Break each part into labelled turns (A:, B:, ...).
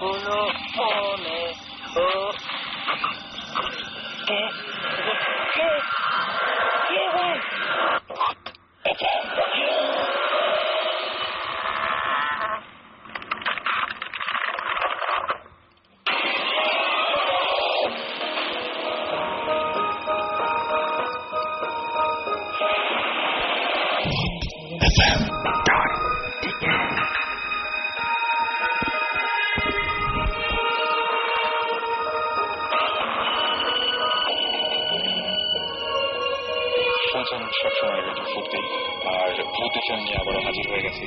A: হলো মনে ও কে কে কে ভাই
B: সবসময় রেডিও ফুটতেই আর ভূত এফএম নিয়ে আবারও হাজির হয়ে গেছি।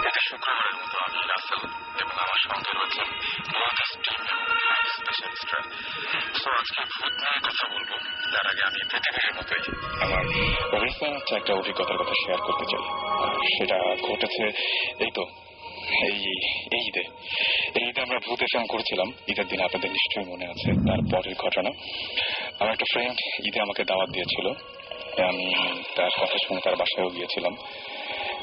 B: প্রতি শুক্রবারের মতো আমি রাসেল এবং আমার সঙ্গে রয়েছেন স্পেশালিস্টরা। তো আজকে ভূত নিয়ে কথা বলবো। তার আগে আমি প্রতিদিনের মতোই আমার রিসেন্ট একটা অভিজ্ঞতার কথা শেয়ার করতে চাই। সেটা ঘটেছে এই তো এই ঈদে আমরা ভূত এফএম করেছিলাম। ঈদের দিন আপনাদের নিশ্চয়ই মনে আছে। তারপরের ঘটনা, আমার একটা ফ্রেন্ড ঈদে আমাকে দাওয়াত দিয়েছিল। আমি তার কথা শুনে তার বাসায়ও গিয়েছিলাম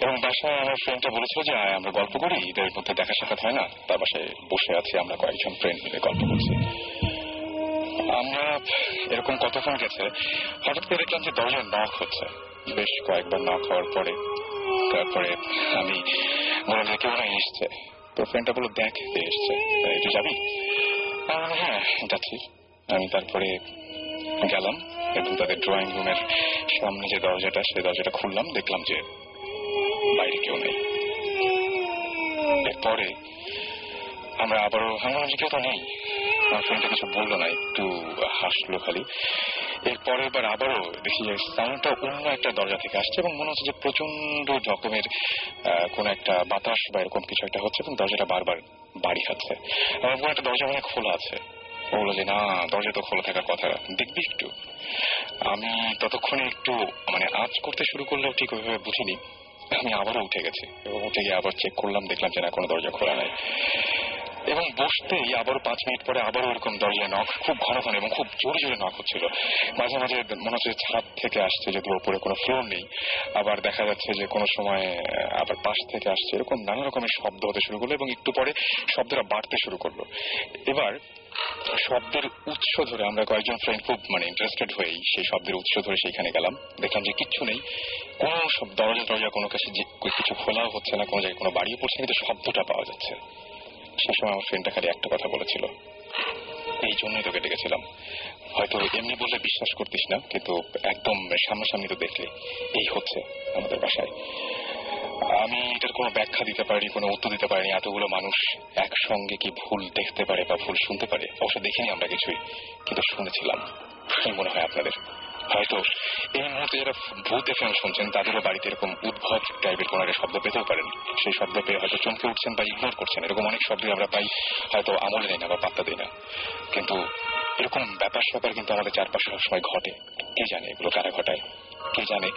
B: এবং বাসায় আমার ফ্রেন্ডটা বলেছিল যে আমরা গল্প করি, ঈদের মধ্যে দেখা সাক্ষাৎ হয় না। তার বাসায় বসে আছি, আমরা কয়েকজন ফ্রেন্ড মিলে গল্প করছি। আমরা এরকম কতক্ষণ গেছে, হঠাৎ করে দেখলাম যে দরজার নক হচ্ছে। বেশ কয়েকবার নক হওয়ার পরে তারপরে আমি বললাম যে কেউ না এসছে। তো ফ্রেন্ডটা বললো দেখ কে এসছে, একটু যাবি? হ্যাঁ যাচ্ছি। আমি তারপরে গেলাম এবং তাদের ড্রয়িং রুমের সামনে যে দরজাটা, সেই দরজাটা খুললাম, দেখলাম যে বাইরে কেউ নেই। এরপরে আমরা আবারও ভাবলাম যে কেউ তো নেই। আমার ফ্রেন্ডটা কিছু বললো না, একটু হাসলো খালি। এরপরে এবার আবারও দেখি যে সাউন্ডটা অন্য একটা দরজা থেকে আসছে এবং মনে হচ্ছে যে প্রচন্ড রকমের কোন একটা বাতাস বা এরকম কিছু একটা হচ্ছে এবং দরজাটা বারবার বাড়ি খাচ্ছে। আমার মনে একটা দরজা মানে খোলা আছে। বললো যে না, দরজা তো খোলা থাকার কথা, দেখবি একটু। আমি ততক্ষণে একটু আঁচ করতে শুরু করলেও ঠিক ওইভাবে বুঝিনি। আমি আবারও উঠে গেছি এবং উঠে গিয়ে আবার চেক করলাম, দেখলাম যে না, কোনো দরজা খোলা নাই। এবং বসতেই আবারও 5 মিনিট পরে আবারও এরকম দরজায় নক, খুব ঘন ঘন এবং খুব জোরে জোরে নক হচ্ছিল। মাঝে মাঝে মনে হচ্ছে ছাদ থেকে আসছে, যদি ওপরে কোনো ফ্লোর নেই। আবার দেখা যাচ্ছে যে কোনো সময় আবার পাশ থেকে আসছে। এরকম নানা রকমের শব্দ হতে শুরু করলো এবং একটু পরে শব্দটা বাড়তে শুরু করলো। এবার শব্দের উৎস ধরে আমরা কয়েকজন ফ্রেন্ড খুব ইন্টারেস্টেড হয়ে সেই শব্দের উৎস ধরে সেইখানে গেলাম। দেখলাম যে কিচ্ছু নেই, কোনো দরজা টরজা কোনো কাছে কিছু খোলাও হচ্ছে না, কোনো জায়গায় কোনো বাড়িও পড়ছে না, কিন্তু শব্দটা পাওয়া যাচ্ছে। সে সময় আমার ফ্রেন্ডটা খালি একটা কথা বলেছিল, এই জন্যই তোকে ডেকেছিলাম। হয়তো এমনি বললে বিশ্বাস করতিস না, কিন্তু একদম সামনাসামনি তো দেখলে এই হচ্ছে আমাদের বাসায়। আমি এটার কোনো ব্যাখ্যা দিতে পারিনি, কোনো উত্তর দিতে পারিনি। এতগুলো মানুষ একসঙ্গে কি ভুল দেখতে পারে বা ভুল শুনতে পারে? অবশ্য দেখিনি আমরা কিছুই, কিন্তু শুনেছিলাম। কি মনে হয় আপনাদের? হয়তো এই মুহূর্তে যারা ভূত এফএম শুনছেন তাদেরও বাড়িতে এরকম উদ্ভট টাইপের কোনো একটা শব্দ পেতেও পারেন। সেই শব্দ পেয়ে হয়তো চমকে উঠছেন বা ইগনোর করছেন। এরকম অনেক শব্দই আমরা পাই, হয়তো আমলে নেই না বা পাত্তা দেই না। কিন্তু এরকম ব্যাপার স্যাপার কিন্তু আমাদের চারপাশে সবসময় ঘটে। কে জানে এগুলো কারা ঘটায়? কে জানে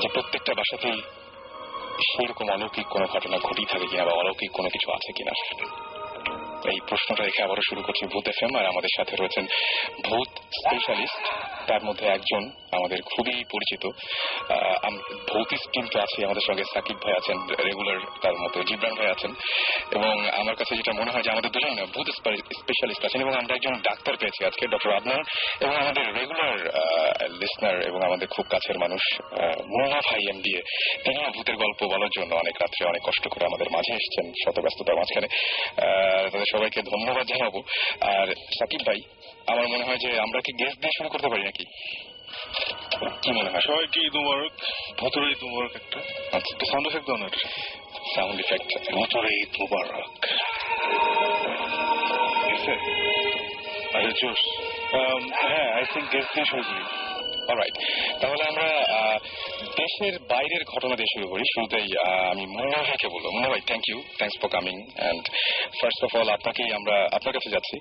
B: যে প্রত্যেকটা বাসাতেই সেরকম অলৌকিক কোনো ঘটনা ঘটেই থাকে কিনা বা অলৌকিক কোনো কিছু আছে কিনা? এই প্রশ্নটা রেখে আবারও শুরু করছি ভূত এফএম। আর আমাদের সাথে রয়েছেন ভূত স্পেশালিস্ট, তার মধ্যে একজন আমাদের খুবই পরিচিত ভৌতিক টিম তো আছে আমাদের সঙ্গে। সাকিব ভাই আছেন রেগুলার, তার মতো জিবরান ভাই আছেন, এবং আমার কাছে যেটা মনে হয় যে আমাদের দুজন ভূত স্পেশালিস্ট আছেন। এবং আমরা একজন ডাক্তার পেয়েছি আজকে, ডক্টর আদনান, এবং আমাদের রেগুলার লিসনার এবং আমাদের খুব কাছের মানুষ মুন্না ভাই এমডিএ। তিনিও ভূতের গল্প বলার জন্য অনেক রাত্রে অনেক কষ্ট করে আমাদের মাঝে এসেছেন শত ব্যস্ততার মাঝখানে। তাদের সবাইকে ধন্যবাদ জানাবো। আর সাকিব ভাই, আমার মনে হয় যে আমরা কি গেস্ট দিয়ে শুরু করতে পারি নাকি? কি মনে হয়?
C: সবাইকে ঈদ মুবারক। ভুতুরে ঈদ মুবারক। একটা সাউন্ড এফেক্ট দাও না।
B: সাউন্ড এফেক্ট
C: ভুতুরে ঈদ মুবারক। আরে জোস। হ্যাঁ, আই থিঙ্ক গেস্ট দিয়ে শুরু করি।
B: অলরাইট, তাহলে আমরা দেশের বাইরের ঘটনা দিয়ে শুরু করি। শুরুতেই আমি মুন্না ভাইকে বলবো। মুন্না ভাই, thanks for coming. And first of all আপনাকেই আমরা আপনার কাছে যাচ্ছি,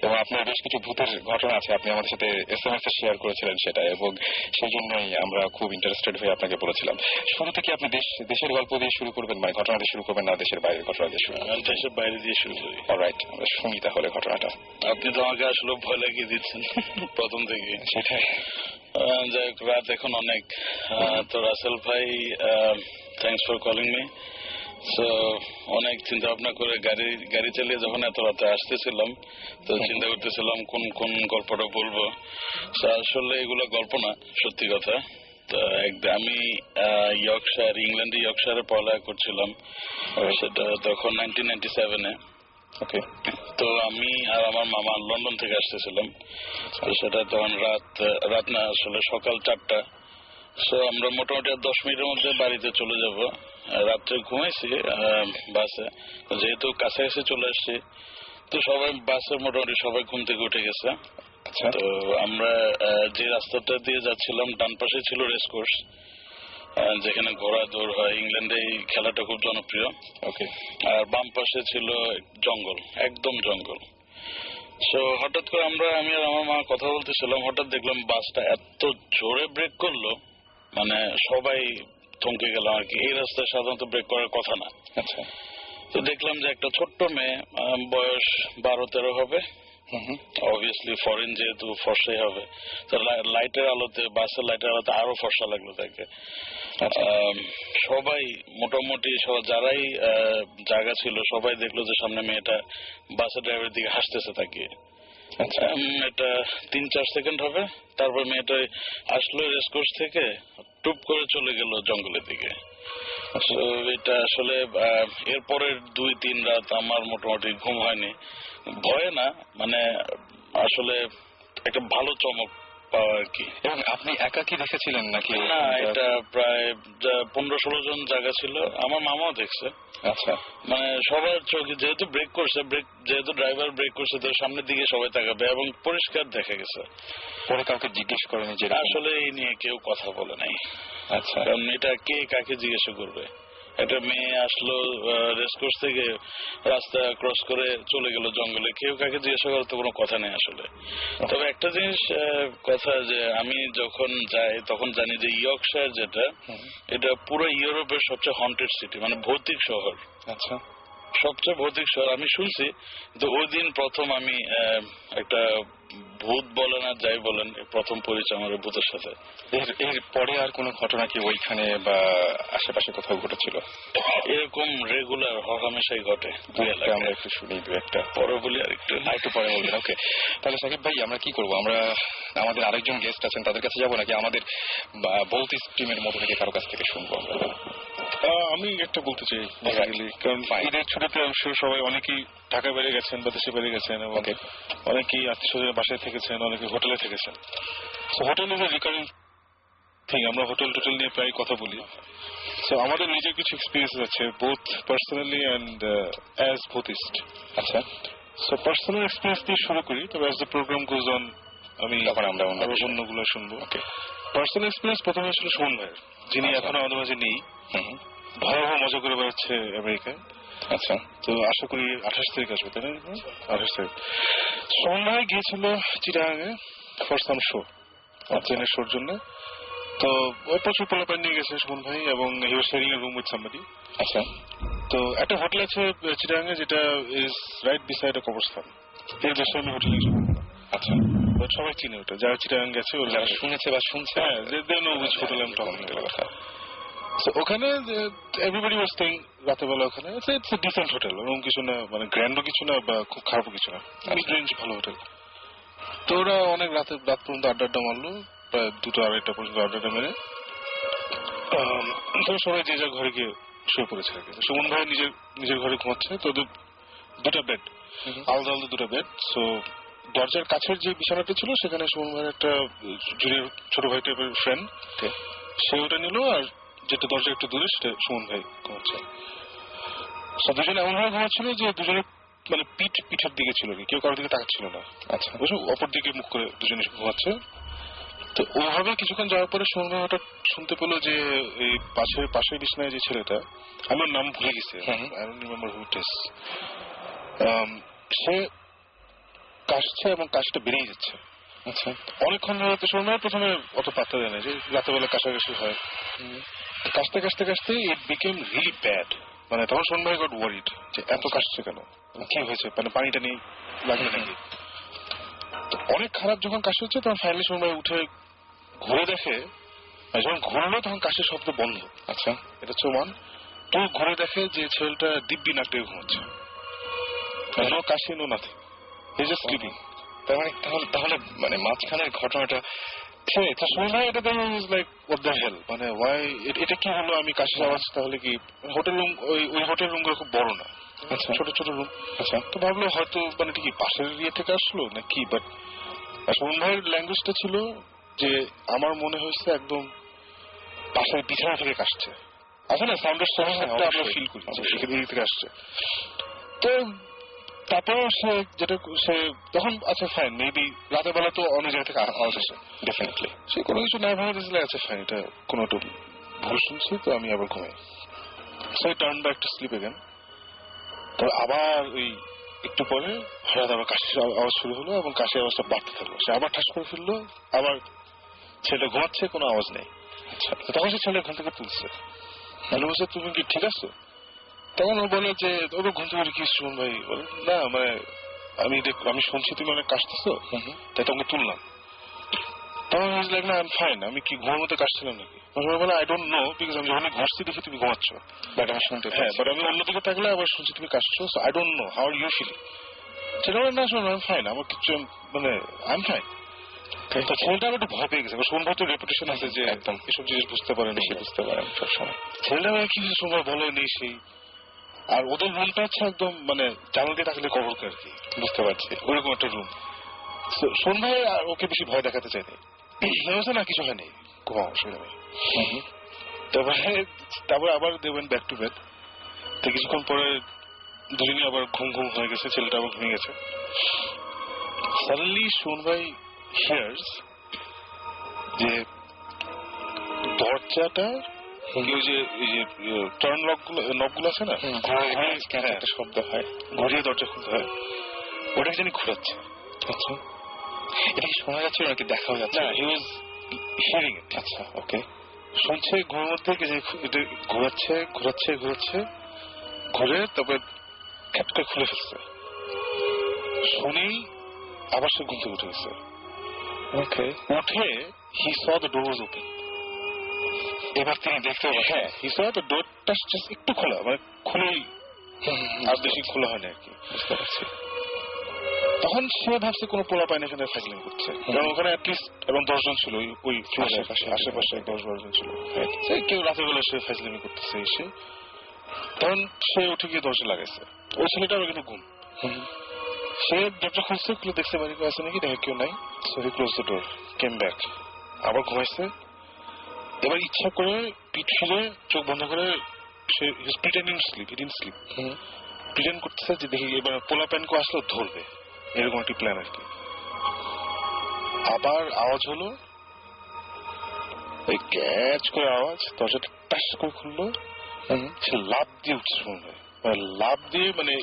B: এবং আপনার বেশ কিছু ভূতের ঘটনা আছে, আপনি আমাদের সাথে SMS শেয়ার করেছিলেন সেটা, এবং সেই জন্যই আমরা খুব ইন্টারেস্টেড হয়ে আপনাকে বলেছিলাম। শুরুতে কি আপনি দেশের গল্প দিয়ে শুরু করবেন, ঘটনা দিয়ে শুরু করবেন, না দেশের বাইরের ঘটনা দিয়ে শুরু করবেন?
C: দেশের বাইরে দিয়ে শুরু করি।
B: অলরাইট, আমরা শুনি তাহলে ঘটনাটা।
C: আপনি তো আমাকে আসলে ভয় লাগিয়ে দিচ্ছেন প্রথম থেকে।
B: সেটাই।
C: যাই হোক, রাত এখন অনেক। তো রাসেল ভাই, thanks for calling me. So অনেক চিন্তা ভাবনা করে গাড়ি চালিয়ে যখন এত রাতে আসতেছিলাম তো চিন্তা করতেছিলাম কোন কোন গল্পটা বলবো। আসলে এগুলো গল্প না, সত্যি কথা। তো আমি ইংল্যান্ডে ইয়র্কশায়ারে পড়ালেখা করছিলাম, সেটা তখন 1997-এ।
B: ওকে।
C: তো আমি আর আমার মামা লন্ডন থেকে আসতেছিলাম। তো সেটা তখন রাত না, আসলে সকাল 4টা। সো আমরা মোটামুটি 10 মিনিটের মধ্যে বাড়িতে চলে যাব। রাত্রে ঘুমাইছি বাসে, যেহেতু কাছাকাছি চলে আসছি তো সবাই বাসে মোটামুটি সবাই ঘুম থেকে উঠে গেছে। তো আমরা যে রাস্তাটা দিয়ে যাচ্ছিলাম ডান পাশে ছিল রেসকোর্স, যেখানে ঘোড়া দৌড় হয়। ইংল্যান্ডে এই খেলাটা খুব জনপ্রিয়।
B: ওকে।
C: আর বাম পাশে ছিল জঙ্গল, একদম জঙ্গল। সো হঠাৎ করে আমি আর আমার মা কথা বলতেছিলাম, হঠাৎ দেখলাম বাসটা এত জোরে ব্রেক করলো, মানে সবাই থমকে গেলাম আর কি। এই রাস্তায় সাধারণত ব্রেক করার কথা না।
B: আচ্ছা।
C: তো দেখলাম যে একটা ছোট্ট মেয়ে, বয়স 12-13 হবে। অবভিয়াসলি ফরেন যেহেতু ফর্সাই হবে। তো লাইটের আলোতে, বাসের লাইটের আলোতে আরো ফর্সা লাগলো তাকে। সবাই মোটামুটি যারাই জায়গা ছিল সবাই দেখলো যে সামনে মেয়েটা বাসের ড্রাইভারের দিকে হাসতেছে তাকিয়ে। এটা 3-4 সেকেন্ড হবে, তারপর মেয়েটা আসলো রেসকোর্স থেকে, টুপ করে চলে গেল জঙ্গলের দিকে। এটা আসলে এরপরের 2-3 রাত আমার মোটামুটি ঘুম হয়নি। ভয়ে না, মানে আসলে একটা ভালো চমক পাওয়া আর কি।
B: এবং আপনি একা কি দেখেছিলেন নাকি?
C: না, এটা প্রায় 15-16 জন জায়গা ছিল, আমার মামাও দেখছে।
B: আচ্ছা।
C: মানে সবার চোখে, যেহেতু ব্রেক করছে, যেহেতু ড্রাইভার ব্রেক করছে তো সামনের দিকে সবাই তাকাবে এবং পরিষ্কার দেখা গেছে।
B: পরে কাউকে জিজ্ঞেস করেনি যে?
C: আসলে এই নিয়ে কেউ কথা বলে নাই।
B: আচ্ছা।
C: কারণ এটা কে কাকে জিজ্ঞাসা করবে? একটা মেয়ে আসলো রেসকোর্স থেকে, রাস্তা ক্রস করে চলে গেল জঙ্গলে, কেউ কাকে জিজ্ঞাসা করার তো কোনো কথা নেই আসলে। তবে একটা জিনিস কথা, যে আমি যখন যাই তখন জানি যে ইয়র্কশায়ার যেটা, এটা পুরো ইউরোপের সবচেয়ে হন্টেড সিটি, মানে ভৌতিক শহর।
B: আচ্ছা।
C: সবচেয়ে ভৌতিক শহর আমি শুনছি। তো ওই দিন প্রথম আমি একটা ভূত বলেন আর যাই বলেন, প্রথম পরিচয় আমার ভূতের সাথে।
B: এর পরে আর কোনো ঘটনা কি ওইখানে বা আশেপাশে কোথাও ঘটেছিল?
C: এরকম রেগুলার হরহামেশাই ঘটে।
B: আমরা একটু শুনি দু একটা,
C: পরে বলি আর একটু
B: পরে বলবেন। ওকে, তাহলে সাকিব ভাই আমরা কি করবো? আমরা আমাদের আরেকজন গেস্ট আছেন, তাদের কাছে যাবো নাকি আমাদের ভৌতিক টিমের মতো থেকে কারো কাছ থেকে শুনবো আমরা?
C: আমি একটা বলতে চাই, কারণ ঈদের ছুটিতে অবশ্য সবাই অনেকেই ঢাকা বেড়ে গেছেন বা দেশে বেড়ে গেছেন, এবং অনেকেই আত্মীয় বাসায় থেকেছেন, অনেকে হোটেলে থেকেছেন। Hotel is a recurring thing. আমরা হোটেল নিয়ে প্রায় কথা বলি। সো আমাদের নিজের কিছু এক্সপিরিয়েন্স আছে, বোথ পার্সোনালি অ্যান্ড অ্যাজ ভূতিস্ট।
B: আচ্ছা।
C: সো পার্সোনাল এক্সপিরিয়েন্স দিয়ে শুরু করি, তবে as the program goes on আমি
B: আমরা
C: অন্যগুলো শুনবো। পার্সোনাল এক্সপিরিয়েন্স প্রথমে আসলে সুমন ভাইয়ের, যিনি এখনো আমাদের মাঝে নেই। ভয়াবহ মজা করে বেড়াচ্ছে আমেরিকায়।
B: আচ্ছা।
C: তো আশা করি 28 তারিখ আসবে, তাই না? 28 তারিখ সুমন ভাই গিয়েছিল চিটাগাঙে ফর সাম শো, ট্রেনের শোর জন্য। তো প্রচুর পোলাপান নিয়ে গেছে সুমন ভাই, এবং he was sharing a room with somebody.
B: আচ্ছা।
C: তো একটা হোটেল আছে চিটাগাঙে যেটা ইজ রাইট বিসাইড এ কবরস্থান। এর বেশি আমি হোটেলে কিছু বলবো না।
B: আচ্ছা।
C: সবাই চিনে ওটা, যারা চিটাগাং গেছে,
B: যারা শুনেছে বা শুনছে,
C: হ্যাঁ, they know which hotel I am talking about. So, ওখানে এভরিবডি ওয়াজ স্টেইং রাতের বেলা ওখানে। ইটস এ ডিসেন্ট হোটেল, এরকম কিছু না, মানে গ্র্যান্ডও কিছু না বা খুব খারাপও কিছু না, মিড রেঞ্জ ভালো হোটেল। তো ওরা অনেক রাত পর্যন্ত আড্ডা মারলো, প্রায় 2-2-2:30 পর্যন্ত আড্ডা মেরে সবাই যে যার ঘরে গিয়ে শুয়ে পড়েছে আর কি। সুমন ভাই নিজের ঘরে ঘুমাচ্ছে। তো দুটা বেড, আলাদা আলাদা দুটা বেড। সো দরজার কাছের যে বিছানাটা ছিল সেখানে সুমন ভাইয়ের একটা জুনিয়র ছোট ভাই টাইপের ফ্রেন্ড, সে ওটা নিল, আর যেটা দরজা একটু দূরে সেটা সুমন ভাই ঘুমাচ্ছে। দুজনে এমন ভাবে ঘুমাচ্ছিল যে দুজনে মানে পিঠের দিকে ছিল, কেউ কারোর দিকে তাকাচ্ছিল না।
B: আচ্ছা।
C: বুঝছো, অপর দিকে মুখ করে দুজনে ঘুমাচ্ছে। তো ওভাবে কিছুক্ষণ যাওয়ার পরে সুমন ভাই হঠাৎ শুনতে পেলো যে এই পাশের বিছানায় যে ছেলেটা, আমার নাম ভুলে গেছে, I don't remember who it is, সে কাশছে এবং কাশটা বেড়েই যাচ্ছে।
B: আচ্ছা।
C: অনেকক্ষণ ধরে তো সুমন ভাই প্রথমে অত পাত্তা দেয় না, যে রাতেবেলা কাশাকাশি হয়। কাশতে ইট বিকেম রিয়েলি ব্যাড। মানে তখন সুমন ভাই গট ওয়ারিড যে এত কাশছে কেন, কি হয়েছে, মানে পানিটা নেই লাগবে নাকি। তো অনেক খারাপ যখন কাশি হচ্ছে তখন ফাইনালি সুমন ভাই উঠে ঘুরে দেখে, যখন ঘুরলো তখন কাশির শব্দ বন্ধ।
B: আচ্ছা।
C: এটা হচ্ছে ওয়ান।
B: তো ঘুরে দেখে যে ছেলেটা দিব্যি নাক ডেকে ঘুমাচ্ছে, নো কাশি no nothing, he just sleeping.
D: তার মানে তাহলে মানে মাঝখানের ঘটনাটা
B: এটা লাইক হোয়াট দ্য হেল, মানে ওয়াই এটা কি হলো, আমি কাশির আওয়াজ, তাহলে কি হোটেল রুম, ওই হোটেল রুম গুলো খুব বড় না,
D: আচ্ছা
B: ছোট ছোট রুম।
D: আচ্ছা
B: তো ভাবলো হয়তো মানে কি পাশের ইয়ে থেকে আসলো না কি, বাট সুমন ভাইয়ের ল্যাঙ্গুয়েজটা ছিল যে আমার মনে হয়েছে একদম পাশের বিছানা থেকে কাশছে, আছে না সাউন্ডের সমস্যাটা আমরা ফিল করি সেখান থেকে আসছে। তো তারপর সে যেটা সে তখন আচ্ছা ফাইন, মেবি রাতের বেলা তো অনেক জায়গা থেকে আওয়াজ আসে,
D: ডেফিনেটলি
B: সে কোনো কিছু না ভেবে দিয়েছিল আচ্ছা ফাইন এটা কোনো একটু ভুল শুনছি, তো আমি আবার ঘুমাই। সে turn back to sleep again. তবে আবার ওই একটু পরে হঠাৎ আবার কাশির আওয়াজ শুরু হলো এবং কাশির আওয়াজটা বাড়তে থাকলো, সে আবার ঠাস করে ফেললো, আবার ছেলেটা ঘুমাচ্ছে, কোনো আওয়াজ নেই। আচ্ছা তখন সে ছেলে ঘুম থেকে তুলছে, বলে বলছে তুমি কি ঠিক আছো? তখন ও বলে যে ওর ঘুম থেকে কি শুন ভাই, বলে না মানে আমি শুনছি তুমি অনেক কাশতেছো, তাই তোমাকে তুললাম। তখন লাইক না আই এম ফাইন, আমি কি ঘুমের মধ্যে কাশছিলাম নাকি? বলে আই ডোন্ট নো, বিকজ আমি যখন ঘুরছি দেখি তুমি ঘুমাচ্ছ,
D: বাট আমি শুনতে
B: হ্যাঁ, বাট আমি অন্যদিকে থাকলে আবার শুনছি তুমি কাশছো, so I don't know how are you feeling. সেটা না শোনো আই এম ফাইন, আমার কিছু মানে আই এম ফাইন। ছেলেটা একটু ভয় পেয়ে গেছে, সুমন ভাই তো রেপুটেশন আছে যে একদম এসব জিনিস বুঝতে পারেন, বুঝতে পারেন সবসময়। ছেলেটা কি সুমন বলে নেই সেই, আর ওদের রুমটা হচ্ছে একদম মানে জানাল দিয়ে থাকলে কবর আর কি, বুঝতে পারছি ওইরকম একটা রুম। সুমন ভাই আর ওকে বেশি ভয় দেখাতে চাইনি, না কিছু হয়নি, ঘুমাও অসুবিধা নেই। তারপরে আবার দেবেন ব্যাক টু বেড। তো কিছুক্ষণ পরে দুজনই আবার ঘুম ঘুম হয়ে গেছে, ছেলেটা আবার ঘুমিয়ে গেছে। সাডেনলি সুমন ভাই হিয়ার্স যে দরজাটা কেউ যে টার্ন নবগুলো আছে না, একটা শব্দ হয়, ঘুরিয়ে দরজা খুলতে হয়, ওটা জানি ঘুরাচ্ছে।
D: আচ্ছা এটা কি শোনা যাচ্ছে নাকি দেখাও যাচ্ছে?
B: না, হি ওয়াজ হিয়ারিং ইট।
D: আচ্ছা ওকে,
B: শুনছে ঘুমের মধ্যে এটা ঘুরাচ্ছে ঘুরাচ্ছে ঘুরাচ্ছে, ঘুরে তারপরে খ্যাট করে খুলে ফেলছে। শুনেই আবার সে ঘুম থেকে উঠে গেছে।
D: ওকে
B: উঠে হি saw the door was open. এবার তিনি দেখতে হ্যাঁ হি স দ্য ডোরটা একটু খোলা, মানে খুলেই আর বেশি খোলা হয় না আর কি, বুঝতে পারছি। তখন সে ভাবছে কোনো পোলা পায়নি এখানে ফাইজলিং করছে, কারণ ওখানে অ্যাটলিস্ট এবং 10 জন ছিল, ওই আশেপাশে 10-12 জন ছিল, কেউ রাতের বেলা সে ফাইজলিং করতেছে এসে। তখন সে উঠে গিয়ে দরজা লাগাইছে, ওই ছেলেটার কিন্তু ঘুম। সে দরজা খুলছে, খুলে দেখছে বাড়ি আছে নাকি, দেখে কেউ নাই, so he close the door, came back, আবার ঘুমাইছে। এবার ইচ্ছা করে পিঠ ফিরে চোখ বন্ধ করে সে pretending sleep, he didn't sleep, pretend করতেছে যে দেখি এবার পোলা প্যান কো আসলো ধরবে, এরকম একটি প্ল্যান আর কি। আবার আওয়াজ হলো, ওই ক্যাচ করে আওয়াজ, দরজাটা টাস করে খুললো, সে লাফ দিয়ে উঠছে মনে হয়, মানে লাফ দিয়ে মানে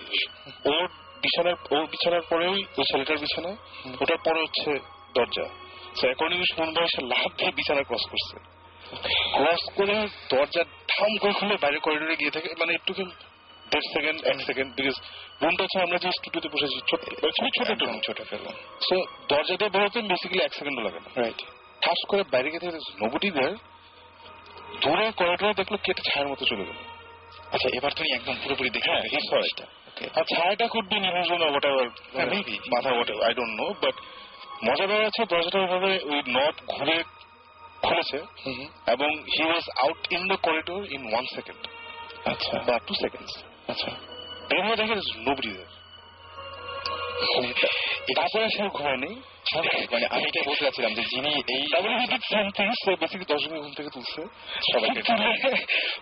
B: ওর বিছানার পরেই ওই ছেলেটার বিছানা, ওটার পরে হচ্ছে দরজা। অ্যাকর্ডিং টু সুমন ভাই সে লাফ দিয়ে বিছানা ক্রস করছে, ক্রস করে দরজা ঠাম করে খুলে বাইরে করিডোরে গিয়ে থাকে, মানে একটু 1.5 সেকেন্ড 1 সেকেন্ড, বিকজ রুমটা হচ্ছে আমরা যে স্টুডিওতে বসেছি ছোট একটা রুম, ছোট একটা রুম, সো দরজা দিয়ে বেরোতে বেসিক্যালি 1 সেকেন্ডও লাগে না। রাইট, ঠাস করে বাইরে গিয়ে থেকে নোবডি দেয়ার, দূরে করিডোরে দেখলো কেটে ছায়ার মতো চলে গেল।
D: আচ্ছা এবার তুমি একদম পুরোপুরি দেখে
B: আর ছায়াটা খুব দিন মাথা আই ডোন্ট নো, বাট মজা দেওয়া আছে দরজাটা ওইভাবে ওই নব ঘুরে খুলেছে এবং he was out in the corridor in 1 second, আচ্ছা বা 2 সেকেন্ডস। আচ্ছা বের হয়ে দেখে নোবডি দেয়ার। তারপরে সে ঘুমায়নি,
D: মানে আমি এটাই বলতে চাচ্ছিলাম যে যিনি এই
B: বেসিক্যালি 10 জনের ঘুম থেকে তুলছে সবাইকে,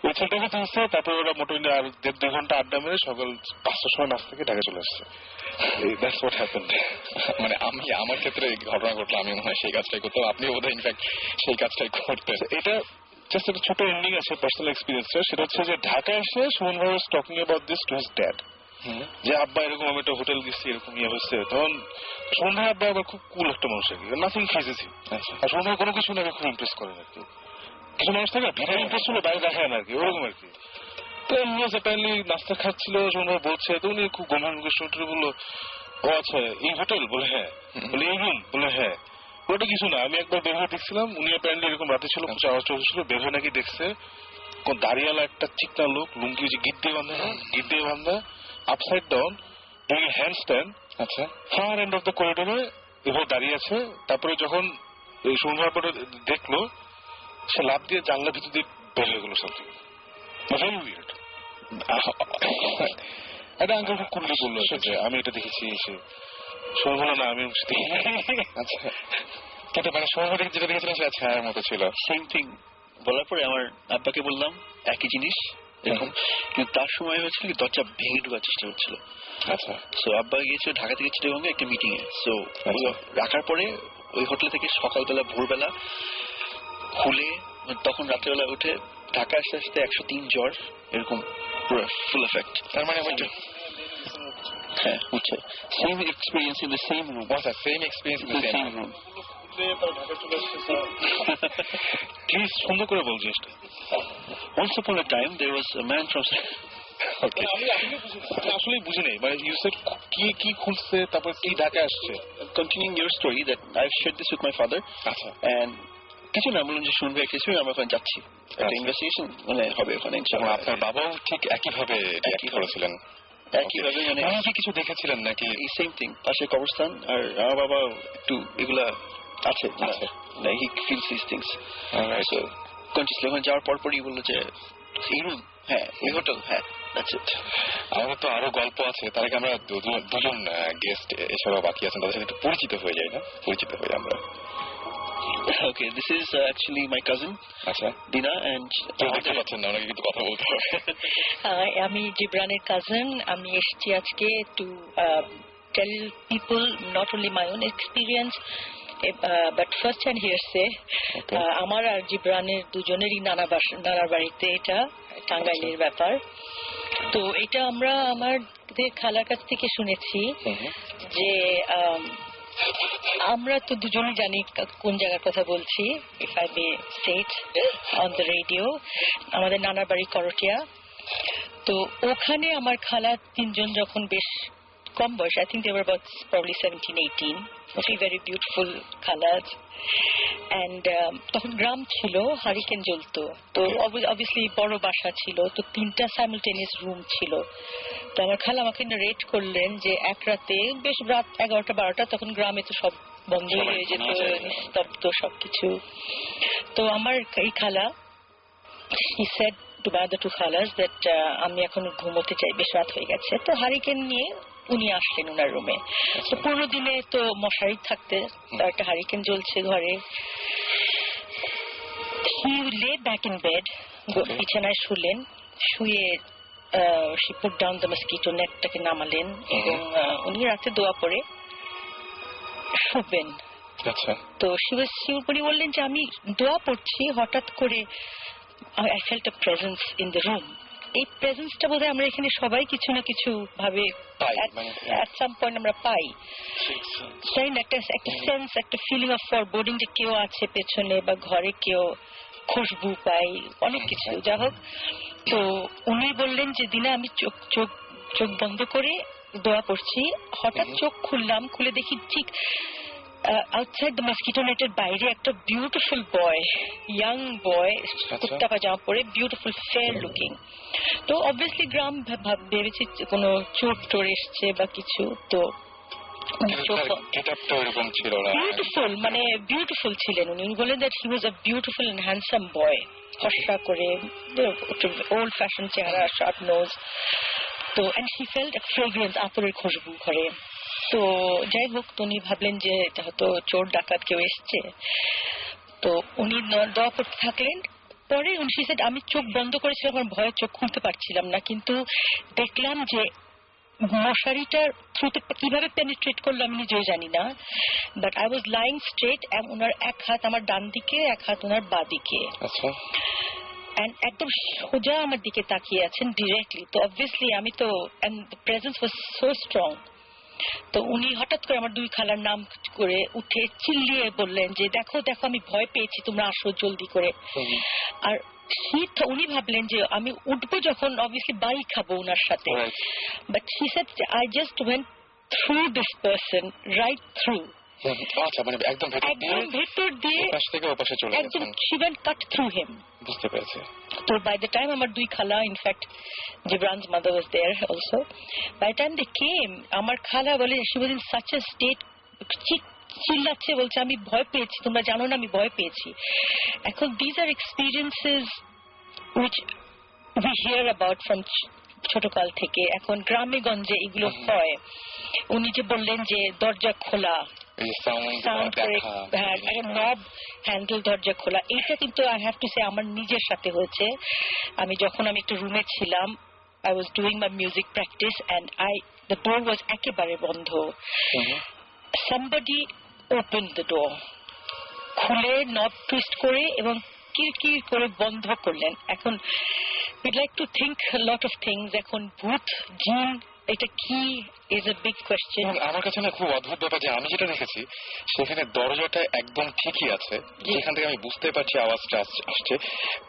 B: ওই ছেলেটাকে তুলছে, তারপরে ওরা মোটামুটি আর 1.5-2 ঘন্টা আড্ডা মেরে সকাল 5টার সময় নাচ থেকে ঢাকা চলে আসছে। That's what happened.
D: মানে আমি আমার ক্ষেত্রে ঘটনা ঘটলো, আমি মনে হয় সেই কাজটাই করতাম, আপনিও বোধহয় ইনফ্যাক্ট সেই কাজটাই করতেন।
B: এটা জাস্ট একটা ছোট এন্ডিং আছে পার্সোনাল এক্সপিরিয়েন্সটা, সেটা হচ্ছে যে ঢাকা এসে সুমন ভাই was talking about this to his dad, যে আব্বা এরকম আমি একটা হোটেল গেছি এরকম ইয়ে হচ্ছে। তখন সুমন ভাই আব্বা আবার খুব কুল একটা মানুষ আর কি, নাথিং ফেজেস হিম। আর সুমন ভাই কোনো কিছু নাকি খুব ইমপ্রেস করেন আর কি, কিছু মানুষ থাকে ভিতরে ইমপ্রেস হলে বাইরে দেখায় না আর কি, ওরকম আর কি। তো অ্যাপারেন্টলি নাস্তা খাচ্ছিল, সুমন ভাই বলছে, তো উনি খুব গম্ভীর মুখে শুনে বললো, ও আচ্ছা এই হোটেল, বলে হ্যাঁ, বলে এই রুম, বলে হ্যাঁ। ওটা কিছু না, আমি একবার বের হয়ে দেখছিলাম, উনি অ্যাপারেন্টলি এরকম রাতে ছিল, কিছু আওয়াজ হচ্ছিল, বের হয়ে নাকি দেখছে
C: দাঁড়িয়ালা একটা চিকনা লোক, লুঙ্গি যে গিট দিয়ে বান্ধা, upside down, doing hand stand,
B: আচ্ছা,
C: ফার এন্ড অফ দ্য করিডোরে এভাবে দাঁড়িয়ে আছে। তারপরে যখন শুনবার পরে দেখলো, সে লাফ দিয়ে জানলার ভিতর দিয়ে বের হয়ে গেল সামথিং ভেরি উইয়ার্ড। একটা আঙ্কেল করলে বললো যে আমি এটা দেখেছি, এসে শোনো না আমি
B: আচ্ছা, কিন্তু মানে শহরে যেটা দেখেছিলেন সেটা ছায়ার মতো ছিল।
E: সেম থিং বলার পরে আমার আব্বাকে বললাম একই জিনিস এরকম, কিন্তু তার সময় হয়েছিল কি দরজা ভেঙে ঢোকার চেষ্টা হচ্ছিল।
B: আচ্ছা,
E: সো আব্বা গিয়েছিল ঢাকা থেকে চিটাগংগে একটা মিটিং এ। সো রাখার পরে ওই হোটেল থেকে সকালবেলা ভোরবেলা খুলে তখন রাত্রেবেলা উঠে ঢাকা আসতে আসতে 103 জ্বর, এরকম পুরো ফুল এফেক্ট।
B: তার মানে
E: হ্যাঁ বুঝছে, same experience in the same room,
B: same experience in the
E: same
B: same
E: room.
C: Please সুন্দর করে বল জিনিসটা।
E: Once upon a time there was a man from
B: ওকে।
C: আমি আসলে বুঝি নাই, মানে ইউ সেড কি খুলছে তারপর কি ঢাকা আসছে।
E: continuing your story that I've shared this with my father,
B: আচ্ছা,
E: and কিছু না বলুন যে শুনবে কিছু, আমরা ওখানে যাচ্ছি একটা ইনভেস্টিগেশন মানে হবে ওখানে
B: এবং
E: ইনশাআল্লাহ।
B: আপনার বাবাও ঠিক একইভাবে রিঅ্যাক্ট করেছিলেন?
E: একইভাবে মানে
B: উনি কি কিছু দেখেছিলেন নাকি?
E: এই সেম থিং, পাশে কবরস্থান, আর আমার বাবা একটু এগুলা আছে, he feels this things. So continuously ওখানে যাওয়ার পরপরই বললো যে এই রুম, হ্যাঁ এই হোটেল, হ্যাঁ দ্যাটস ইট।
B: আমাদের তো আরো গল্প আছে, তার আগে আমরা দুজন গেস্ট এছাড়াও বাকি আছেন, তাদের সাথে একটু পরিচিত হয়ে যাই না? পরিচিত হয়ে আমরা।
E: Okay, this is actually my cousin
B: আচ্ছা,
E: Dina, and
B: দেখতে পাচ্ছেন না, ওনাকে কিন্তু কথা বলতে হবে।
A: আমি জিব্রানের কাজিন। আমি এসেছি আজকে to tell people not only my own experience but first hand hearsay. আমার আর জিব্রানের দুজনেরই নানার বাড়িতে এটা টাঙ্গাইলের ব্যাপার। তো এটা আমরা আমাদের খালার কাছ থেকে শুনেছি যে আমরা তো দুজনই জানি কোন জায়গার কথা বলছি, if I may say it on the radio. আমাদের নানার বাড়ি করটিয়া। তো ওখানে আমার খালা তিনজন যখন বেশ কম বয়স, I think they were about probably 17-18, very beautiful colors, and তখন গ্রাম ছিল, হারিকেন জ্বলতো। তো অবভিয়াসলি বড় বাসা ছিল, তো 3টা সাইমালটেনিয়াস রুম ছিল। তো আমার খালা আমাকে রেট করলেন যে এক রাতে, বেশ রাত 11টা-12টা, তখন গ্রামে তো সব বন্ধ হয়ে যেত, নিস্তব্ধ সবকিছু। তো আমার এই খালা he said to my other two khalas that আমি এখন ঘুমোতে চাই, বেশ রাত হয়ে গেছে। তো হারিকেন নিয়ে উনি আসলেন ওনার রুমে। তো 15 দিনে তো মশারি থাকতে, একটা হারিকেন জ্বলছে ঘরে। he lay back in bed, বিছানায় শুলেন, শুয়ে she put down the mosquito netটাকে নামালেন এবং উনি রাতে দোয়া পড়ে শুবেন।
B: আচ্ছা,
A: তো উনি বললেন যে আমি দোয়া পড়ছি, হঠাৎ করে I felt a presence in the room. এই প্রেজেন্সটা বোধহয় আমরা এখানে সবাই কিছু না কিছু ভাবে at some point আমরা পাই, তাই না? একটা সেন্স, একটা ফিলিং অফ ফরবোর্ডিং যে কেউ আছে পেছনে, বা ঘরে কেউ খুশবু পাই, অনেক কিছু। যা হোক, তো উনি বললেন যে দিনা আমি চোখ বন্ধ করে দোয়া পড়ছি, হঠাৎ চোখ খুললাম, খুলে দেখি ঠিক outside the mosquito net এর বাইরে একটা বিউটিফুল বয়, ইয়াং বয়, কুর্তা পাজামা পরে, বিউটিফুল ফেয়ার লুকিং। তো অবভিয়াসলি গ্রাম ভেবেছি কোনো চোর টোর এসছে বা কিছু। তো বিউটিফুল, মানে বিউটিফুল ছিলেন উনি। বলেন that he was a beautiful and handsome boy, ফর্সা করে, ওল্ড ফ্যাশন চেহারা, শার্প নোজ। তো and he felt a fragrance, আতরের খুশবু ঘরে। তো যাই হোক, উনি ভাবলেন যে এটা হয়তো চোর ডাকাত কেউ এসছে। তো উনি দোয়া করতে থাকলেন। পরে উনি সেটা, আমি চোখ বন্ধ করেছিলাম, আমার ভয়ে চোখ খুলতে পারছিলাম না, কিন্তু দেখলাম যে মশারিটার থ্রুতে কিভাবে পেনিট্রেট করলো আমি নিজেও জানি না, but I was lying straight, ওনার এক হাত আমার ডান দিকে, এক হাত ওনার বাঁ দিকে, একদম সোজা আমার দিকে তাকিয়ে আছেন ডিরেক্টলি। তো অবভিয়াসলি আমি তো, and the presence was so strong. তো উনি হঠাৎ করে আমার দুই খালার নাম করে উঠে চিল্লিয়ে বললেন যে দেখো দেখো, আমি ভয় পেয়েছি, তোমরা আসো জলদি করে। আর উনি ভাবলেন যে আমি উঠবো যখন, অবভিয়াসলি বাড়ি খাবো ওনার সাথে, but he said I just went through this person, right through.
D: আচ্ছা মানে একদম ভেতর দিয়ে
A: একদম ভেতর দিয়ে
D: পাশ থেকে ও পাশে চলে
A: একদম
D: গেছেন।
A: she went cut through him.
D: বুঝতে পেরেছি।
A: So by the time আমার দুই খালা, in fact Gibran's mother was there also, by the time they came আমার খালা বলে she was in such a state, চিল্লাচ্ছে, বলছে আমি ভয় পেয়েছি, তোমরা জানো না আমি ভয় পেয়েছি। এখন these are experiences which we hear about from ছোটকাল থেকে। এখন গ্রামে গঞ্জে এগুলো হয়। উনি যে বললেন যে দরজা খোলা,
D: এই সাউন্ড
A: সাউন্ড করে,
D: দেখা
A: হ্যাঁ একটা নব হ্যান্ডেল দরজা খোলা, এইটা কিন্তু আই হ্যাভ টু সে আমার নিজের সাথে হয়েছে। আমি যখন আমি একটা রুমে ছিলাম, I was doing my music practice and the door was একেবারে বন্ধ। Somebody opened the door, খুলে নব টুইস্ট করে এবং কিরকির করে বন্ধ করলেন। এখন we'd like to think a lot of things. এখন ভূত জিন এটা কি is a big question.
D: আমার কাছে না খুব অদ্ভুত ব্যাপার যে আমি যেটা দেখেছি সেখানে দরজাটা একদম ঠিকই আছে, যেখান থেকে আমি বুঝতে পারছি আওয়াজটা আসছে,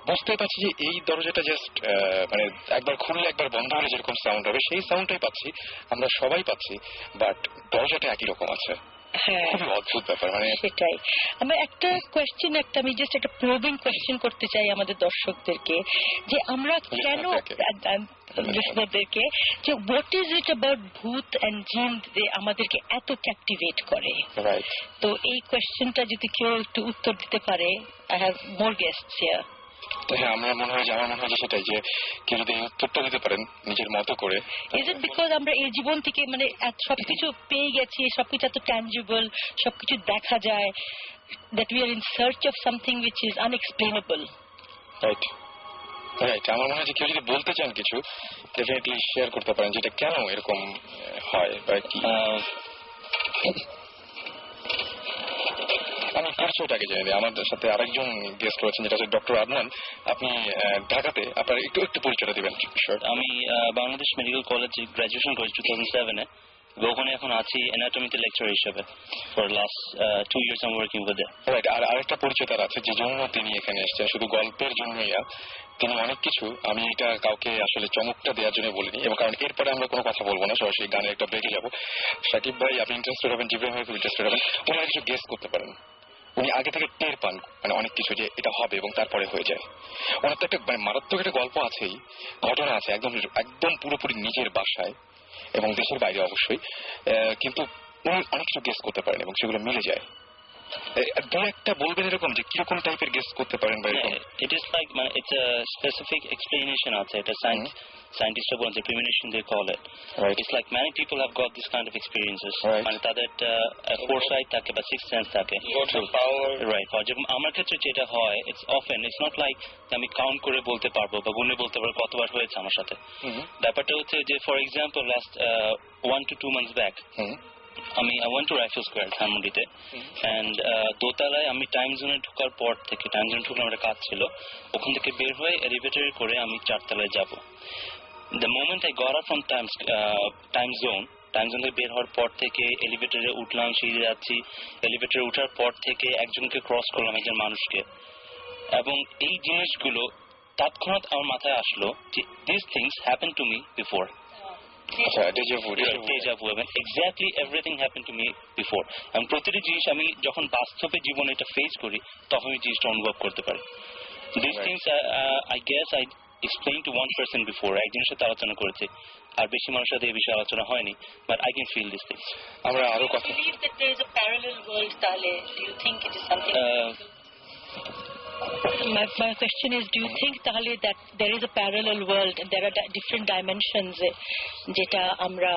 D: বুঝতে পারছি যে এই দরজাটা জাস্ট মানে একবার খুললে একবার বন্ধ হলে যেরকম সাউন্ড হবে সেই সাউন্ডটাই পাচ্ছি, আমরা সবাই পাচ্ছি, বাট দরজাটা একই রকম আছে।
A: হ্যাঁ
D: খুবই অদ্ভুত ব্যাপার। মানে
A: সেটাই আমার একটা কোয়েশ্চেন, আমি জাস্ট একটা প্রবিং কোয়েশ্চেন করতে চাই আমাদের দর্শকদেরকে, যে আমরা কেন লিসনারদেরকে যে হোয়াট ইজ ইট অ্যাবাউট ভূত এন্ড জিন যে আমাদেরকে এত ক্যাপটিভেট করে।
D: রাইট,
A: তো এই কোয়েশ্চেনটা যদি কেউ একটু উত্তর দিতে পারে, I have more guests here.
D: হ্যাঁ আমার মনে হয় যে সেটাই, যে কেউ যদি এই উত্তরটা দিতে পারেন নিজের মতো করে।
A: ইজ ইট বিকজ আমরা এই জীবন থেকে মানে সবকিছু পেয়ে গেছি, সবকিছু এত ট্যাঞ্জিবল, সবকিছু দেখা যায়, that we are in search of something which is unexplainable.
D: Right right, আমার মনে হয় যে কেউ যদি বলতে চান কিছু ডেফিনেটলি শেয়ার করতে পারেন যেটা কেন এরকম হয় বা কি। আমি পরিচয়টাকে জেনে দিই, আমাদের সাথে আরেকজন গেস্ট রয়েছেন যেটা হচ্ছে ডক্টর আদনান। আপনি ঢাকাতে আপনার একটু পরিচয়টা দিবেন।
F: আমি বাংলাদেশ মেডিকেল কলেজে গ্রাজুয়েশন করেছি 2007-এ, ওখানে এখন আছি অ্যানাটমিতে লেকচার হিসেবে। For last 2 years I'm working with them.
D: Right, আর আরেকটা পরিচয় তার আছে যে জন্য তিনি এখানে এসেছেন, শুধু গল্পের জন্যই না, তিনি অনেক কিছু, আমি এটা কাউকে আসলে চমকটা দেওয়ার জন্য বলিনি, এবং কারণ এরপরে আমরা কোনো কথা বলবো না, সরাসরি গানের একটা ব্রেকে যাবো। সাকিব ভাই আপনি ইন্টারেস্টেড হবেন, জিব্রাহিম ভাই খুব ইন্টারেস্টেড হবেন, ওনারা কিছু গেস করতে পারেন, উনি আগে থেকে টের পান মানে অনেক কিছু যে এটা হবে এবং তারপরে হয়ে যায়। ওনার তো একটা মানে মারাত্মক একটা গল্প আছেই, ঘটনা আছে একদম পুরোপুরি নিজের বাসায় এবং দেশের বাইরে অবশ্যই, কিন্তু উনি অনেক কিছু গেস করতে পারেন এবং সেগুলো মিলে যায়। দু একটা বলবেন এরকম যে কিরকম টাইপের গেস করতে পারেন বা এরকম?
F: It is like it's a specific explanation আছে, এটা scientists বলেন যে premonition they call it.
D: Right.
F: It's like many people have got this kind of experiences.
D: Right.
F: মানে তাদের একটা foresight থাকে বা sixth sense থাকে, right? যেমন আমার ক্ষেত্রে যেটা হয়, it's not like আমি কাউন্ট করে বলতে পারবো বা গুণে বলতে পারবো কতবার হয়েছে আমার সাথে। ব্যাপারটা হচ্ছে যে for example last 1 to 2 months back আমি I went to Rifle Square ধানমন্ডিতে, and দোতলায় আমি টাইম জোনে ঢোকার পর থেকে, টাইম জোনে ঢুকলে আমার কাজ ছিল, ওখান থেকে বের হয়ে এলিভেটরে করে আমি 4 তলায় যাব। The moment I got out from time zone থেকে বের হওয়ার পর থেকে এলিভেটরে উঠলাম, সিঁড়ি যাচ্ছি, এলিভেটরে উঠার পর থেকে একজনকে ক্রস করলাম, একজন মানুষকে, এবং এই জিনিসগুলো তৎক্ষণাৎ আমার মাথায় আসলো যে these things happened to me before.
D: আচ্ছা, ডেজা ভু,
F: exactly everything happened to me before. এবং প্রতিটি জিনিস আমি যখন বাস্তবে জীবনে এটা ফেস করি তখন এই জিনিসটা অনুভব করতে পারি। This things I guess I explain to one person before, একজনের সাথে আলোচনা করেছি, আর বেশি মানুষের সাথে এই বিষয়ে আলোচনা হয়নি, but I can feel this things.
D: আমরা আরো কথা
A: believe that there is a parallel world, তাহলে do you think it is something my question is, do you think তাহলে that there is a parallel world and there are different dimensions যেটা আমরা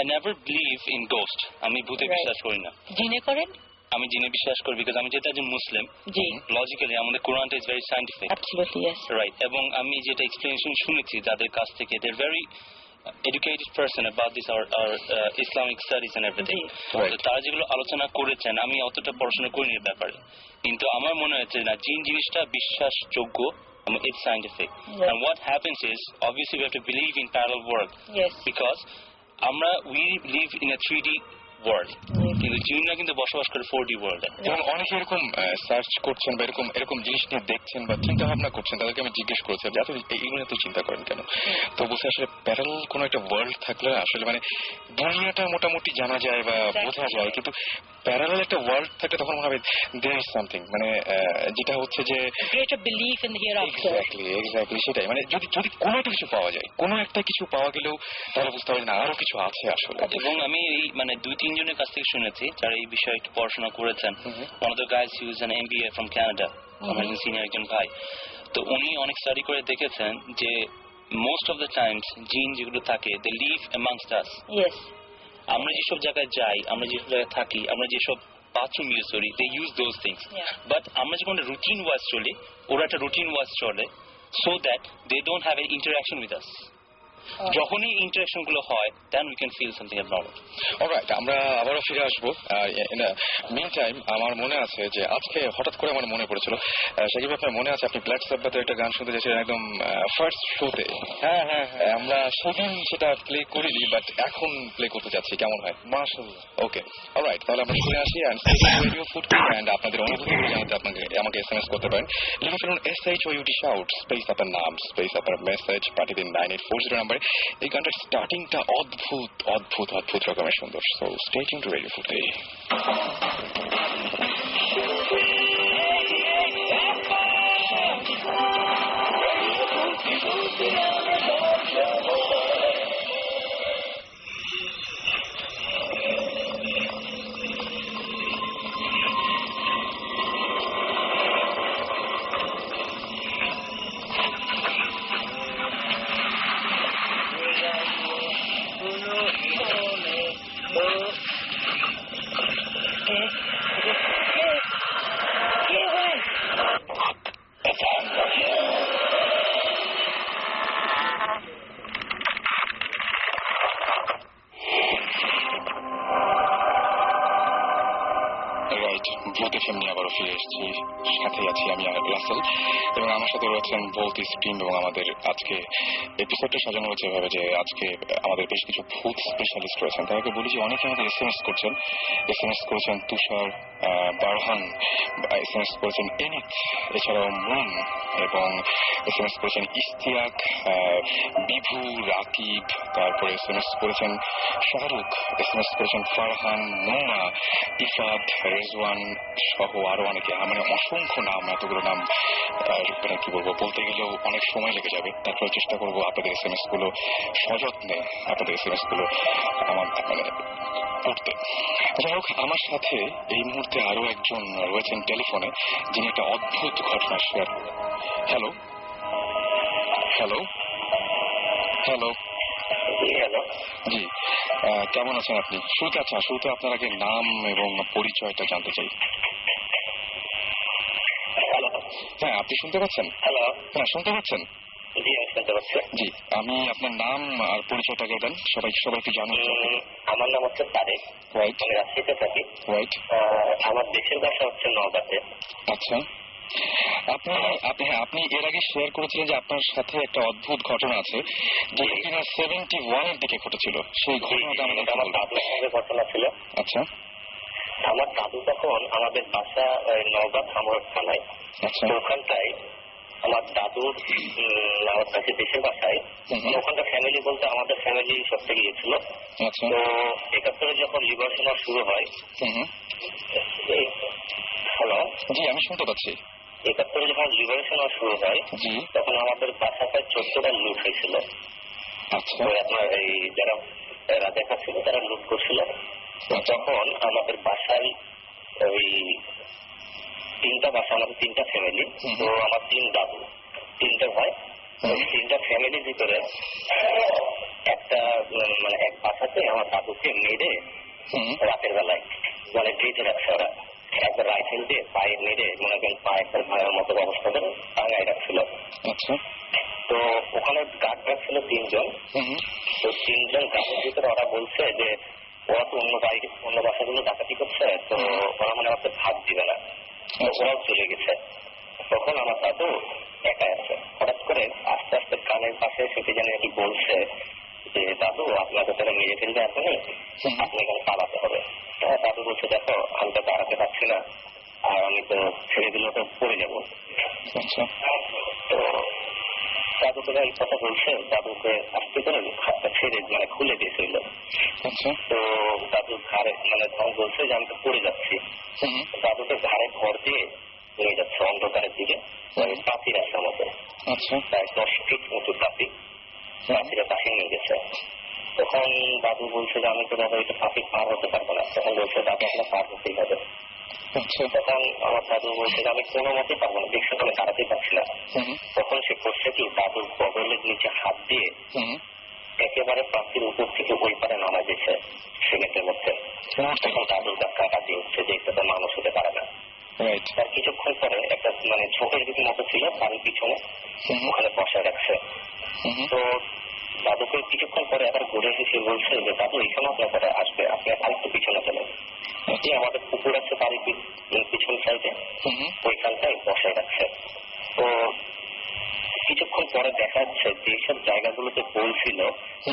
F: I never believe in ghost. আমি ভূতে বিশ্বাস করি না।
A: জিনে করেন?
F: আমি জিনে বিশ্বাস করি বিকজ আমি যেটা একজন মুসলিম,
A: জি,
F: লজিক্যালি আমাদের কোরআনটা is very scientific,
A: absolutely yes,
F: right, এবং আমি যেটা এক্সপ্লেনেশন শুনেছি যাদের কাছ থেকে, they are very educated person about this our Islamic studies and everything. তারা যেগুলো আলোচনা করেছেন আমি অতটা পড়াশোনা করিনি এর ব্যাপারে, কিন্তু আমার মনে হচ্ছে না জিন জিনিসটা বিশ্বাসযোগ্য, it's scientific. And what happens is obviously we have to believe in parallel world,
A: yes,
F: because we live in a 3D world, কিন্তু জিনরা কিন্তু বসবাস করে 4D ওয়ার্ল্ডে।
D: এবং অনেকে এরকম সার্চ করছেন বা এরকম এরকম জিনিস নিয়ে দেখছেন বা চিন্তা ভাবনা করছেন, তাদেরকে আমি জিজ্ঞেস করেছিলাম যে আসলে এইগুলো তো চিন্তা করেন কেন। তো বলছে আসলে প্যারালাল কোনো একটা ওয়ার্ল্ড থাকলে আসলে মানে দুনিয়াটা মোটামুটি জানা যায় বা বোঝা যায়, কিন্তু প্যারালাল একটা ওয়ার্ল্ড থাকলে তখন মনে হবে দেয়ার ইজ সামথিং, মানে যেটা হচ্ছে যে
A: greater belief in the hereafter.
D: Exactly সেটাই, মানে যদি যদি কোনো একটা কিছু পাওয়া যায়, কোনো একটা কিছু পাওয়া গেলেও তাহলে বুঝতে হবে না আরো কিছু আছে আসলে।
F: এবং আমি এই মানে 2-3 জনের কাছ থেকে শুনেছি যারা এই বিষয়ে একটু পড়াশোনা করেছেন। one of the guys who is an MBA from Canada, আমার সিনিয়র একজন ভাই, তো উনি অনেক স্টাডি করে দেখেছেন যে মোস্ট অফ দ্য টাইমস জিন যেগুলো থাকে they live amongst us.
A: Yes.
F: আমরা যেসব জায়গায় যাই, আমরা যেসব জায়গায় থাকি, আমরা যেসব বাথরুম ইউজ করি, they use those things, but আমরা যখন রুটিন ওয়াইজ চলি, ওরা একটা রুটিন ওয়াইজ চলে, so that they don't have an interaction with us. যখনই ইন্টারাকশন গুলো হয়, then we can feel something abnormal.
D: Alright, আমরা আবারও ফিরে আসবো। মিন টাইম আমার মনে আছে যে আজকে হঠাৎ করে আমার মনে পড়েছিল, সেক্ষেত্রে আপনার মনে আছে আপনি ব্ল্যাক সাব্বাথের একটা গান শুনতে চেয়েছিলেন একদম ফার্স্ট শোতে। হ্যাঁ হ্যাঁ, আমরা সেদিন সেটা প্লে করিনি, বাট এখন প্লে করতে যাচ্ছি, কেমন হয়?
B: মাশাআল্লাহ।
D: ওকে, অলরাইট, তাহলে আমরা শুনে আসি রেডিও ফুডকি অ্যান্ড আপনাদের অনুভূতিগুলো জানাতে আমাকে SMS করতে পারেন। লিখে ফেলুন SHOUT শাউট স্পেস আপনার নাম স্পেস আপনার মেসেজ পাঠিয়ে দিন 9840 নাম্বারে। এই গানটার স্টার্টিংটা অদ্ভুত অদ্ভুত অদ্ভুত রকমের সুন্দর। So stay tuned to radio ফুডকি। ভূত এফএম নিয়ে আবারও ফিরে এসেছি, সাথে আছি আমি রাসেল এবং আমার সাথে রয়েছেন বলতি স্ট্রিম। এবং আমাদের আজকে এপিসোডটা সাজানো হয়েছে এভাবে যে আজকে আমাদের বেশ কিছু ভূত স্পেশালিস্ট রয়েছেন। তাদেরকে বলি যে অনেকে আমাদের SMS করেছেন তুষার, বারহান, SMS করেছেন এনিত, এছাড়াও মুন, এবং SMS করেছেন ইস্তিয়াক, বিভু, রাকিব, তারপরে SMS করেছেন শাহরুখ, SMS করেছেন ফারহান, মুন্না, ইফাত, রেজওয়ান সহ আরো অনেকে। মানে অসংখ্য নাম, এতগুলো নাম মানে কি বলবো, বলতে গেলেও অনেক সময় লেগে যাবে। তারপরে চেষ্টা করবো আপনাদের SMS গুলো সযত্নে আপনাদের SMS গুলো আমার মানে পড়তে। যাই হোক, আমার সাথে এই মুহূর্তে আরো একজন রয়েছেন টেলিফোনে, যিনি একটা অদ্ভুত ঘটনা শেয়ার করবেন। হ্যালো হ্যালো হ্যালো জি, কেমন আছেন আপনি? শুরুতে আপনার আগে নাম এবং পরিচয়টা জানতে চাই। হ্যাঁ, আপনি শুনতে পাচ্ছেন?
G: হ্যালো।
D: হ্যাঁ, শুনতে পাচ্ছেন?
G: জি, আমি শুনতে পাচ্ছি।
D: জি, আমি আপনার নাম আর পরিচয়টাকে দেন, সবাইকে জানুন।
G: আমার নাম হচ্ছে তারেক।
D: রাইট।
G: আমি রাজশাহীতে থাকি।
D: রাইট।
G: আমার দেশের ভাষা হচ্ছে নওগাঁতে।
D: আচ্ছা, আপনি এর আগে শেয়ার করেছিলেন যে আপনার সাথে একটা অদ্ভুত ঘটনা আছে, যেটা কিনা 71 এর দিকে ঘটেছিল। সেই ঘটনাটা
G: আমার দাদুর সঙ্গে ঘটনা ছিল।
D: আচ্ছা।
G: আমার দাদু তখন আমাদের বাসা নওগাঁ ধামরাট থানায়।
D: আচ্ছা।
G: ওখানটায় আমার দাদুর আমার কাছে দেশের বাসায় ওখানটা ফ্যামিলি বলতে আমাদের ফ্যামিলি সব থেকে গিয়েছিল।
D: আচ্ছা।
G: তো 71 যখন লিবারেশন শুরু হয়। হ্যালো।
D: জি, আমি শুনতে পাচ্ছি।
G: 71 যখন লিবারেশন শুরু হয়, তখন আমাদের বাসায় 14টা লুট হয়েছিল।
D: আচ্ছা।
G: আপনার এই যারা রাজাকার ছিল তারা লুট করছিল। তখন আমাদের বাসায় ওই 3টা বাসা, আমাদের 3টা ফ্যামিলি। তো আমার 3 দাদু, 3টে ভাই, 3টা ফ্যামিলির ভিতরে একটা মানে এক বাসাতে আমার দাদুকে মেরে রাতের বেলায় মানে বেঁধে রাখছে ওরা। একবার রাইফেল দিয়ে পায়ে মেরে মনে করেন পায়ে একটা ভয়ের মতো অবস্থা করে টাঙায় রাখছিল।
D: আচ্ছা।
G: তো ওখানে গার্ড ছিল 3 জন। তো 3 জন গার্ডের ভিতরে ওরা বলছে যে ওরা তো অন্য বাসাগুলো ডাকাতি করছে, তো ওরা মানে আমাকে ভাগ দিবে না, ওরাও চলে গেছে। তখন আমার দাদু একাই আছে। হঠাৎ করে আস্তে আস্তে কানের পাশে সেটি জানি নাকি বলছে যে দাদু আপনাকে তারা মেরে ফেলবে এখনই, আপনি এখানে পালাতে হবে। দাদু বলছে দেখো আমি তো দাঁড়াতে পারছি না, আর আমি তো ছেড়ে দিলেও তো পড়ে যাবো।
D: আচ্ছা
G: তো দাদুকে এই কথা বলছে, দাদুকে আস্তে করে হাতটা ছেড়ে মানে খুলে দিয়েছিল।
D: আচ্ছা
G: তো দাদুর ঘাড়ে মানে তখন বলছে যে আমি তো পড়ে যাচ্ছি। দাদুকে ঘাড়ে ভর দিয়ে নিয়ে যাচ্ছে অন্ধকারের দিকে, পাতি রাস্তার মতো,
D: আচ্ছা
G: প্রায় 10 ফিট উঁচু পাতির পাশে নিয়ে গেছে। তখন দাদু বলছে যে আমি তো দাদা এটা পাতি পার হতে পারবো না। তখন বলছে দাদু আপনার পার হতেই হবে।
D: আচ্ছা
G: তখন আমার দাদু বলছে যে আমি কোনো মতেই পারবো না, দেখছি আমি দাঁড়াতেই পারছি না। তখন সে করছে কি দাদুর বগলের নিচে হাত দিয়ে একেবারে পাখির উপর থেকে ওই পারে নামা দিয়েছে সিমেন্টের মধ্যে। তখন দাদুর কাটা দিয়ে উঠছে যে এটা তো মানুষ হতে পারে না। তার কিছুক্ষণ পরে একটা মানে ঝোঁকের দিকে মতো ছিল বাড়ির পিছনে, ওখানে বসায় রাখছে। তো দাদুকে কিছুক্ষণ পরে আবার ঘুরে এসে বলছে যে দাদু এখানে আপনার পরে আসবে, আপনি আরেকটু পিছনে চলেন। আমাদের পুকুর আছে বাড়ির পিছন সাইডে, ওইখানটায় বসায় রাখছে। তো কিছুক্ষণ পরে দেখা যাচ্ছে যেসব জায়গাগুলোতে বলছিল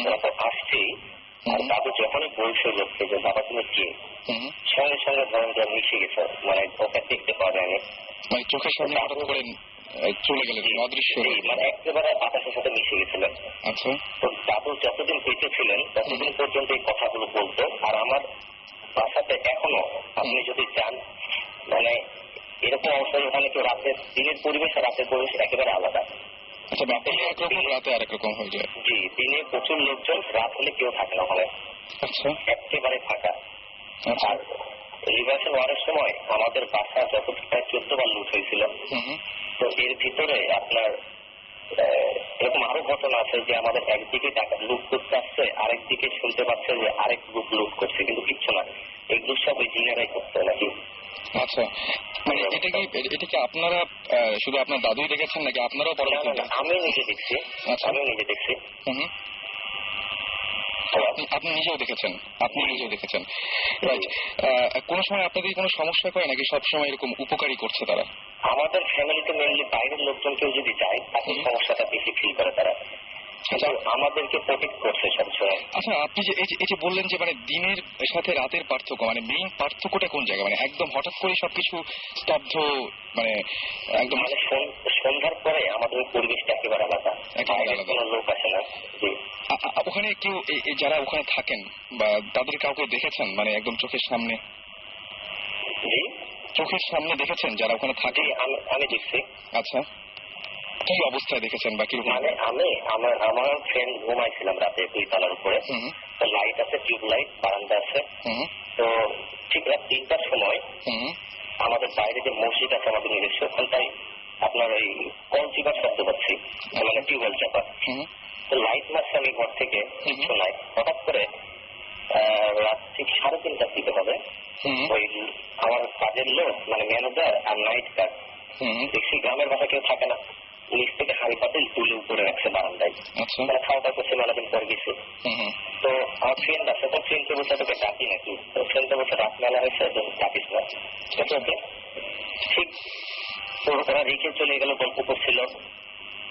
G: ওরা তো আসছেই, আর দাদু যখনই বলছে লোককে যে বাবা তুমি কে, সঙ্গে সঙ্গে ধরেন যে মিশে গেছে, মানে ওকে দেখতে পাওয়া যায়নি,
D: মানে চোখের সামনে হঠাৎ করে চলে গেলেন অদৃশ্য,
G: মানে একেবারে বাতাসের সাথে মিশে গেছিলেন।
D: আচ্ছা
G: তো দাদু যতদিন বেঁচে ছিলেন ততদিন পর্যন্ত এই কথাগুলো বলতো। আর আমার বাসাতে এখনো আপনি যদি চান মানে এরকম অবস্থায় ওখানে কেউ রাতের দিনের পরিবেশ আর রাতের পরিবেশ একেবারে আলাদা।
D: আচ্ছা দিনে একরকম রাতে আরেক রকম হয়ে যায়।
G: জি, দিনে প্রচুর লোকজন, রাত হলে কেউ থাকে না ওখানে,
D: আচ্ছা
G: একেবারে ফাঁকা।
D: আচ্ছা
G: আর লিবারেশন ওয়ারের সময় আমাদের বাসা যত প্রায় 14 বার লুট হয়েছিল। তো এর ভিতরে আপনার এরকম আরো ঘটনা আছে যে আমাদের একদিকে টাকা লুট করতে আসছে, আরেকদিকে শুনতে পাচ্ছে যে আরেক গ্রুপ লুট করছে, কিন্তু কিচ্ছু না, এগুলো সব ওই জিনেরাই করছে নাকি।
D: আচ্ছা মানে এটা কি আপনারা শুধু আপনার দাদুই দেখেছেন নাকি আপনারাও পরবর্তীতে?
G: আমি নিজে দেখছি।
D: আচ্ছা
G: আমি নিজে দেখছি।
D: আপনি নিজেও দেখেছেন? আপনি নিজেও দেখেছেন, রাইট। কোন সময় আপনাদের কোনো সমস্যা করে নাকি সবসময় এরকম উপকারী করছে তারা?
G: আমাদের ফ্যামিলিতে মেনলি বাইরের লোকজন কেউ যদি যায় তাকে সমস্যাটা বেশি ফিল করে তারা, আমাদেরকে প্রোটেক্ট করছে সবসময়।
D: আচ্ছা আপনি যে এই যে বললেন যে মানে দিনের সাথে রাতের পার্থক্য, মানে মেইন পার্থক্যটা কোন জায়গায়? মানে একদম হঠাৎ করে সবকিছু স্তব্ধ, মানে একদম
G: মানে সন্ধ্যার পরে আমাদের পরিবেশটা একেবারে আলাদা, কোনো লোক আসে না।
D: ওখানে কেউ যারা ওখানে থাকেন বা তাদের কাউকে দেখেছেন মানে একদম চোখের সামনে?
G: জি,
D: চোখের সামনে দেখেছেন যারা ওখানে থাকে?
G: আমি দেখছি।
D: আচ্ছা কি অবস্থায় দেখেছেন বা কিরকম?
G: মানে আমার ফ্রেন্ড ঘুমাইছিলাম রাতে 2 তলার উপরে, লাইট আছে, টিউব লাইট, বারান্দা আছে। তো ঠিক রাত 3টার সময় আমাদের বাইরে যে মসজিদ আছে আমাদের নিজস্ব, ওখানটায় আপনার ওই কল চিপার শব্দ পাচ্ছি, মানে টিউবওয়েল চাপা। তো লাইট মারছে আমি ঘর থেকে, কিছু নাই। হঠাৎ করে রাত ঠিক 3:30টার দিকে হবে, ওই আমার কাজের লোক মানে ম্যানেজার আর নাইট গার্ড, দেখছি গ্রামের বাসা কেউ থাকে না, নিচ থেকে হাড়ি পাতিল তুলে উপরে রাখছে বারান্দায়, মানে খাওয়া দাওয়া করছে, মেলাদিন পরে গেছে। তো আমার ফ্রেন্ড আছে, তো ফ্রেন্ডকে বলছে তোকে ডাকি নাকি, তো ফ্রেন্ডকে বলছে রাত মেলা হয়েছে তো ডাকিস না। ঠিক তো ওরা রেখে চলে গেল, গল্প করছিল।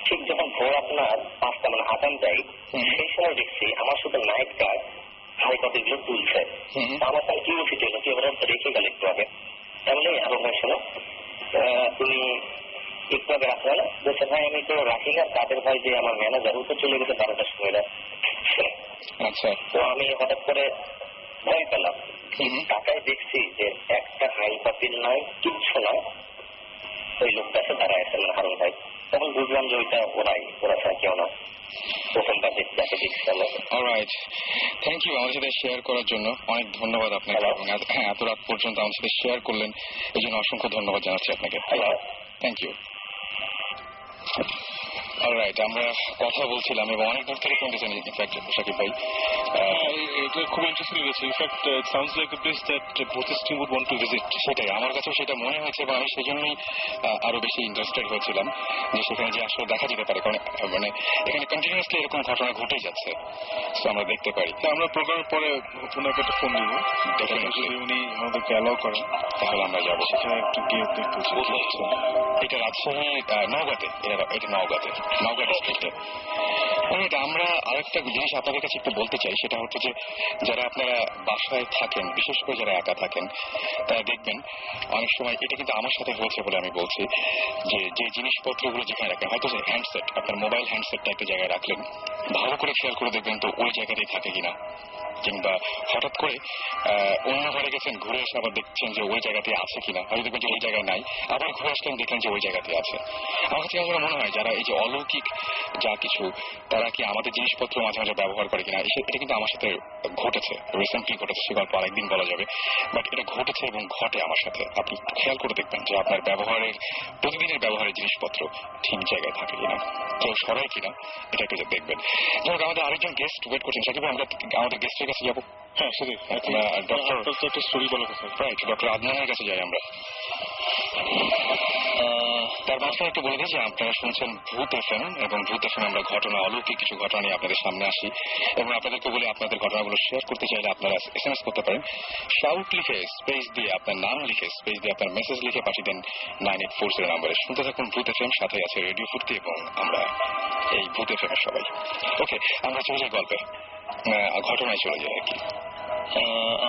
G: ঠিক যখন ভোর আপনার 5টা মানে আদান দেয়, সেই সময় দেখছি আমার শুধু নাইট গার্ড হাড়ি পাতিল গুলো তুলছে। আমার তার কিউরিওসিটি হলো কি ওরা রেখে গেল একটু আগে, তাহলে আরো ভাই শোনো তুমি একটু আগে রাখলে না, বলছে ভাই আমি তো রাখি না, তাদের ভাই যে আমার ম্যানেজার ও তো চলে গেছে 12টার সময়।
D: আচ্ছা
G: তো আমি হঠাৎ করে ভয় পেলাম, টাকায় দেখছি যে একটা হাড়ি পাতিল নাই, কিচ্ছু নাই, ওই লোকটা এসে দাঁড়ায় আছে মানে হারুন ভাই। তখন বুঝলাম যে ওইটা ওরা ছাড়া কেউ না, প্রথমবার যাকে দেখছিলাম।
D: অলরাইট, থ্যাংক ইউ আমাদের সাথে শেয়ার করার জন্য, অনেক ধন্যবাদ আপনাকে। হ্যাঁ এত রাত পর্যন্ত আমাদের সাথে শেয়ার করলেন, এই জন্য অসংখ্য ধন্যবাদ জানাচ্ছি আপনাকে। Thank you. অলরাইট, আমরা কথা বলছিলাম এবং অনেক দূর থেকে শুনতেছেন ইনফ্যাক্ট শাকিব ভাই।
B: এটা খুব ইন্টারেস্টিং লেগেছে। In fact it sounds like a place that both team would want to visit.
D: সেটাই আমার কাছেও সেটা মনে হয়েছে এবং আমি সেই জন্যই আরো বেশি ইন্টারেস্টেড হয়েছিলাম যে সেখানে যে আসলে দেখা যেতে পারে, কারণ মানে এখানে কন্টিনিউয়াসলি এরকম ঘটনা ঘটেই যাচ্ছে, তো আমরা দেখতে পারি।
B: আমরা প্রোগ্রামের পরে ওনাকে একটা ফোন দিব, যদি উনি আমাদেরকে অ্যালাউ করেন
D: তাহলে আমরা যাবো
B: সেখানে একটু গিয়ে দেখতে।
D: এটা রাজশাহী নওগাঁতে, এটা নওগাঁ ডিস্ট্রিক্টে। আমরা আরেকটা জিনিস আপনাদের কাছে একটু বলতে চাই, সেটা হচ্ছে যে যারা আপনারা বাসায় থাকেন, বিশেষ করে যারা একা থাকেন, তারা দেখবেন অনেক সময়, এটা কিন্তু আমার সাথে হয়েছে বলে আমি বলছি, যে যে জিনিসপত্রগুলো যেখানে রাখেন, হয়তো যে হ্যান্ডসেট, আপনার মোবাইল হ্যান্ডসেটটা একটা জায়গায় রাখলেন, ভালো করে খেয়াল করে দেখবেন তো ওই জায়গাতেই থাকে কিনা, কিংবা হঠাৎ করে অন্য ঘরে গেছেন, ঘুরে এসে আবার দেখছেন যে ওই জায়গাতে আছে কিনা, হয়তো দেখবেন যে ওই জায়গায় নাই, আবার ঘুরে আসলেন দেখলেন যে ওই জায়গাতে আছে। আমার কাছে আসলে মনে হয় যারা এই যে অলৌকিক যা কিছু, তারা কি আমাদের জিনিসপত্র মাঝে মাঝে ব্যবহার করে কিনা, এটা কিন্তু আমার সাথে ঘটেছে, রিসেন্টলি ঘটেছে, সে গল্প আরেকদিন বলা যাবে, বাট এটা ঘটেছে এবং ঘটে আমার সাথে। আপনি খেয়াল করে দেখবেন যে আপনার ব্যবহারের, প্রতিদিনের ব্যবহারের জিনিসপত্র ঠিক জায়গায় থাকে কিনা, কেউ সরাই কিনা, এটা একটু দেখবেন। যেমন আমাদের আরেকজন গেস্ট ওয়েট করছেন, সাকিব আমরা আমাদের গেস্টের কাছে যাবো। হ্যাঁ সেটাই, ডক্টর একটা স্টোরি বলার কথা, রাইট, ডক্টর আদনানের কাছে যাই আমরা। তার মাঝখানে একটু বলে দিই যে আপনারা শুনছেন ভূত এফএম, এবং ভূত এফএম আমরা ঘটনা, অলৌকিক কিছু ঘটনা নিয়ে আপনাদের সামনে আসি, এবং আপনাদেরকে বলে আপনাদের ঘটনাগুলো শেয়ার করতে চাইলে আপনারা SMS করতে পারেন, শাউট লিখে স্পেস দিয়ে আপনার নাম লিখে স্পেস দিয়ে আপনার মেসেজ লিখে পাঠিয়ে দেন 9840 নাম্বারে। শুনতে থাকুন ভূত এফএম, সাথে আছে রেডিও ফুর্তি এবং আমরা এই ভূত এফএম এর সবাই। ওকে, আমরা চলে যাই গল্পে, ঘটনায় চলে যাই আর কি।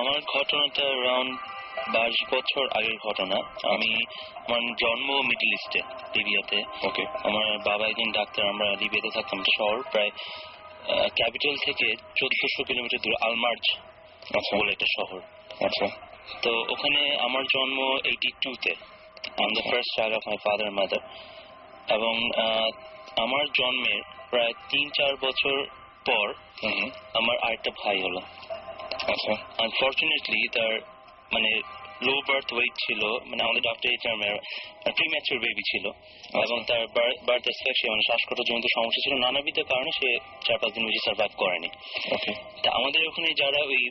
F: আমার ঘটনাটা অ্যারাউন্ড 22 বছর আগের ঘটনা। আমি আমার জন্ম মিডল ইস্টে, লিবিয়াতে।
D: ওকে,
F: আমার বাবা একজন ডাক্তার। আমরা লিবিয়াতে থাকতাম, শহর প্রায় ক্যাপিটাল থেকে 1400 কিলোমিটার দূরে, আলমার্জ বলে একটা শহর।
D: আচ্ছা,
F: তো ওখানে আমার জন্ম 82-তে। I am the first child of my father mother. এবং আমার জন্মের প্রায় 3-4 বছর পর আমার আরেকটা ভাই হলো।
D: আচ্ছা,
F: আনফরচুনেটলি তার মানে লো বার্থ ওয়েট ছিল, মানে আমাদের ডক্টর এই টার্মে প্রিম্যাচুর বেবি ছিল, এবং তার বার্থ অ্যাসফিক্সিয়া মানে শ্বাসকষ্টজনিত সমস্যা ছিল, নানাবিধ কারণে সে 4-5 দিন বেশি সার্ভাইভ করেনি। তা আমাদের ওখানে যারা ওই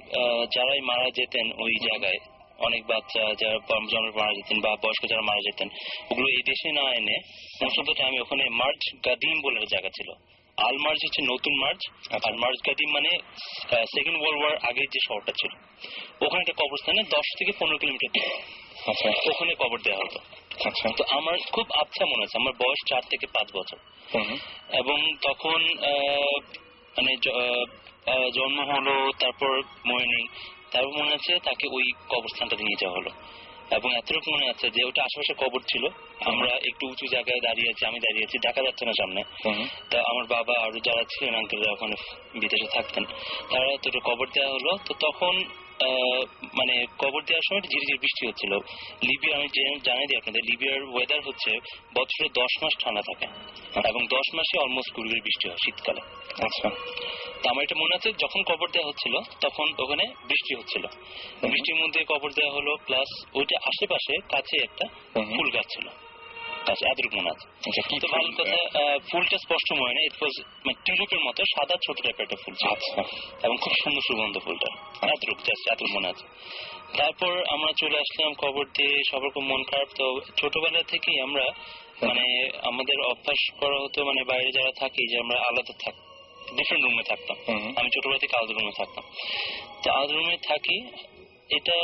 F: যারাই মারা যেতেন ওই জায়গায়, অনেক বাচ্চা যারা জন্মে মারা যেতেন বা বয়স্ক যারা মারা যেতেন, ওগুলো এই দেশে না এনে মোস্ট অফ দ্য টাইম ওখানে মার্জ গাদিম বলে একটা জায়গা ছিল। আলমার্জ হচ্ছে নতুন মার্জ, আর মার্জ গাদিম মানে সেকেন্ড ওয়ার্ল্ড ওয়ার আগের যে শহরটা ছিল, ওখানে একটা কবরস্থানে 10 থেকে 15 কিলোমিটার দূরে ওখানে কবর দেওয়া হতো। তো আমার খুব আচ্ছা মনে আছে, আমার বয়স 4 থেকে 5 বছর, এবং তখন মানে জন্ম হলো, তারপর মনে নেই, তারপর মনে আছে তাকে ওই কবরস্থানটাতে নিয়ে যাওয়া হলো। এবং এতটুকু মনে আছে যে ওটা আশেপাশে কবর ছিল, আমরা একটু উঁচু জায়গায় দাঁড়িয়ে আছি, আমি দাঁড়িয়ে আছি, দেখা যাচ্ছে না সামনে। তা আমার বাবা আর যারা ছিলেন আঙ্কেলরা ওখানে বিদেশে থাকতেন, তারা তো কবর দেওয়া হলো। তো তখন মানে কবর দেওয়ার সময় ঝিরি ঝিরি বৃষ্টি হচ্ছিল। লিবিয়া, আমি জানাই দিই আপনাদের, লিবিয়ার ওয়েদার হচ্ছে বছরে 10 মাস ঠান্ডা থাকে, এবং 10 মাসে অলমোস্ট গুড়গুড়ি বৃষ্টি হয় শীতকালে।
D: আচ্ছা,
F: তো আমার এটা মনে আছে যখন কবর দেওয়া হচ্ছিল তখন ওখানে বৃষ্টি হচ্ছিল, বৃষ্টির মধ্যে কবর দেওয়া হলো, প্লাস ওইটা আশেপাশে কাছে একটা ফুল গাছ ছিল, এতটুকু মনে আছে। তো ভালো কথা, ফুলটা স্পষ্ট মনে নেই, ইট ওয়াজ মানে টিউলিপের মতো সাদা ছোট টাইপের একটা ফুল ছিল, এবং খুব সুন্দর সুগন্ধ ফুলটা, এতটুকু জাস্ট এতটুকু মনে আছে। তারপর আমরা চলে আসলাম কবর দিয়ে, সবার খুব মন খারাপ। তো ছোটবেলা থেকেই আমরা মানে আমাদের অভ্যাস করা হতো, মানে বাইরে যারা থাকি যে আমরা আলাদা থাক, ডিফারেন্ট রুমে থাকতাম। আমি ছোটবেলা থেকে আলাদা রুমে থাকতাম। তো আলাদা রুমে থাকি, এটা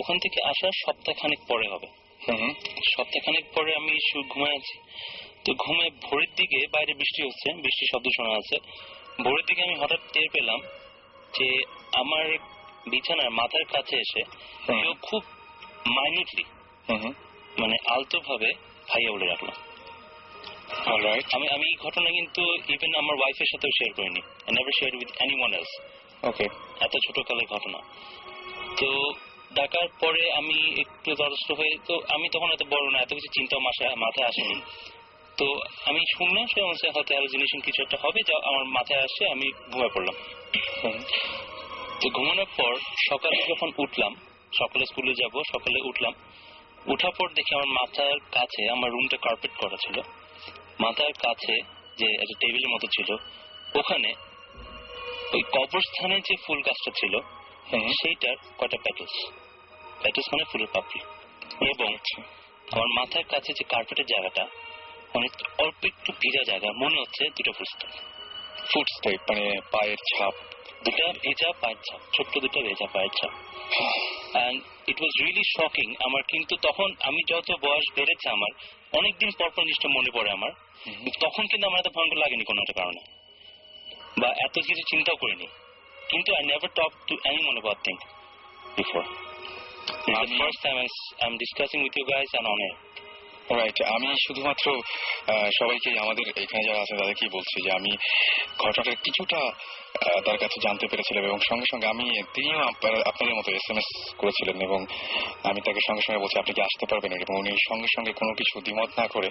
F: ওখান থেকে আসার সপ্তাহখানেক পরে হবে। সপ্তাহখানেক পরে আমি ঘুমায় আছি, তো ঘুমে ভোরের দিকে বাইরে বৃষ্টি হচ্ছে, বৃষ্টির শব্দ শোনা যাচ্ছে। ভোরের দিকে আমি হঠাৎ টের পেলাম যে আমার বিছানার মাথার কাছে এসে কেউ খুব মাইনিউটলি মানে আলতো ভাবে ভাইয়া বলে রাখলো। আমি এই ঘটনা কিন্তু ইভেন আমার ওয়াইফের সাথেও শেয়ার করিনি, I never shared with anyone else. এত ছোট কালের ঘটনা। তো ডাকার পরে আমি একটু তরস্ত হয়ে, তো আমি তখন এত বড় না, এত কিছু চিন্তা মাথায় আসেনি। তো আমি শুনলাম সে হয়তো আরো জিনিস কিছু একটা হবে, যা আমার মাথায় আসে, আমি ঘুমিয়ে পড়লাম। তো ঘুমানোর পর সকালে যখন উঠলাম, সকালে স্কুলে যাব, সকালে উঠলাম, উঠার পর দেখি আমার মাথার কাছে, আমার রুমটা কার্পেট করা ছিল, মাথার কাছে যে একটা টেবিলের মতো ছিল, ওখানে ওই কবরস্থানে যে ফুল গাছটা ছিল সেইটার কয়টা প্যাটেলস মানে ফুলের পাপড়ি, এবং আমার মাথার কাছে যে কার্পেটের জায়গাটা অনেক অল্প একটু ভিজা জায়গা, মনে হচ্ছে দুটো ফুটস্টেপ মানে পায়ের ছাপ, দুটা ভেজা পায়ের ছাপ, ছোট্ট দুটো ভেজা পায়ের ছাপ। And it was really shocking আমার। কিন্তু তখন আমি যত বয়স বেড়েছে আমার, অনেকদিন পর পর জিনিসটা মনে পড়ে আমার, তখন কিন্তু আমার এত ভয়ঙ্কর লাগেনি কোনো একটা কারণে। বা এত কিছু চিন্তাও করিনি, কিন্তু I never talk to anyone about things before. It's the first time I'm discussing with you guys and on air.
D: Right, আমি শুধুমাত্র সবাইকে আমাদের এখানে যারা আছে তাদেরকেই বলছি যে আমি ঘটনাটা কিছুটা তার কাছে জানতে পেরেছিলাম এবং সঙ্গে সঙ্গে তিনিও আপনাদের মতো SMS করেছিলেন এবং আমি তাকে সঙ্গে সঙ্গে বলছি আপনি কি আসতে পারবেন, এবং উনি সঙ্গে সঙ্গে কোনো কিছু দ্বিমত না করে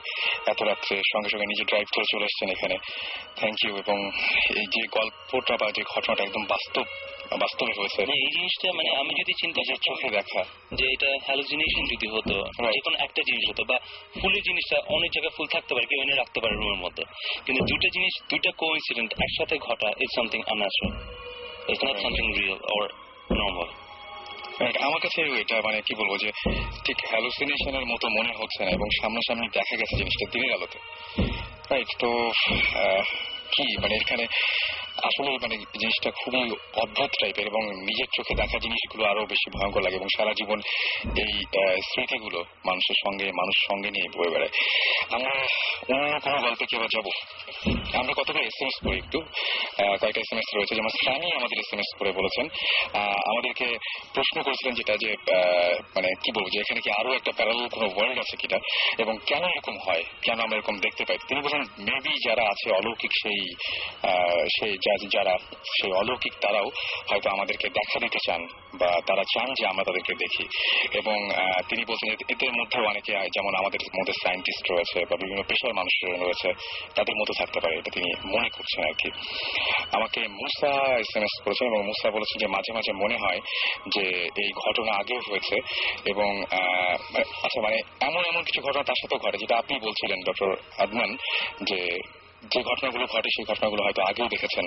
D: এত রাত্রে সঙ্গে সঙ্গে নিজে ড্রাইভ করে চলে এসেছেন এখানে। Thank you. এবং এই যে গল্পটা বা যে ঘটনাটা একদম বাস্তবে হয়েছে,
F: এই জিনিসটা মানে আমি যদি চিন্তা
D: নিজের চোখে দেখা
F: যে এটা হ্যালুসিনেশন যদি হতো, যে কোনো একটা জিনিস হতো, বা ফুলের জিনিসটা অনেক জায়গায় ফুল থাকতে পারে, কেউ এনে রাখতে পারে রুমের মধ্যে, কিন্তু দুইটা কোইন্সিডেন্ট একসাথে ঘটা is something unnatural, it's not something real or normal.
D: আমার কাছে এটা মানে কি বলবো যে ঠিক হ্যালুসিনেশনের মতো মনে হচ্ছে না, এবং সামনাসামনি দেখা গেছে জিনিসটা দিনের আলোতে। রাইট, তো কি মানে এখানে আসলে মানে জিনিসটা খুবই অদ্ভুত টাইপের, এবং নিজের চোখে দেখা জিনিসগুলো আরো বেশি ভয়ঙ্কর লাগে, এবং সারা জীবন এই স্মৃতিগুলো মানুষ সঙ্গে নিয়ে বয়ে বেড়ায়। আমরা অন্য কোনো গল্পে কি আবার যাবো? আমরা কতগুলো SMS করি, একটু কয়েকটা SMS রয়েছে, যেমন সানি আমাদের SMS করে বলেছেন, আমাদেরকে প্রশ্ন করেছিলেন যেটা যে মানে কি বলবো যে এখানে কি আরো একটা প্যারালাল কোনো ওয়ার্ল্ড আছে কিনা, এবং কেন এরকম হয়, কেন আমরা এরকম দেখতে পাই। তিনি বলেন মেবি যারা আছে অলৌকিক যারা সেই অলৌকিক তারাও হয়তো আমাদেরকে দেখা দিতে চান, বা তারা চান যে আমরা তাদেরকে দেখি। এবং তিনি বলছেন এদের মধ্যে অনেকে যেমন আমাদের মধ্যে সায়েন্টিস্ট রয়েছে বা বিভিন্ন পেশার মানুষ রয়েছে, তাদের মতো থাকতে পারে, এটা তিনি মনে করছেন আর কি। আমাকে মুসা SMS করেছেন, এবং মুসা বলেছেন যে মাঝে মাঝে মনে হয় যে এই ঘটনা আগেও হয়েছে, এবং আচ্ছা মানে এমন কিছু ঘটনা তার সাথেও ঘটে যেটা আপনি বলছিলেন ডক্টর আদনান, যে ঘটনাগুলো ঘটে সেই ঘটনাগুলো হয়তো আগেও দেখেছেন,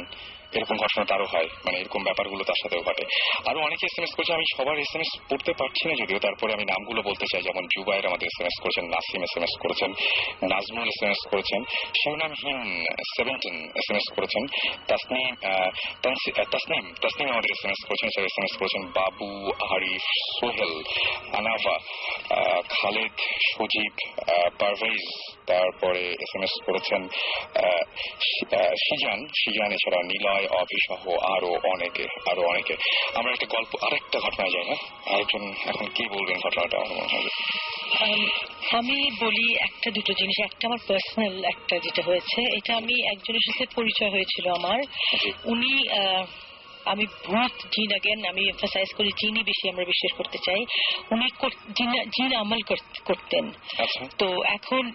D: এরকম ঘটনা তারও হয়, মানে এরকম ব্যাপারগুলো তার সাথেও ঘটে। আরো অনেকে SMS করেছে, আমি সবার SMS পড়তে পারছি না যদিও, তারপরে আমি নামগুলো বলতে চাই, যেমন জুবাইর আমাদের SMS করেছেন, নাসিম SMS করেছেন, নাজমুল SMS করেছেন, শিরোনামহীন 17 SMS করেছেন, তাসনিম আমাদের SMS করেছেন, SMS করেছেন বাবু, আরিফ, সোহেল, আনাভা, খালেদ, সজীব, পারভেজ, তারপরে SMS করেছেন সিজান, এছাড়া নিলয়, অভিসহ আরো অনেকে। আমরা একটা গল্প আরেকটা ঘটনায় যাই না, আরেকজন এখন কি বলবেন ঘটনাটা? আমার মনে হয়
A: আমি বলি একটা দুটো জিনিস। একটা আমার পার্সোনাল একটা যেটা হয়েছে, এটা আমি একজনের সাথে পরিচয় হয়েছিল আমার। উনি আমি ভূত জিন, আগেন আমি এমফাসাইজ করি জিনই বেশি আমরা বিশ্বাস করতে চাই। উনি জিন আমল করতেন। তো এখন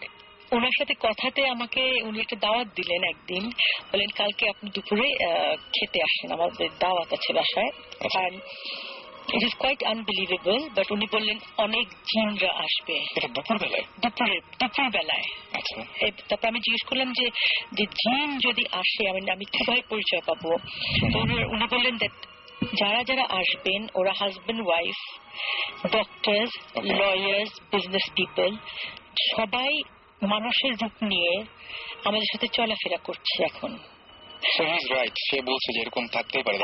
A: ওনার সাথে কথাতে আমাকে উনি একটা দাওয়াত দিলেন একদিন, বলেন কালকে আপনি দুপুরে খেতে আসেন, আমাদের দাওয়াত আছে বাসায়। It is quite unbelievable, but উনি বললেন অনেক জিনরা আসবে দুপুর বেলায়। তারপর আমি জিজ্ঞেস করলাম যে জিন যদি আসে আমি কিভাবে পরিচয় পাবো? উনি বললেন যারা আসবেন ওরা husband wife, doctors, lawyers, business people, সবাই মানুষের রূপ নিয়ে আমাদের সাথে চলাফেরা করছে এখন।
D: সে বলছে যে এরকম থাকতেই পারে,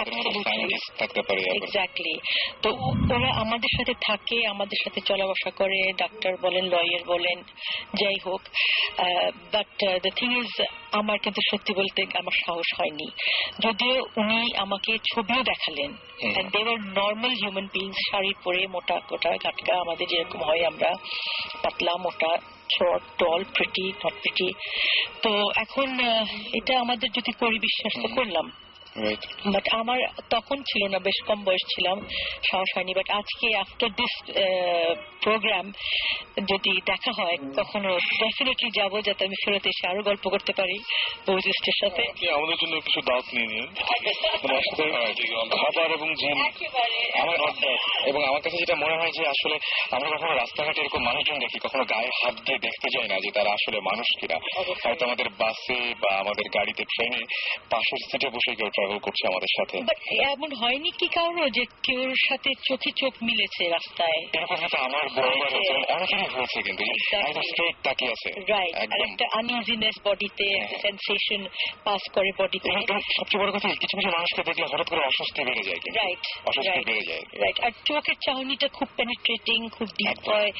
D: থাকতে পারে।
A: এক্স্যাক্টলি। তো ওরা আমাদের সাথে থাকে, আমাদের সাথে চলা বসা করে, ডাক্তার বলেন, লয়ার বলেন, যাই হোক। বাট দ্য থিং ইজ, আমার কিন্তু সত্যি বলতে আমার সাহস হয়নি, যদিও উনি আমাকে ছবিও দেখালেন। And they were normal human beings, sari পরে, মোটা কোটা গাটকা, আমাদের যেরকম হয় আমরা, পাতলা মোটা, short, tall, pretty, not pretty. তো এখন এটা আমাদের যদি পরিবিশ্বাস তো করলাম, বাট আমার তখন ছিল না, বেশ কম বয়স ছিলাম, সাহস হয়নি। বাট আজকে আফটার দিস প্রোগ্রাম যদি দেখা হয় কখনো, ডেফিনেটলি যাবো, যাতে আমি ফেরত এসে আরো গল্প করতে পারি বৌজিস্টের সাথে।
C: আমাদের জন্য কিছু দাওয়াত নিয়ে নিন, খাবার এবং জিন।
D: এবং আমার কাছে যেটা মনে হয় যে আসলে আমরা কখনো রাস্তাঘাটে এরকম মানুষজন দেখি, কখনো গায়ে হাত দিয়ে দেখতে যাই না যে তারা আসলে মানুষ কিনা। হয়তো আমাদের বাসে বা আমাদের গাড়িতে, ট্রেনে পাশের সিটে বসে কেউ ট্রাভেল করছে আমাদের সাথে।
A: বাট এমন হয়নি কি কারো যে কেউর সাথে চোখে চোখ মিলেছে রাস্তায়?
D: এরকম হয়তো আমার বরাবর অনেকেরই হয়েছে, কিন্তু একদম স্ট্রেট তাকিয়ে আছে।
A: রাইট, আর একটা আনইজিনেস বডিতে, একটা সেন্সেশন পাস করে বডিতে।
D: সবচেয়ে বড় কথা, কিছু কিছু মানুষকে দেখলে হঠাৎ করে অস্বস্তি বেড়ে যায়।
A: রাইট,
D: অস্বস্তি বেড়ে যায়।
A: রাইট। আর চোখের চাহনিটা খুব পেনিট্রেটিং, খুব ডিপ হয়।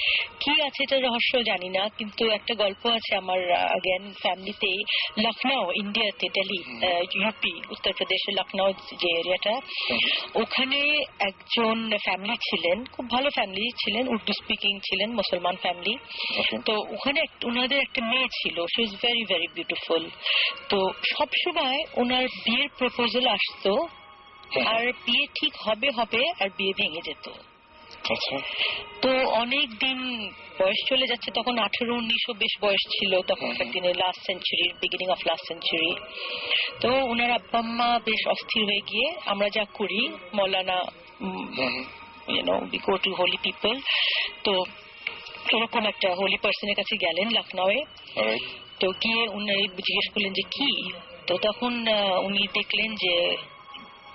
A: কি আছে এটা রহস্য জানি না, কিন্তু একটা গল্প আছে আমার অ্যাগেন ফ্যামিলিতে, লখনৌ, ইন্ডিয়াতে, দিল্লি, ইউপি, উত্তরপ্রদেশের লখনৌ যে এরিয়াটা, ওখানে একজন ফ্যামিলি ছিলেন, খুব ভালো ফ্যামিলি ছিলেন, উর্দু স্পিকিং ছিলেন, মুসলমান ফ্যামিলি। তো ওখানে ওনাদের একটা মেয়ে ছিল, she was very very beautiful. তো সবসময় ওনার বিয়ের প্রপোজাল আসতো, আর বিয়ে ঠিক হবে হবে আর বিয়ে ভেঙে যেত। তো অনেক দিন বয়স চলে যাচ্ছে, তখন 18-19 বেশ বয়স ছিল তখনকার দিনে, লাস্ট সেঞ্চুরির বিগিনিং অফ লাস্ট সেঞ্চুরি। তো ওনার আব্বা আম্মা বেশ অস্থির হয়ে গিয়ে, আমরা যা করি মৌলানা, we go to holy people, তো এরকম একটা হোলি পার্সনের কাছে গেলেন লখনৌয়ে। তো গিয়ে উনি জিজ্ঞেস করলেন যে কি, তো তখন উনি দেখলেন যে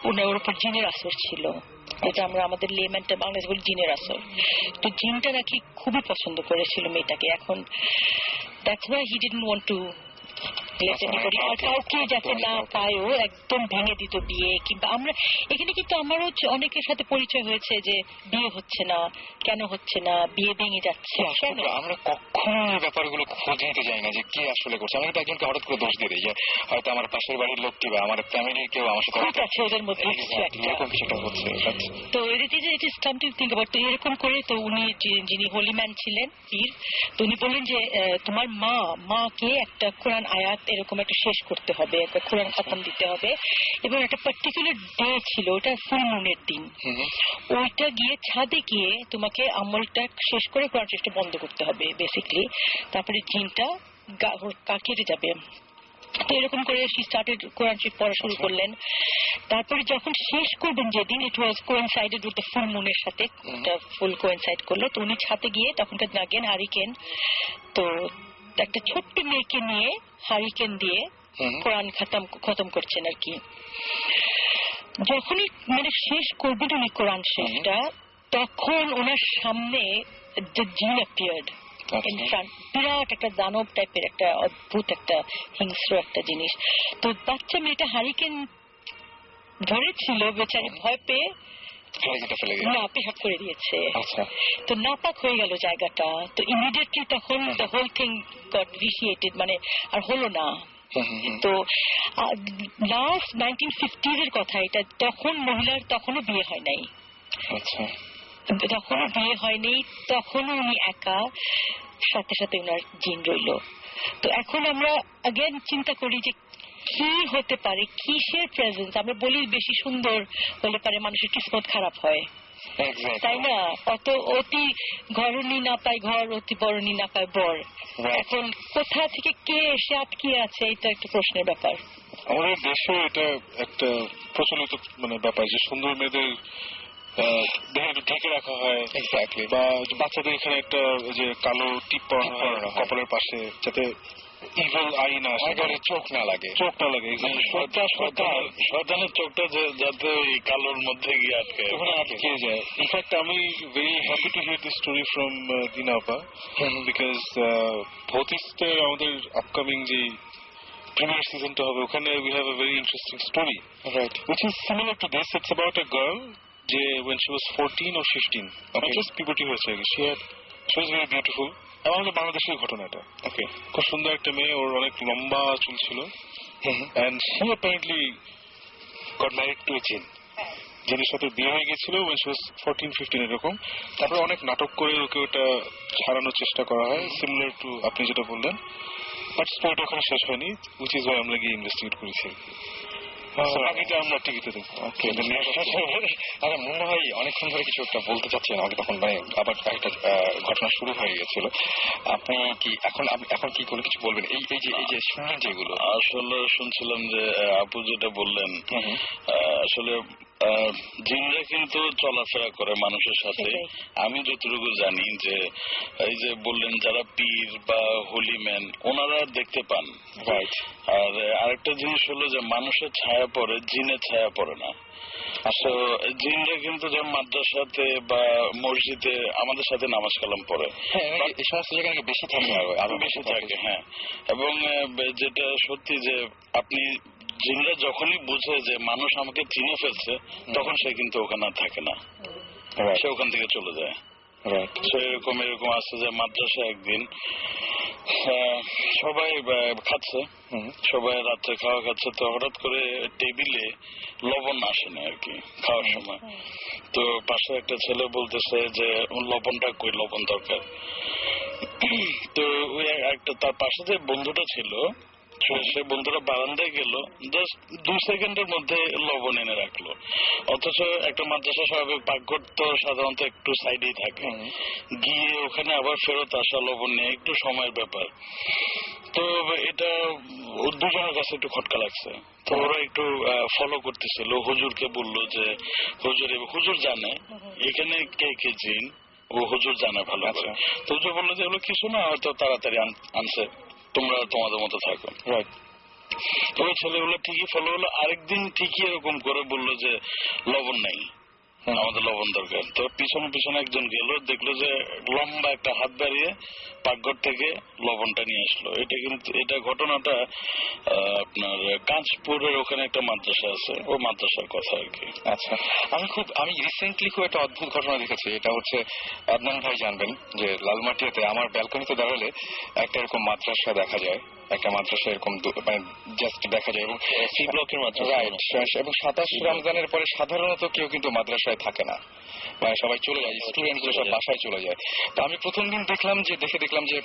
A: ওনার উপর জিনের আসর ছিল, যেটা আমরা আমাদের লেম্যানটা বাংলাদেশ বলি জিনের আসর। তো জিনটা নাকি খুবই পছন্দ করেছিল মেয়েটাকে। এখন that's why he didn't want to কাউকে যাতে না পায়ও, একদম ভেঙে দিত বিয়ে। কিংবা আমরা এখানে কিন্তু আমারও অনেকের সাথে পরিচয় হয়েছে যে বিয়ে হচ্ছে না, কেন হচ্ছে না, বিয়ে ভেঙে যাচ্ছে।
D: আমরা কখনো ব্যাপারগুলো খোঁজ নিতে যাই না যে কে আসলে করছে। আমি তো একজনকে হঠাৎ করে দোষ দিয়ে দিই যে হয়তো আমার পাশের বাড়ির লোকটি বা আমার ফ্যামিলির কেউ আমার সাথে
A: আছে, ওদের মধ্যে
D: এরকম কিছু একটা হচ্ছে।
A: তো তো এরকম করে, তো উনি যিনি হোলি ম্যান ছিলেন, পীর, তো উনি বললেন যে তোমার মাকে একটা কোরআন আয়াত এরকম একটা শেষ করতে হবে, একটা কোরআন খতম দিতে হবে, এবং একটা পার্টিকুলার ডে ছিল, ওটা ফুল মুনের দিন, ওইটা গিয়ে ছাদে গিয়ে তোমাকে আমলটা শেষ করে কোরআন শেষটা বন্ধ করতে হবে বেসিকলি, তারপরে জিনটা কেটে যাবে। তো এরকম করে স্টার্টেড কোরআন শরীফ পড়া শুরু করলেন। তারপরে যখন শেষ করবেন যেদিন, ইট ওয়াজ কোয়েনসাইডেড উইথ দ্য ফুল মুনের সাথে, ফুল কোয়েনসাইড করলো। তো উনি ছাদে গিয়ে তখনকার নাগেন হারিকেন, তো একটা ছোট্ট মেয়েকে নিয়ে হারিকেন দিয়ে কোরআন খতম করছেন আর কি। যখনই মানে শেষ করবেন উনি কোরআন শেষটা, তখন ওনার সামনে দ্য জিন অ্যাপিয়ার্ড ইন ফ্রন্ট, বিরাট একটা দানব টাইপের একটা অদ্ভুত একটা হিংস্র একটা জিনিস। তো বাচ্চা মেয়েটা হারিকেন ধরেছিল, বেচারি ভয় পেয়ে পেশাব করে দিয়েছে। তো নাপাক হয়ে গেল জায়গাটা। তো ইমিডিয়েটলি তখন দ্য হোল থিং গট ভিসিয়েটেড, মানে আর হলো না। তো লাস্ট 1950s এর কথা এটা, তখন মহিলার তখনও বিয়ে হয় নাই, তখনও বিয়ে হয়নি, তখনও উনি একা, সাথে সাথে উনার জিন রইল। তো এখন আমরা আগেন চিন্তা করি যে কি হতে পারে, কিসের প্রেজেন্স। আমরা বলি বেশি সুন্দর হলে পারে মানুষের কিসমত খারাপ হয়, তাই না? অতি ঘরণী না পায় ঘর, অতি বরণী না পায় বর। এখন কোথা থেকে কে এসে আটকিয়ে আছে, এটা একটা প্রশ্নের ব্যাপার।
B: আমাদের দেশে এটা একটা প্রচলিত মানে ব্যাপার যে সুন্দর মেয়েদের ঢেকে রাখা হয়, বা বাচ্চাদের এখানে একটা যে কালো টিপ পরানো হয় কপালের পাশে, যাতে ইভিল আই না আসে, চোখ না লাগে।
C: শয়তানের চোখটা যাতে ওই কালোর মধ্যে গিয়ে আটকে
B: যায়। ইনফ্যাক্ট আমি very happy to here this story from দিনা আপা, বিকজ ভৌতিস্টের আমাদের আপকামিং যে প্রিমিয়ার সিজনটা হবে, ওখানে we have a very interesting story, which is similar to this. It's about a girl যে when she was 14 or 15, just puberty হয়েছে, she was very beautiful. আমাদের বাংলাদেশের ঘটনা এটা। খুব সুন্দর একটা মেয়ে, ওর অনেক লম্বা চুল ছিল, and she apparently got married to a jinn, যিনি সাথে বিয়ে হয়ে গেছিল when she was 14-15 এরকম। তারপরে অনেক নাটক করে ওকে ওটা ছাড়ানোর চেষ্টা করা হয়, সিমিলার টু আপনি যেটা বললেন, বাট স্টোরিটা ওখানে শেষ হয়নি, which is why আমরা গিয়ে ইনভেস্টিগেট করেছি। বাকিটা আমরা টিভিতে দেখবো।
D: মনে হয় অনেকক্ষণ ধরে কিছু একটা বলতে চাচ্ছেন, আমাকে তখন মানে আবার একটা ঘটনা শুরু হয়ে গেছিল। আপনি কি এখন কি করে কিছু বলবেন? এই যে শুনলেন যেগুলো,
C: আসলে শুনছিলাম যে আপু যেটা বললেন, আসলে জিনরা কিন্তু চলাফেরা করে মানুষের সাথে।
A: সেটাই।
C: আমি যতটুকু জানি যে এই যে বললেন যারা পীর বা হোলিম্যান ওনারা দেখতে পান।
D: রাইট।
C: আর আরেকটা জিনিস হলো যে মানুষের ছায়া পড়ে, জিনের ছায়া পড়ে না। তো জিনরা কিন্তু যেমন মাদ্রাসাতে বা মসজিদে আমাদের সাথে নামাজ কালাম পড়ে।
D: হ্যাঁ, এই সমস্ত জায়গায় বেশি থাকে,
C: আরো বেশি থাকে। হ্যাঁ, এবং যেটা সত্যি যে আপনি জিনরা যখনই বুঝে যে মানুষ আমাকে চিনে ফেলছে তখন সে কিন্তু ওখানে আর থাকে না, সে ওখান থেকে চলে যায়। এরকম আছে যে মাদ্রাসা একদিন সবাই খাচ্ছে, সবাই রাত্রে খাওয়া খাচ্ছে, তো হঠাৎ করে টেবিলে লবণ আসে না আর কি খাওয়ার সময়। তো পাশে একটা ছেলে বলতেছে যে লবণটা কই, লবণ দরকার। তো ওই একটা তার পাশে যে বন্ধুটা ছিল সে বন্ধুরা বারান্দায় গেল, জাস্ট 2 সেকেন্ডের মধ্যে লবণ এনে রাখলো। অথচ একটা মাদ্রাসা স্বাভাবিক পাকঘর তো সাধারণত একটু সাইডেই থাকে, গিয়ে ওখানে আবার ফেরত আসা লবণ নিয়ে একটু সময়ের ব্যাপার। তো এটা দুজনের কাছে একটু খটকা লাগছে। তো ওরা একটু ফলো করতেছিল, হুজুরকে বললো যে হুজুর জানে এখানে কে কে জিন, ও হুজুর জানে ভালো করে। তো হুজুর বললো যে এগুলো কিছু না, হয়তো তাড়াতাড়ি আনছে, তোমরা তোমাদের মতো থাকো। তো ওই ছেলেগুলো ঠিকই ফলো হলো। আরেকদিন ঠিকই এরকম করে বললো যে লবণ নাই, আমাদের লবণ দরকার। তো পিছনে পিছনে একজন গেল, দেখলো যে লম্বা একটা হাত বাড়িয়ে পাকঘর থেকে লবণটা নিয়ে আসলো। এটা ঘটনাটা আপনার কাঁচপুরের ওখানে একটা মাদ্রাসা আছে, ও মাদ্রাসার কথা আর কি।
D: আচ্ছা, আমি রিসেন্টলি খুব একটা অদ্ভুত ঘটনা দেখেছি। এটা হচ্ছে আদনান ভাই জানবেন যে লালমাটিয়াতে আমার ব্যালকনিতে দাঁড়ালে একটা এরকম মাদ্রাসা দেখা যায়, একটা মাদ্রাসা এরকম মানে জাস্ট দেখা যায়, এবং
F: সি ব্লকের মাদ্রাসা।
D: এবং 27 রমজানের পরে সাধারণত কেউ কিন্তু মাদ্রাসায় থাকে না, মানে সবাই চলে যায়, স্টুডেন্ট গুলো সব বাসায় চলে যায়। তো আমি প্রথম দিন দেখলাম যে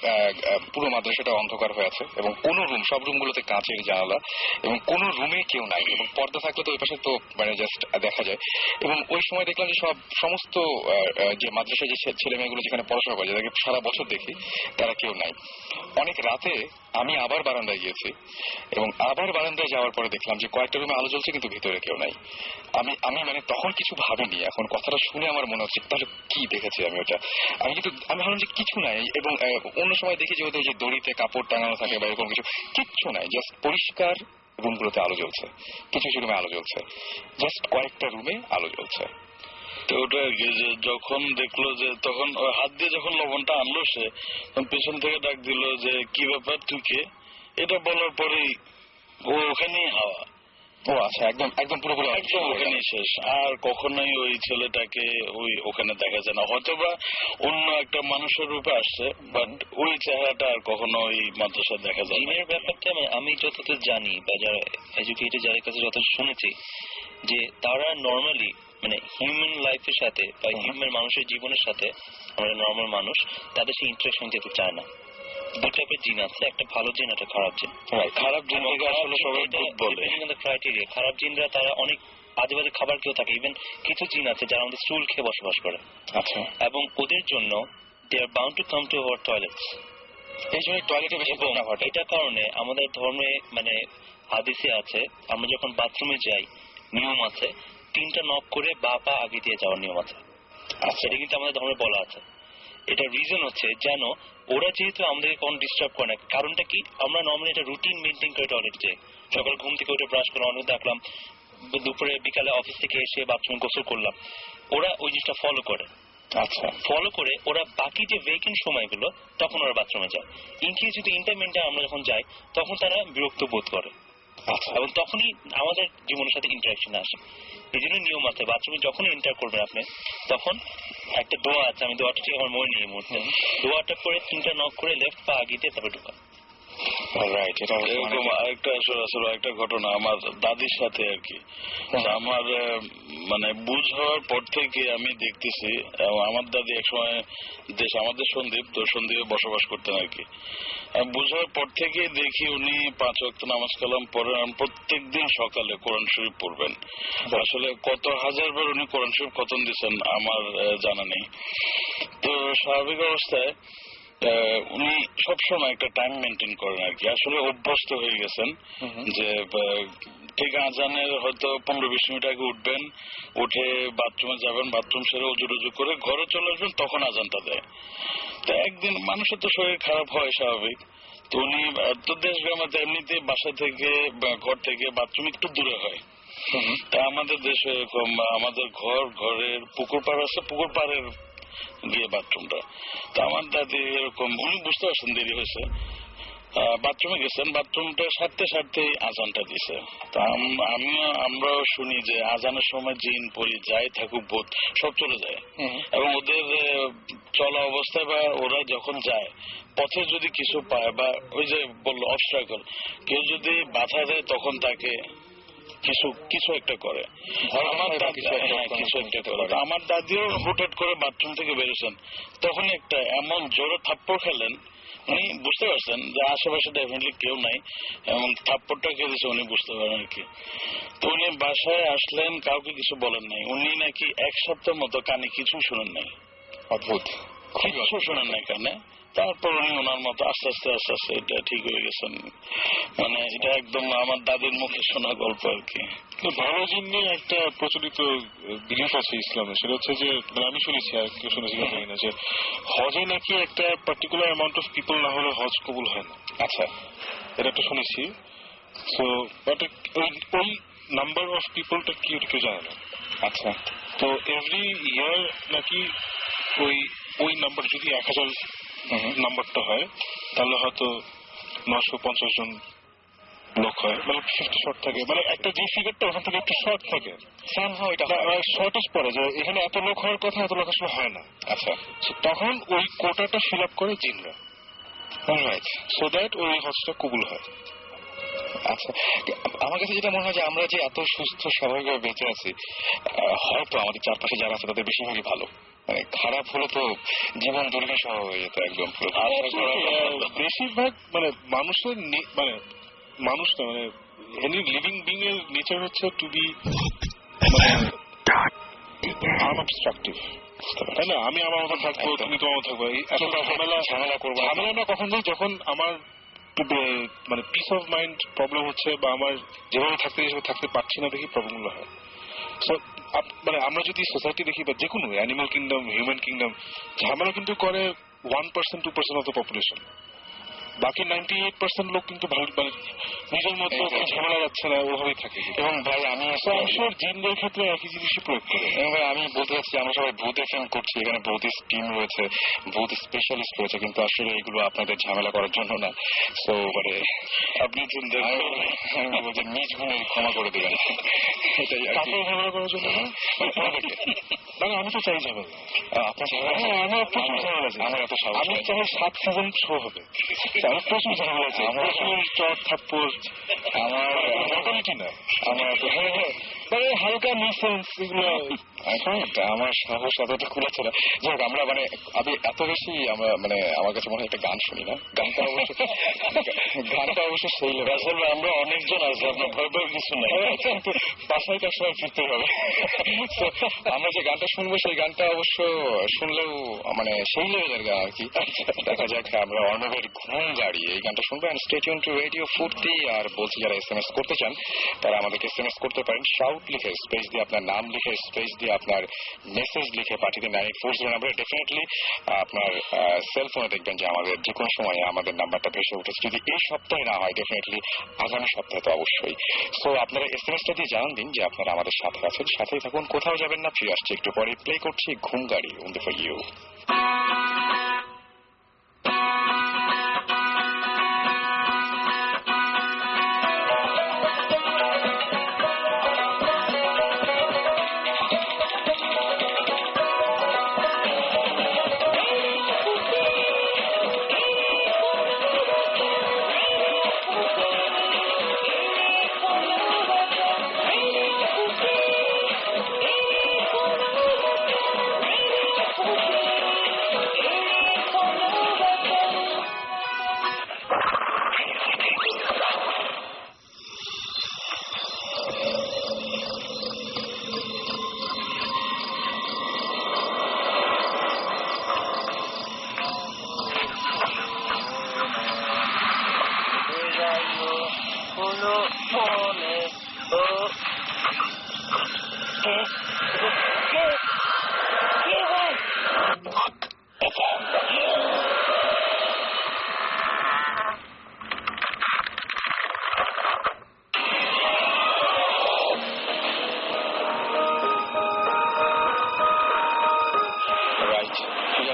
D: পুরো মাদ্রাসাটা অন্ধকার হয়ে আছে এবং কোনো রুম, সব রুমগুলোতে কাঁচের জানালা এবং কোনো রুমে কেউ নাই, এবং পর্দা থাকলে তো ওই পাশে তো মানে জাস্ট দেখা যায়। এবং ওই সময় দেখলাম যে সমস্ত যে মাদ্রাসায় যে ছেলে মেয়েগুলো যেখানে পড়াশোনা করে, যাদেরকে সারা বছর দেখি, তারা কেউ নাই। অনেক রাতে আমি আবার বারান্দায় গিয়েছি এবং আবার বারান্দায় যাওয়ার পরে দেখলাম যে কয়েকটা রুমে আলো জ্বলছে কিন্তু ভিতরে কেউ নাই। আমি মানে তখন কিছু ভাবিনি, এখন কথাটা শুনে আমার মনে হচ্ছে তাহলে কি দেখেছি আমি ওটা। আমি ভাবলাম যে কিছু নাই, এবং অন্য সময় দেখি যে ওদের যে দড়িতে কাপড় টাঙানো থাকে বা এরকম কিচ্ছু নাই, জাস্ট পরিষ্কার রুমগুলোতে আলো জ্বলছে, কিছু কিছু রুমে আলো জ্বলছে, জাস্ট কয়েকটা রুমে আলো জ্বলছে।
C: তো ওটা আর কি যে যখন দেখলো যে তখন হাত দিয়ে যখন লবণটা আনলো সে পেছন থেকে ডাক দিল যে কি ব্যাপার তুই কে, এটা বলার পরেই ও ওখানেই হাওয়া।
D: ও আচ্ছা, একদম পুরোপুরি
C: একদম ওখানেই শেষ। আর কখনোই ওই ছেলেটাকে ওখানে দেখা যায় না, হয়তোবা অন্য একটা মানুষের রূপে আসছে, বাট ওই চেহারাটা আর কখনো ওই মাদ্রাসায় দেখা যায় না।
F: জিনের ব্যাপারটা আমি যতদূর জানি বা যারা এডুকেটেড যাদের কাছে যত শুনেছি যে তারা নর্মালি মানে হিউম্যান লাইফের সাথে বা হিউম্যান মানুষের জীবনের সাথে, আমরা নর্মাল মানুষ তাদের সেই ইন্টারেকশন যেতে চায় না। দু টাইপের জিন আছে, একটা ভালো জিন, একটা খারাপ জিন।
C: খারাপ জিন আসলে সবাই বলে
F: ক্রাইটেরিয়া, খারাপ জিনরা তারা অনেক আজে বাজে খাবার কেউ থাকে, ইভেন কিছু জিন আছে যারা আমাদের স্টুল খেয়ে বসবাস করে।
D: আচ্ছা,
F: এবং ওদের জন্য they are bound to come to our toilets.
D: এই জন্য টয়লেটে বেশি ঘটনা ঘটে।
F: এটার কারণে আমাদের ধর্মে মানে হাদিসে আছে, আমরা যখন বাথরুমে যাই নিয়ম আছে 3টা নক করে বা পা আগে দিয়ে যাওয়ার নিয়ম আছে। আচ্ছা, এটা কিন্তু আমাদের ধর্মে বলা আছে। এটা রিজন হচ্ছে যেন ওরা যেহেতু আমাদেরকে কোনো ডিস্টার্ব করে না। কারণটা কি, আমরা নর্মালি এটা রুটিন মেনটেন করে টয়লেট যাই, সকাল ঘুম থেকে উঠে ব্রাশ করে অনেক দেখলাম, দুপুরে বিকালে অফিস থেকে এসে বাথরুমে গোসল করলাম, ওরা ওই জিনিসটা ফলো করে।
D: আচ্ছা,
F: ফলো করে ওরা বাকি যে ভেকেন্ট সময়গুলো তখন ওরা বাথরুমে যায়। ইনকেস যদি ইন্টারমিডিয়েট আমরা যখন যাই তখন তারা বিরক্ত বোধ করে, এবং তখনই আমাদের জীবনের সাথে ইন্টারাকশন আসে। এই জন্য নিয়ম আছে, বাথরুমে যখন এন্টার করবেন আপনি তখন একটা দোয়া আছে, আমি দোয়াটা ঠিক আমার মনে নেই এই মুহূর্তে, দোয়াটা করে 3টা নক করে লেফট পা আগে দিয়ে তারপরে ঢোকা।
C: এরকম আরেকটা আসলে একটা ঘটনা আমার দাদির সাথে আর কি। আমার মানে বুঝ হওয়ার পর থেকে আমি দেখতেছি, আমার দাদি একসময় আমাদের সন্দ্বীপে বসবাস করতেন আর কি। বুঝ হওয়ার পর থেকে দেখি উনি 5 ওয়াক্ত নামাজ কালাম পড়েন, প্রত্যেক দিন সকালে কোরআন শরীফ পড়বেন। আসলে কত হাজারবার উনি কোরআন শরীফ খতম দিচ্ছেন আমার জানা নেই। তো স্বাভাবিক অবস্থায় উনি সবসময় একটা টাইম মেনটেন করেন আর কি, আসলে অভ্যস্ত হয়ে গেছেন যে ঠিক আজানের হয়তো 15-20 মিনিট আগে উঠবেন, উঠে বাথরুমে যাবেন, বাথরুম সেরে উজু টুজু করে ঘরে চলে আসবেন, তখন আজানটা দেয়। তো একদিন মানুষের তো শরীর খারাপ হয় স্বাভাবিক, তো উনি তো দেশ গ্রামে এমনিতে বাসা থেকে ঘর থেকে বাথরুম একটু দূরে হয়। তা আমাদের দেশে এরকম আমাদের ঘরের পুকুর পাড় আছে, পুকুর পাড়ের গিয়ে বাথরুমটা, তো আমার দাদি এরকম উনি বুঝতে পারছেন দেরি হয়েছে, বাথরুমে গেছেন, বাথরুমটা সারতে আজানটা দিছে। তা আমরাও শুনি যে আজানের সময় জিন পরি যাই থাকুক ভূত সব চলে যায়, এবং ওদের চলা অবস্থায় বা ওরা যখন যায় পথে যদি কিছু পায় বা ওই যে বললো অবস্ট্রাকল, কেউ যদি বাধা দেয় তখন তাকে কিছু একটা করে, কিছু একটা করে। আমার দাদিও হুটহাট করে বাথরুম থেকে বেরোছেন, তখন একটা এমন জোরে থাপ্পড় খেলেন, উনি বুঝতে পারছেন যে আশেপাশে ডেফিনেটলি কেউ নাই, এবং থাপ্পড়টা খেয়ে দিয়েছে উনি বুঝতে পারেন আর কি। তো উনি বাসায় আসলেন, কাউকে কিছু বলেন নাই, উনি নাকি 1 সপ্তাহ মতো কানে কিছু শুনেন নাই।
B: অদ্ভুত,
C: কিছু শোনেন নাই কানে। তারপর উনি ওনার মতো আস্তে আস্তে এটা ঠিক হয়ে গেছেন। মানে এটা একদম আমার দাদির মুখে শোনা গল্প আর কি।
D: ভালো জিন নিয়ে একটা প্রচলিত বিলিফ আছে ইসলামে, সেটা হচ্ছে যে আমি শুনেছি, আর কেউ শুনেছি না, যে হজে নাকি একটা পার্টিকুলার অ্যামাউন্ট অফ পিপল না হলে হজ কবুল হয় না। আচ্ছা, এটা একটা শুনেছি। সো বাট ওই নাম্বার অফ পিপলটা কি কেউ জানে না। আচ্ছা, তো এভরি ইয়ার নাকি ওই নাম্বার যদি 1000 নাম্বারটা হয় তাহলে হয়তো 950 জন লোক হয়, মানে 50 শর্ট থাকে, মানে একটা যে ফিগারটা ওখান থেকে একটু শর্ট থাকে, শর্টেজ পড়ে যে এখানে এত লোক হওয়ার কথা, এত লোক আসলে হয় না। আচ্ছা, তখন ওই কোটাটা ফিল আপ করে জিনরা, সো দ্যাট ওই হজটা কবুল হয়।
B: আচ্ছা, আমার কাছে যেটা মনে হয় যে আমরা যে এত সুস্থ স্বাভাবিকভাবে বেঁচে আছি, হয়তো আমাদের চারপাশে যারা আছে তাদের বেশিরভাগই ভালো, মানে খারাপ হলে তো জীবন দুর্বিষহ হয়ে যেত একদম।
D: বেশিরভাগ মানে মানুষের মানুষ না, মানে এনি লিভিং বিং এর নেচার হচ্ছে টু বি আনঅবস্ট্রাকটিভ, তাই না? আমি আমার মতো থাকবো, তুমি তোমার মতো থাকবো, ঝামেলা করবো। ঝামেলা না কখন যাই, যখন আমার মানে পিস অফ মাইন্ড প্রবলেম হচ্ছে, বা আমার যেভাবে থাকতে পারছি না, দেখি প্রবলেমগুলো হয়। মানে আমরা যদি সোসাইটি দেখি, বা যে কোনো অ্যানিমাল কিংডম, হিউম্যান কিংডম, ঝামেলা কিন্তু করে 1%, 2% অফ দ্য পপুলেশন। বাকি 98% লোক কিন্তু ভালো, মানে নিজের মধ্যে ঝামেলা যাচ্ছে না, ওভাবেই থাকে।
B: এবং ভাই আমি
D: জিনদের ক্ষেত্রে একই জিনিসই প্রয়োগ করি।
B: এবং ভাই আমি বলতে চাচ্ছি, আমরা সবাই ভূত এফএম করছি, এখানে ভূতিস্ট টিম রয়েছে, ভূত স্পেশালিস্ট রয়েছে, কিন্তু আসলে এগুলো আপনাদের ঝামেলা করার জন্য না। সো মানে আপনি বলছেন নিজ গুণে ক্ষমা করে দেবেন, এটাই আর কি।
D: ঝামেলা করার জন্য না, মানে আমি তো চাই ঝামেলা।
B: আপনার ঝামেলা?
D: আমার প্রচুর ঝামেলা আছে,
B: আমার এত সাহস।
D: আমি চাই 7 সিজন শো হবে, আমার প্রচুর ঝামেলা আছে, প্রচুর চট থাপ্পড়, আমার মোটামুটি না, আমার মানে হালকা মিসেন্স, এগুলো
B: আমার সাহস এতটা খুলেছে না। যাই হোক, আমরা মানে আমি এত বেশি মানে আমার কাছে মনে হয় একটা গান শুনি না, গানটা অবশ্য সেই আসলে আমরা অনেকজন আছি, আপনার ভয় ভয় কিছু নাই, বাসায় টাসায় ফিরতে হবে। আমরা যে গানটা শুনবো সেই গানটা অবশ্য শুনলেও মানে সেই লেভেলের গান আর কি। দেখা যাক, আমরা অর্ণবের ঘুম গাড়ি এই গানটা শুনবো। স্টে টিউন টু রেডিও ফুর্তি। আর বলছি, যারা SMS করতে চান তারা আমাদেরকে SMS করতে পারেন, শাউট লিখে স্পেস দিয়ে আপনার নাম লিখে স্পেস দিয়ে আপনার মেসেজ লিখে পাঠিয়ে দিন 9840 নাম্বারে। ডেফিনেটলি আপনার সেলফোনে দেখবেন যে আমাদের যে কোনো সময় আমাদের নাম্বারটা ভেসে উঠেছে। যদি এই সপ্তাহে না হয়, ডেফিনেটলি আগামী সপ্তাহে তো অবশ্যই। সো আপনারা SMS-টা দিয়ে জানান দিন যে আপনারা আমাদের সাথে আছেন, সাথেই থাকুন, কোথাও যাবেন না। ফিরে আসছি একটু পরে, প্লে করছি ঘুম গাড়ি ওনলি ফর ইউ।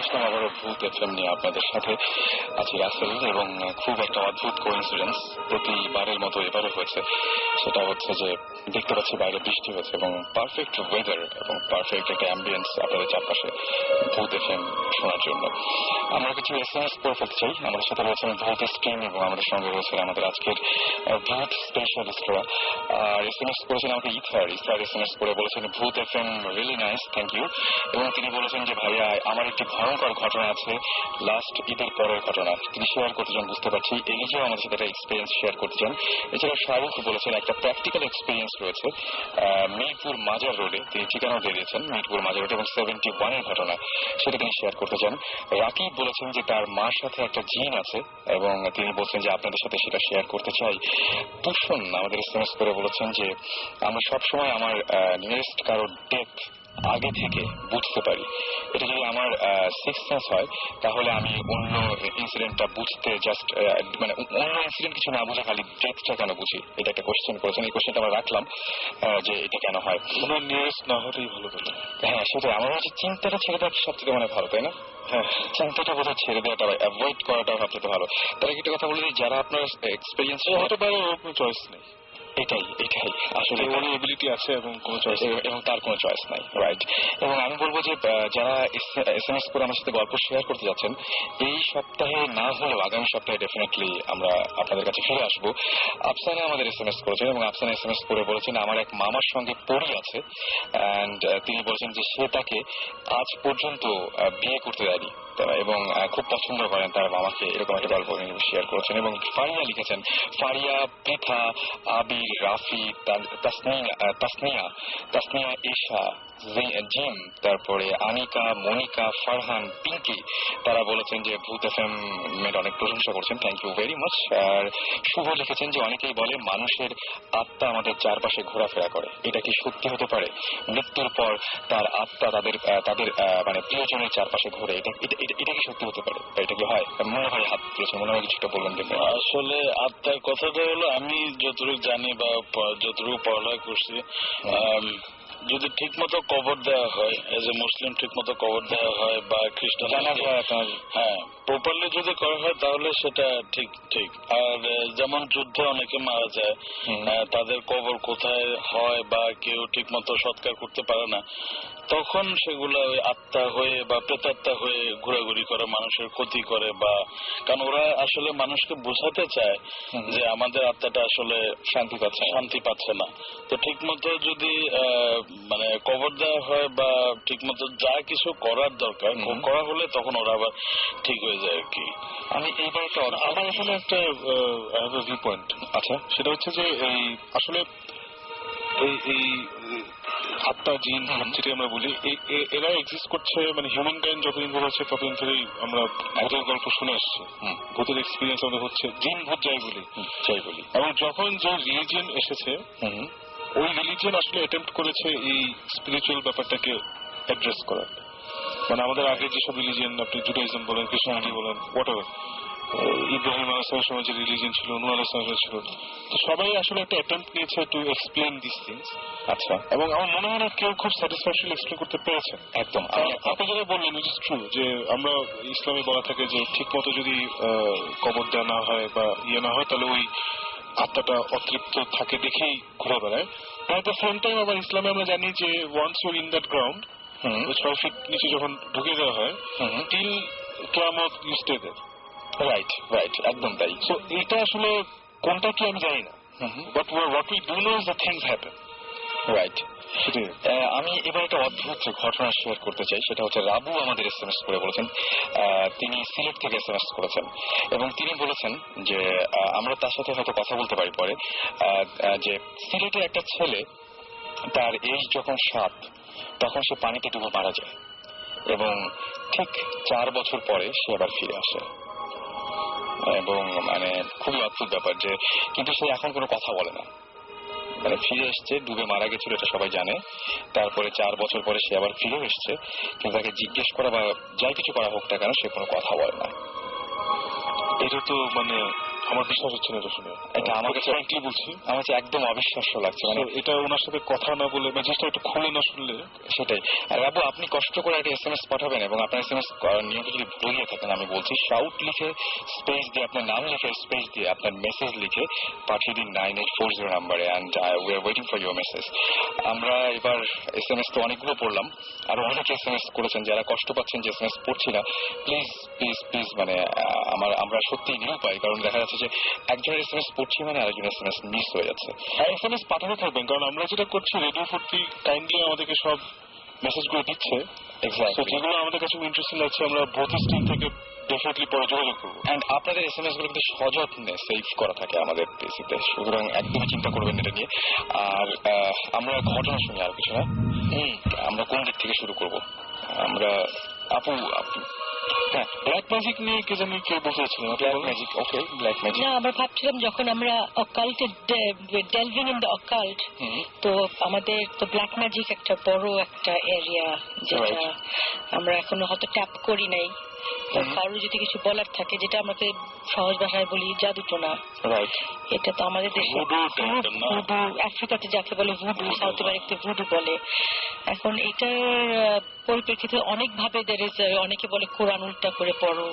D: আসলাম আবারও ভূত এফএম নিয়ে আপনাদের সাথে আছি রাসেল, এবং খুব একটা অদ্ভুত কোইন্সিডেন্স প্রতিবারের মতো এবারও হয়েছে। সেটা হচ্ছে যে দেখতে পাচ্ছি বাইরে বৃষ্টি হয়েছে এবং পারফেক্ট ওয়েদার এবং পারফেক্ট একটা অ্যাম্বিয়েন্স আপনাদের চারপাশে ভূত এফএম শোনার জন্য। আমরা কিছু এসএমএস করে ফেলতে চাই। আমাদের সাথে রয়েছেন ভূত স্ট্রিম এবং আমাদের সঙ্গে রয়েছেন আমাদের আজকের ভূত স্পেশালিস্টরা। আর এসএমএস করেছেন আমাকে ইথার এসএমএস করে বলেছেন Bhoot FM really nice, thank you. এবং তিনি বলেছেন যে ভাইয়া আমার একটি ভয়ঙ্কর ঘটনা আছে, লাস্ট ঈদের পরের ঘটনা, তিনি শেয়ার করতে চান। বুঝতে পারছি এলিজাও আমাদের সাথে একটা এক্সপিরিয়েন্স শেয়ার করতে চান। এছাড়া শাহরুখ বলেছেন একটা প্র্যাকটিক্যাল এক্সপিরিয়েন্স রয়েছে মিরপুর মাজার রোডে, তিনি ঠিকানাও দিয়ে দিয়েছেন মিরপুর মাজার রোড এবং 71-এর ঘটনা, সেটা তিনি শেয়ার করতে চান। রাকিব বলেছেন যে তার মার সাথে একটা জিন আছে এবং তিনি বলছেন যে আপনাদের সাথে সেটা শেয়ার করতে চাই। তুষন আমাদের এসএমএস করে বলেছেন যে আমি সবসময় আমার নিয়ারেস্ট কারোর ডেথ আগে থেকে বুঝতে পারি। এটা যদি আমার সিক্স সেন্স হয় তাহলে আমি অন্য ইনসিডেন্টটা বুঝতে জাস্ট মানে অন্য ইনসিডেন্ট কিছু না বুঝে খালি ডেথটা কেন বুঝি, এটা একটা কোশ্চেন করেছেন। এই কোশ্চেনটা আমরা রাখলাম যে এটা কেন হয়,
B: ওনার নিয়ারেস্ট না হলেই ভালো বলে।
D: হ্যাঁ সেটাই আমার হচ্ছে চিন্তাটা ছেড়ে দেওয়া সবথেকে মানে ভালো, তাই না? হ্যাঁ, চিন্তাটা বোধহয় ছেড়ে দেওয়াটা অ্যাভয়েড করাটা সবথেকে ভালো। তার একটা কথা বলি, যারা আপনার এক্সপিরিয়েন্স হতে পারে ওর কোনো চয়েস নেই, এটাই আসলে ওর এবিলিটি আছে এবং কোনো চয়েস এবং তার কোনো চয়েস নাই, রাইট। এবং আমি বলবো যে যারা এসএমএস করে আমার সাথে গল্প শেয়ার করতে যাচ্ছেন, এই সপ্তাহে না হলেও আগামী সপ্তাহে ডেফিনেটলি আমরা আপনাদের কাছে ফিরে আসবো। আফসানা আমাদের এসএমএস করেছেন এবং আফসানা এসএমএস করে বলেছেন আমার এক মামার সঙ্গে পরি আছে অ্যান্ড তিনি বলছেন যে সে তাকে আজ পর্যন্ত বিয়ে করতে দেয়নি এবং খুব পছন্দ করেন তার মামাকে, এরকম একটা গল্প শেয়ার করেছেন। এবং ফারিয়া লিখেছেন, ফারিয়া, পৃথা, আবির, রাফি, তাসনিয়া, ঈশা, জিম, তারপরে আনিকা, মনিকা, ফারহান, পিঙ্কি, তারা বলেছেন যে ভূত এফএম এর অনেক প্রশংসা করছেন, থ্যাংক ইউ ভেরি মাচ। আর শুভ লিখেছেন যে অনেকেই বলে মানুষের আত্মা আমাদের চারপাশে ঘোরাফেরা করে, এটা কি সত্যি হতে পারে? মৃত্যুর পর তার আত্মা তাদের মানে প্রিয়জনের চারপাশে ঘোরে, এটা কি সত্যি হতে পারে? এটা কি হয়? মনে হয় হাত তুলেছেন, মনে হয় কিছুটা বলবেন। দেখবেন
C: আসলে আত্মার কথাটা হলো আমি যতটুকু জানি বা যতটুকু পড়ালেখা করছি, যদি ঠিক মতো কবর দেওয়া হয়, এজ এ মুসলিম ঠিক মতো কবর দেওয়া হয় বা খ্রিস্টান, হ্যাঁ প্রপারলি যদি করা হয় তাহলে সেটা ঠিক। আর যেমন যুদ্ধে অনেকে মারা যায়, তাদের কবর কোথায় হয় বা কেউ ঠিক মতো সৎকার করতে পারে না, তখন সেগুলো আত্মা হয়ে বা প্রেতাত্মা হয়ে ঘোরাঘুরি করে, মানুষের ক্ষতি করে, বা কারণ ওরা আসলে মানুষকে বোঝাতে চায় যে আমাদের আত্মাটা আসলে শান্তি পাচ্ছে না। তো ঠিক মতো যদি মানে কবর দেওয়া হয় বা ঠিক মতো যা কিছু করার দরকার করা হলে তখন ওরা আবার ঠিক হয়ে যায় আর কি।
B: আমি এইবার আমার এখানে একটা ভিউ পয়েন্ট আচ্ছা, সেটা হচ্ছে যে এই আসলে এই আত্মা জিন যেটা আমরা বলি এরা এক্সিস্ট করছে, মানে হিউম্যান কাইন্ড যতদিন ধরে হচ্ছে ততদিন ধরেই আমরা ভূতের গল্প শুনে আসছি, ভূতের এক্সপিরিয়েন্স আমাদের হচ্ছে, জিন ভূত যাই বলি। এবং যখন যে রিলিজিয়ন এসেছে ওই রিলিজিয়ন আসলে অ্যাটেম্প্ট করেছে এই স্পিরিচুয়াল ব্যাপারটাকে অ্যাড্রেস করার। মানে আমাদের আগে যেসব রিলিজিয়ন, আপনি জুডাইজম বলেন, খ্রিস্টানিটি বলেন, হোয়াটএভার, ইব্রাহিম আলাইহিস সময় যে রিলিজিয়ন ছিল, নূহ আলাইহিস সময় ছিল, তো সবাই আসলে একটা অ্যাটেম্প্ট নিয়েছে টু এক্সপ্লেন দিস থিংস। আচ্ছা, এবং আমার মনে হয় না কেউ খুব স্যাটিসফ্যাকশনলি এক্সপ্লেন করতে পেরেছে। একদম আপনি যেটা বললেন উইচ ইজ ট্রু, যে আমরা ইসলামে বলা থাকে যে ঠিক মতো যদি কবর দেওয়া না হয় বা না হয় তাহলে ওই আত্মাটা অতৃপ্ত থাকে দেখেই ঘুরে বেড়ায়। অ্যাট দ্য সেম টাইম আবার ইসলামে আমরা জানি যে once you in that ground, 6 feet নিচে যখন ঢুকে দেওয়া হয়, টিল কিয়ামত ইউ স্টে দেয়ার। রাইট, একদম তাই। সো এটা আসলে কোনটা কি আমি জানি না, but what we do know is the things happen, right.
D: আমি এবার একটা অদ্ভুত ঘটনা শেয়ার করতে চাই, সেটা হচ্ছে রাবু আমাদের এসএমএস করে বলেছেন, তিনি সিলেট থেকে এসএমএস করেছেন এবং তিনি বলেছেন যে আমরা তার সাথে হয়তো কথা বলতে পারি পরে, যে সিলেটের একটা ছেলে তার এজ যখন 7 তখন সে পানিতে ডুবে মারা যায় এবং ঠিক 4 বছর পরে সে আবার ফিরে আসে। এবং মানে খুবই অদ্ভুত ব্যাপার যে, কিন্তু সে এখন কোনো কথা বলে না, মানে ফিরে এসছে, ডুবে মারা গেছিল এটা সবাই জানে, তারপরে 4 বছর পরে সে আবার ফিরে এসছে, কিন্তু তাকে জিজ্ঞেস করা বা যাই কিছু করা হোক না কেন সে কোনো কথা বলে না।
B: এটা তো মানে আমার বিশ্বাস হচ্ছে না এটা শুনে।
D: এটা আমার কাছে
B: ফ্র্যাঙ্কলি বলছি,
D: আমার কাছে একদম অবিশ্বাস্য লাগছে। মানে
B: এটা ওনার সাথে কথা না বলে বা জিনিসটা একটু খুলে না শুনলে।
D: সেটাই। আর বাবু, আপনি কষ্ট করে একটা SMS পাঠাবেন এবং আপনার SMS নিয়মিত যদি ভুলে গিয়ে থাকেন, আমি বলছি শাউট লিখে স্পেস দিয়ে, আপনার নাম লিখে স্পেস দিয়ে আপনার মেসেজ লিখে পাঠিয়ে দিন 9840 নাম্বারে, and we are waiting for your message. আমরা এবার SMS তো অনেকগুলো পড়লাম, আরো অনেকে SMS করেছেন যারা কষ্ট পাচ্ছেন যে SMS পড়ছি না। প্লিজ প্লিজ প্লিজ, মানে আমরা সত্যি নিরুপায়, কারণ দেখা যাচ্ছে যে একজনের SMS পড়ছি মানে আরেকজনের SMS মিস হয়ে যাচ্ছে।
B: আর SMS পাঠাতে থাকবেন, কারণ আমরা যেটা করছি রেডিও 40 কাইন্ডলি আমাদেরকে সব মেসেজগুলো দিচ্ছে।
D: এক্স্যাক্টলি।
B: যেগুলো আমাদের কাছে ইন্টারেস্টিং লাগছে আমরা ভোটের স্টিম থেকে ডেফিনেটলি পরে যোগাযোগ করবো।
D: অ্যান্ড আপনাদের SMS গুলো কিন্তু সযত্নে সেভ করা থাকে আমাদের পিসিতে, সুতরাং একদমই চিন্তা করবেন এটা নিয়ে। আর আমরা ঘটনা শুনি, আর কিছু না। আমরা কোন দিক থেকে শুরু করব? আমরা আপু
B: হ্যাঁ, ব্ল্যাক ম্যাজিক নিয়ে কে জানি কে বসেছিলেন।
D: ব্ল্যাক ম্যাজিক, ওকে, ব্ল্যাক ম্যাজিক।
A: না, আমরা ভাবছিলাম যখন আমরা অকাল্টে ডেলভিং ইন দ্য অকাল্ট, তো আমাদের তো ব্ল্যাক ম্যাজিক একটা বড় একটা এরিয়া যেটা আমরা এখনো হয়তো ট্যাপ করি নাই। তো কারোর যদি কিছু বলার থাকে, যেটা আমাকে সহজ ভাষায় বলি জাদুটোনা, এটা তো আমাদের দেশে আফ্রিকাতে যাকে বলে ভুডু, সাউথ আমেরিকাতে ভুডু বলে। এখন এটার পরিপ্রেক্ষিতে অনেক ভাবে অনেকে বলে কোরআন উল্টা করে পড়ো,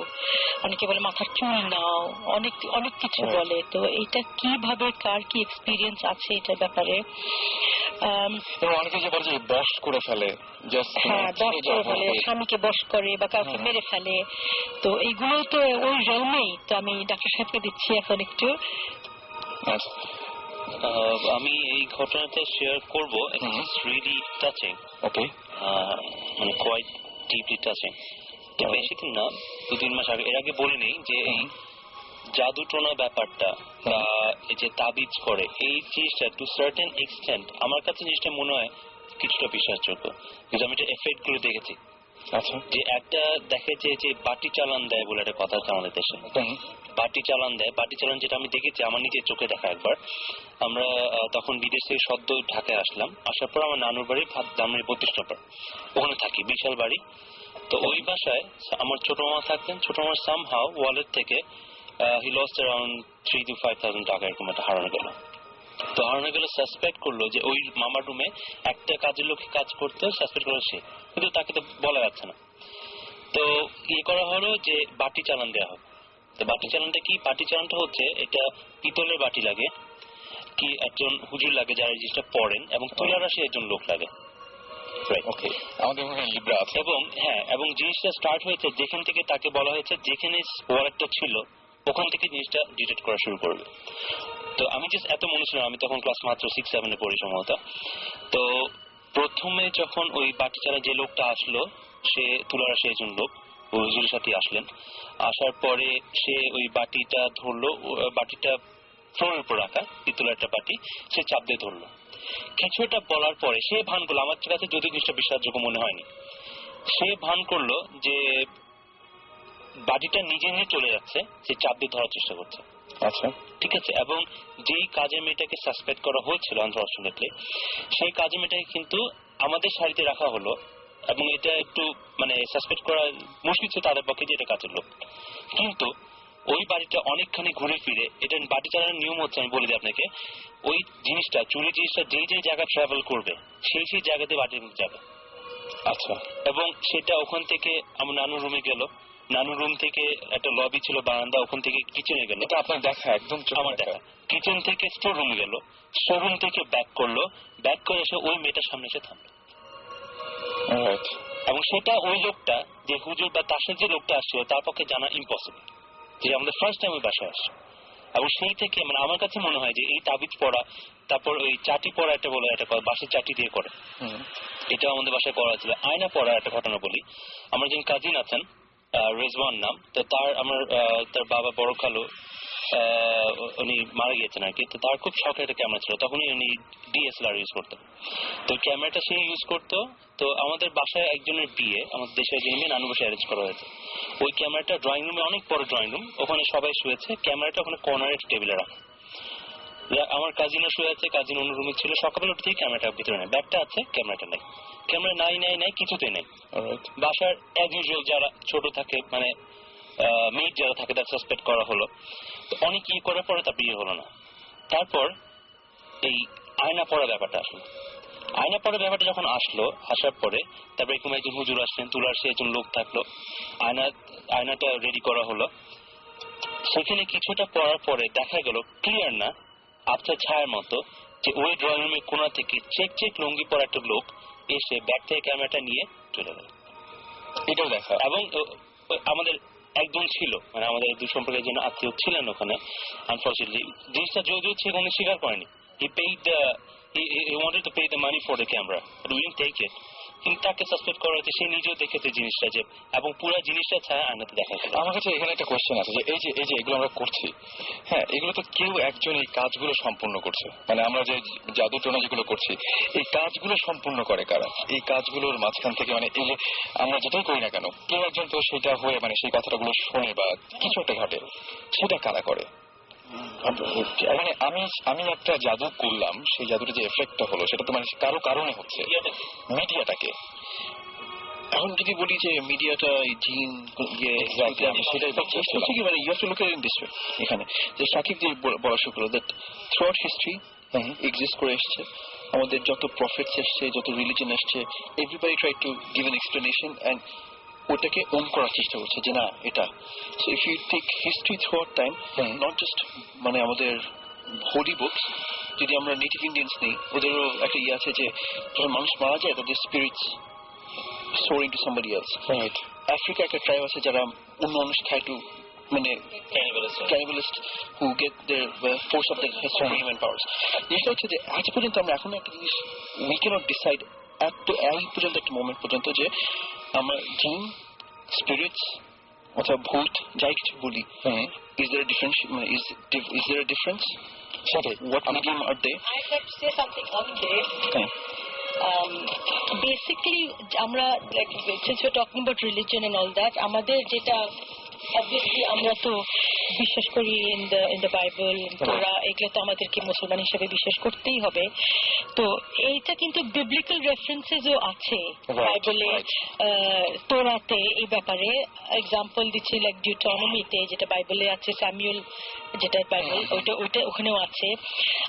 A: অনেকে বলে মাথার চুল নাও, অনেক অনেক কিছু বলে। তো এটা কিভাবে কার কি এক্সপিরিয়েন্স আছে এটার ব্যাপারে।
D: অনেকে যে বলে যে বশ করে ফেলে,
A: হ্যাঁ, বশ করে ফেলে, স্বামীকে বশ করে বা কাউকে মেরে ফেলে। তো এইগুলো তো ওই রেলমেই। তো আমি ডাক্তার সাহেবকে দিচ্ছি এখন একটু।
F: আমি এই ঘটনাটা শেয়ার করবো। It's really touching.
D: ওকে,
F: মানে কোয়াইট ডিপলি টাচিং। বেশি দিন না, 2-3 মাস আগে, এর আগে বলে নেই যে এই জাদুটোনা ব্যাপারটা বা এই যে তাবিজ করে, এই জিনিসটা টু সার্টেন এক্সটেন্ট আমার কাছে জিনিসটা মনে হয় কিছুটা বিশ্বাসযোগ্য, কিন্তু আমি এটা এফেক্ট করে দেখেছি।
D: আচ্ছা,
F: যে একটা দেখে যে বাটি চালান দেয় বলে একটা কথা আছে আমাদের দেশে। বাটি চালান দেয়, বাটি চালান যেটা আমি দেখেছি আমার নিজের চোখে দেখা একবার। আমরা তখন বিদেশ থেকে সদ্য ঢাকায় আসলাম, আসার পর আমার নানুর বাড়ি ধামরাই 32 নম্বর, ওখানে থাকি, বিশাল বাড়ি। তো ওই বাসায় আমার ছোট মামা থাকতেন। ছোট মামার সামহাও ওয়ালেট থেকে হি লস্ট অ্যারাউন্ড 3,000 to 5,000 টাকা এরকম একটা হারানো গেল। তো হারানো গেল, সাসপেক্ট করলো যে ওই মামার রুমে একটা কাজের লোক কাজ করতো, সাসপেক্ট করলো সে, কিন্তু তাকে তো বলা যাচ্ছে না। তো করা হলো যে বাটি চালান দেওয়া হবে। তো বাটি চালানটা কি? বাটি চালানটা হচ্ছে, এটা পিতলের বাটি লাগে, কি একজন হুজুর লাগে যারা এই জিনিসটা পড়েন, এবং তুলার আসে একজন লোক লাগে।
D: আমাদের মনে হয় লিব্রা আছে।
F: এবং হ্যাঁ, এবং জিনিসটা স্টার্ট হয়েছে যেখান থেকে তাকে বলা হয়েছে যেখানে ওয়ালেটটা ছিল ওখান থেকে জিনিসটা ডিটেক্ট করা শুরু করবে। তো আমি জাস্ট এত মনে ছিল, আমি তখন ক্লাস মাত্র 6-7 পড়ি সম্ভবত। তো প্রথমে যখন ওই বাটি চালা যে লোকটা আসলো, সে তুলার আসে একজন লোক, ওই হুজুরের সাথে আসলেন। আসার পরে সে ওই বাটিটা ধরলো, বাটিটা ফ্লোরের উপর রাখা পিতলের একটা বাটি, সে চাপ দিয়ে ধরলো। কিছুটা বলার পরে সে ভান করলো, আমার কাছে যদি জিনিসটা বিশ্বাসযোগ্য মনে হয়নি, সে ভান করলো যে বাটিটা নিজে নিয়ে চলে যাচ্ছে, সে চাপ দিয়ে ধরার চেষ্টা করছে।
D: আচ্ছা,
F: ঠিক আছে। এবং যেই কাজের মেয়েটাকে সাসপেক্ট করা হয়েছিল আনফরচুনেটলি, সেই কাজের মেয়েটাকে কিন্তু আমাদের সারিতে রাখা হলো, এবং এটা একটু মানে সাসপেক্ট করা মুশকিল ছিল তাদের পক্ষে যে এটা কাজের লোক। কিন্তু ওই বাড়িটা অনেকখানি ঘুরে ফিরে, এটা বাড়ি চালানোর নিয়ম হচ্ছে, আমি বলে দিই আপনাকে, ওই জিনিসটা চুরি জিনিসটা যেই যেই জায়গা ট্রাভেল করবে সেই সেই জায়গাতে বাড়ির যাবে।
D: আচ্ছা,
F: এবং সেটা ওখান থেকে আমার নানুর রুমে গেল, নানুর রুম থেকে একটা লবি ছিল, বারান্দা, ওখান থেকে কিচেনে গেল।
D: এটা আপনার দেখা? একদম
F: আমার দেখা। কিচেন থেকে স্টোর রুমে গেল, স্টোর রুম থেকে ব্যাক করলো, ব্যাক করে এসে ওই মেয়েটার সামনে এসে থামলো। এবং সেটা ওই লোকটা যে হুজুর বা তার সাথে যে লোকটা আসছিল তার পক্ষে জানা ইম্পসিবল, যে আমাদের ফার্স্ট টাইম ওই বাসায় আসছে। এবং সেই থেকে মানে আমার কাছে মনে হয় যে এই তাবিজ পড়া, তারপর ওই চাটি পড়া, একটা বলে একটা বাসের চাটি দিয়ে করে, এটা আমাদের বাসায় করা ছিল। আয়না পড়া একটা ঘটনা বলি। আমার একজন কাজিন আছেন, রেজওয়ান নাম, তো তার বাবা বড় খালু উনি মারা গিয়েছেন আর কি। তো তার খুব শখের একটা ক্যামেরা ছিল, তখনই উনি DSLR ইউজ করতেন। তো ক্যামেরাটা সে ইউজ করতো। তো আমাদের বাসায় একজনের বিয়ে, আমাদের দেশের একজন মেয়ে নানু বাসায় অ্যারেঞ্জ করা হয়েছে। ওই ক্যামেরাটা ড্রয়িং রুমে, অনেক বড় ড্রয়িং রুম, ওখানে সবাই শুয়েছে, ক্যামেরাটা ওখানে কর্নারের টেবিলে রাখা। আমার কাজিনও শুয়ে আছে, কাজিন অন্য রুমে ছিল। সকালবেলা উঠতেই ক্যামেরাটা ভিতরে নেই, ব্যাগটা আছে, ক্যামেরাটা নেই। ক্যামেরা নাই কিছুতেই নেই। বাসার অ্যাজ ইউজুয়াল যারা ছোট থাকে, মানে মেয়ের যারা থাকে, তার সাসপেক্ট করা হলো। তো অনেক করার পরে তার বিয়ে হলো না। তারপর এই আয়না পড়া ব্যাপারটা আসলো। আয়না পড়া ব্যাপারটা যখন আসার পরে তারপরে এরকম একজন হুজুর আসলেন, তুলার সে একজন লোক থাকলো, আয়নাটা রেডি করা হলো। সেখানে কিছুটা পড়ার পরে দেখা গেল ক্লিয়ার না, আবছা ছায়ার মতো, যে ওই ড্রয়িং রুমের কোণা থেকে চেক লুঙ্গি পরা একটা লোক এসে ব্যাক থেকে ক্যামেরাটা নিয়ে চলে গেল।
D: এটাও দেখা।
F: এবং আমাদের একজন ছিল, মানে আমাদের দুই সম্পর্কে একজন আত্মীয় ছিলেন ওখানে। আনফর্চুনেটলি জিনিসটা যদিও সে কোনো স্বীকার করেনি। He wanted to pay the money for the camera, but we didn't take it. কিন্তু তাকে সাসপেক্ট করা হয়েছে, সে নিজেও দেখেছে জিনিসটা, যে এবং পুরো জিনিসটা ছায়া আয়নাতে দেখা গেল।
D: আমার কাছে এখানে একটা কোয়েশ্চেন আছে, যে এই যে এগুলো আমরা করছি, হ্যাঁ, এগুলো তো কেউ একজন এই কাজগুলো সম্পূর্ণ করছে। মানে আমরা যে জাদু টোনা যেগুলো করছি, এই কাজগুলো সম্পূর্ণ করে কারা? এই কাজগুলোর মাঝখান থেকে, মানে এই যে আমরা যেটাই করি না কেন, কেউ একজন তো সেটা হয়ে মানে সেই কথাগুলো শোনে বা কিছু একটা ঘটে, সেটা কারা করে? মানে আমি একটা জাদু করলাম, সেই জাদুটা যে এফেক্টটা হলো সেটা তো মানে কারো কারণে হচ্ছে, মিডিয়াটাকে।
E: এখন যদি বলি যে মিডিয়াটা জিন সেটাই বলছি কি, মানে you have to look at it this way. এখানে যে সাকিব যে বলা শুরু করলো, that throughout history exist করে এসছে, আমাদের যত প্রফেটস এসছে, যত রিলিজন এসছে, everybody try to give an explanation and ওটাকে ওন করার চেষ্টা করছে যে না এটা। So if you take history throughout time, not just মানে আমাদের হোলি বুকস, যদি আমরা নেটিভ ইন্ডিয়ান্স নেই, ওদেরও একটা ইয়ে আছে যে যখন মানুষ মারা যায় তাদের spirits soar into somebody else.
D: Right.
E: Africa একটা ট্রাইব আছে যারা অন্য মানুষ খায় টু, মানে ক্যানিবালিস্ট who get their force of their superhuman powers. জিনিসটা হচ্ছে যে আজ পর্যন্ত আমরা এখন একটা জিনিস we cannot decide এই পর্যন্ত একটা মোমেন্ট পর্যন্ত যে আমরা জিন, স্পিরিটস অথবা ভূত যাই কিছু বলি, is there a difference? Is there a difference? What medium are they?
A: I'd like to say something on this.
E: Okay.
A: Basically, আমরা like since we're talking about religion and all that, আমাদের যেটা obviously আমরা তো বিশ্বাস করি in the Bible, তোরা এগুলো তো আমাদেরকে মুসলমান হিসেবে বিশ্বাস করতেই হবে। তো এইটা কিন্তু biblical references ও আছে বাইবেলে, তোরাতে এই ব্যাপারে এক্সাম্পল দিচ্ছি, লাইক ডিউটোনমিতে যেটা বাইবেলে আছে, স্যামুয়েল যেটা বাইবেল ওইটা ওখানেও আছে।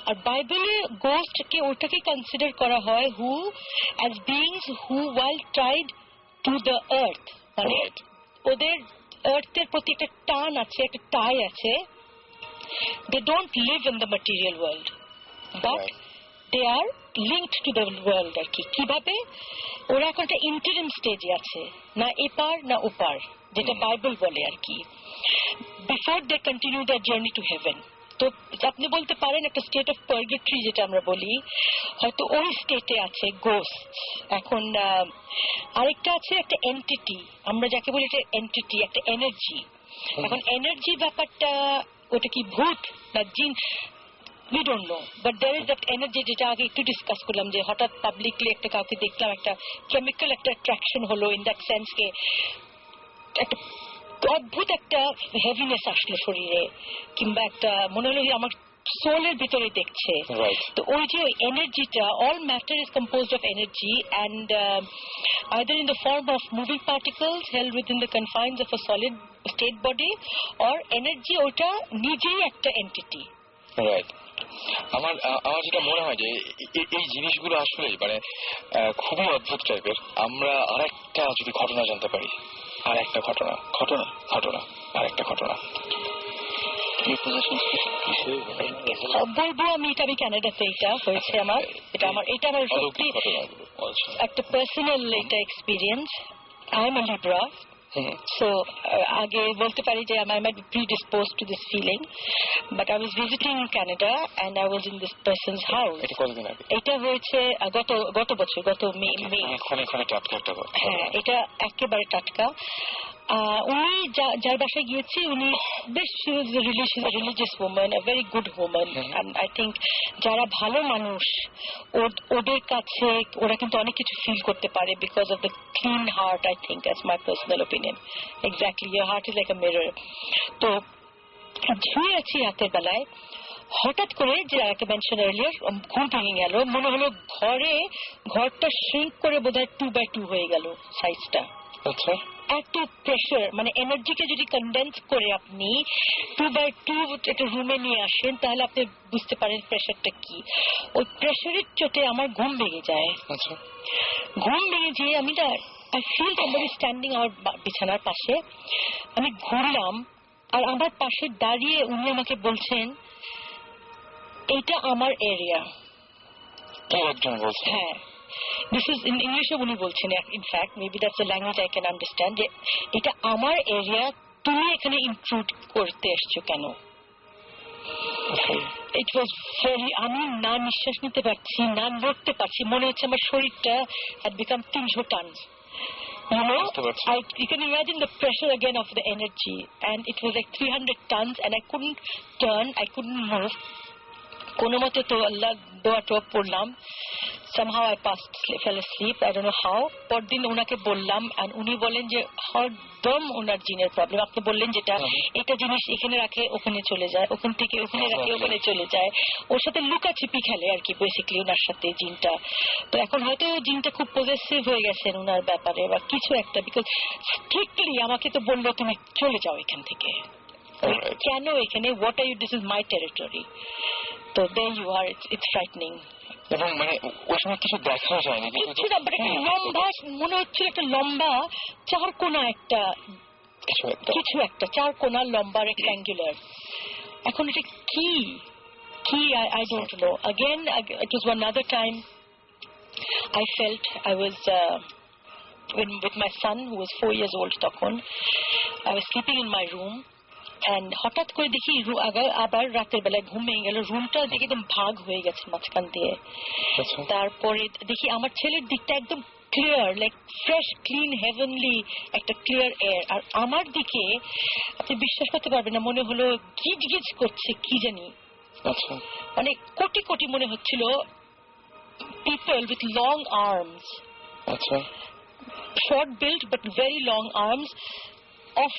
A: আর বাইবেলে গোস্টকে ওটাকে কনসিডার করা হয় who as beings who while tied to the earth, মানে ওদের আর্থের প্রতি একটা টান আছে, একটা টাই আছে। They don't live in the material world but they are linked to the world. আর কি কিভাবে ওরা এখন একটা ইন্টারিম স্টেজে আছে, না এপার না ওপার, যেটা বাইবেল বলে আর কি, before they continue the journey to heaven. তো আপনি বলতে পারেন একটা স্টেট অফ পার্গেটরি যেটা আমরা বলি, হয়তো ওই স্টেটে আছে গোস্ট। এখন আরেকটা আছে একটা এন্টিটি, আমরা যাকে বলি একটা এন্টিটি, একটা এনার্জি। এখন এনার্জি ব্যাপারটা ওটা কি ভূত না জিন, we don't know, but there is that energy যেটা আগে একটু ডিসকাস করলাম, যে হঠাৎ পাবলিকলি একটা কাউকে দেখলাম, একটা কেমিক্যাল একটা অ্যাট্রাকশন হলো, ইন দ্যাট সেন্স কে একটা অদ্ভুত একটা হেভিনেস আসলো শরীরে, কিংবা একটা মনে হলো আমার সোলের ভিতরে দেখছে। তো ওই যে ওই এনার্জিটা, all matter is composed of energy and either in the form of moving particles held within the confines of a solid state body or energy ওটা নিজেই একটা এন্টিটি।
D: রাইট। আমার যেটা মনে হয় যে এই জিনিসগুলো আসলে মানে খুবই অদ্ভুত টাইপের। আমরা আরেকটা যদি ঘটনা জানতে পারি, আর একটা ঘটনা আরেকটা ঘটনা
A: বলবো আমি ক্যানাডাতে এটা হয়েছে আমার, এটা আমার সত্যি একটা পার্সোনাল এটা experience. I am a Libra, so আগে বলতে পারি যে I might be predisposed to this feeling, but I was visiting Canada and I was in this person's house. এটা হয়েছে গত বছর, গত মে। হ্যাঁ, এটা একেবারে টাটকা। উনি যার বাসায় গিয়েছি, উনি বেশ religious woman, a very good woman, and I think যারা ভালো মানুষ ওদের কাছে ওরা কিন্তু অনেক কিছু ফিল করতে পারে because of the clean heart, I think, as my personal opinion. Exactly, your heart is like a mirror. তো শুয়ে আছি রাতের বেলায়, হঠাৎ করে যে আগে মেনশন আর্লিয়ার ঘুম ভেঙে গেল, মনে হলো ঘরটা শ্রিঙ্ক করে বোধহয় 2x2 হয়ে গেল সাইজটা। এত প্রেশার, মানে এনার্জিকে যদি কনডেন্স করে আপনি 2x2 একটা রুমে নিয়ে আসেন তাহলে আপনি বুঝতে পারেন প্রেশারটা কি। ওই প্রেশারের চোটে আমার ঘুম ভেঙে যায়।
D: আচ্ছা,
A: ঘুম ভেঙে যেয়ে আমি না আই ফিল somebody স্ট্যান্ডিং আমার বিছানার পাশে। আমি ঘুরলাম আর আমার পাশে দাঁড়িয়ে উনি আমাকে বলছেন এটা আমার এরিয়া।
D: একজন বলছে
A: হ্যাঁ, দিস ইজ ইন ইংলিশে উনি বলছেন, in fact maybe that's the language I can understand, যে এটা আমার এরিয়া, তুমি এখানে ইন্ট্রুড করতে এসছো কেন। ইট ওয়াজ ভেরি, আমি না নিঃশ্বাস নিতে পারছি না লড়তে পারছি, মনে হচ্ছে আমার শরীরটা had become 300 ton. You know, you can imagine the pressure again of the energy, and it was like 300 tons, and I couldn't turn, I couldn't move. কোনো মতে তো আল্লাহ দোয়া টোয়া পড়লাম, somehow I fell asleep, I don't know how. পরদিন ওনাকে বললাম, and উনি বলেন যে হরদম ওনার জিনের প্রবলেম। আপনি বললেন যেটা এটা জিনিস এখানে রাখে ওখানে চলে যায়, ওখান থেকে ওখানে রাখে ওখানে চলে যায়, ওর সাথে লুকাছিপি খেলে আর কি বেসিক্যালি ওনার সাথে জিনটা। তো এখন হয়তো জিনটা খুব পজেসিভ হয়ে গেছেন ওনার ব্যাপারে বা কিছু একটা, বিকজ স্ট্রিক্টলি আমাকে তো বললো তুমি চলে যাও এখান থেকে, কেন এখানে, what are you, this is my territory. তো there you are, it's frightening.
D: এবং মানে ওই সময় কিছু দেখাও যায়নি,
A: কিছু না, একটা লম্বা মনে হচ্ছিল, একটা লম্বা চার কোনা একটা কিছু একটা চার কোনা লম্বা রেক্ট্যাঙ্গুলার। এখন এটা কি কি I don't know. Again, it was one other time I felt I was with my son who was 4 years old তখন I was sleeping in my room, and হঠাৎ করে দেখি আবার রাতের বেলায় ঘুম ভেঙে গেল, রুমটা দেখি একদম ভাগ হয়ে গেছে মাঝখান দিয়ে। তারপরে দেখি আমার ছেলের দিকটা একদম clear, like fresh clean heavenly একটা ক্লিয়ার এয়ার, আর আমার দিকে আপনি বিশ্বাস করতে পারবেন না, মনে হলো গিজ গিজ করছে কি জানি, মানে কোটি কোটি মনে হচ্ছিল people with long arms, short built but very long arms of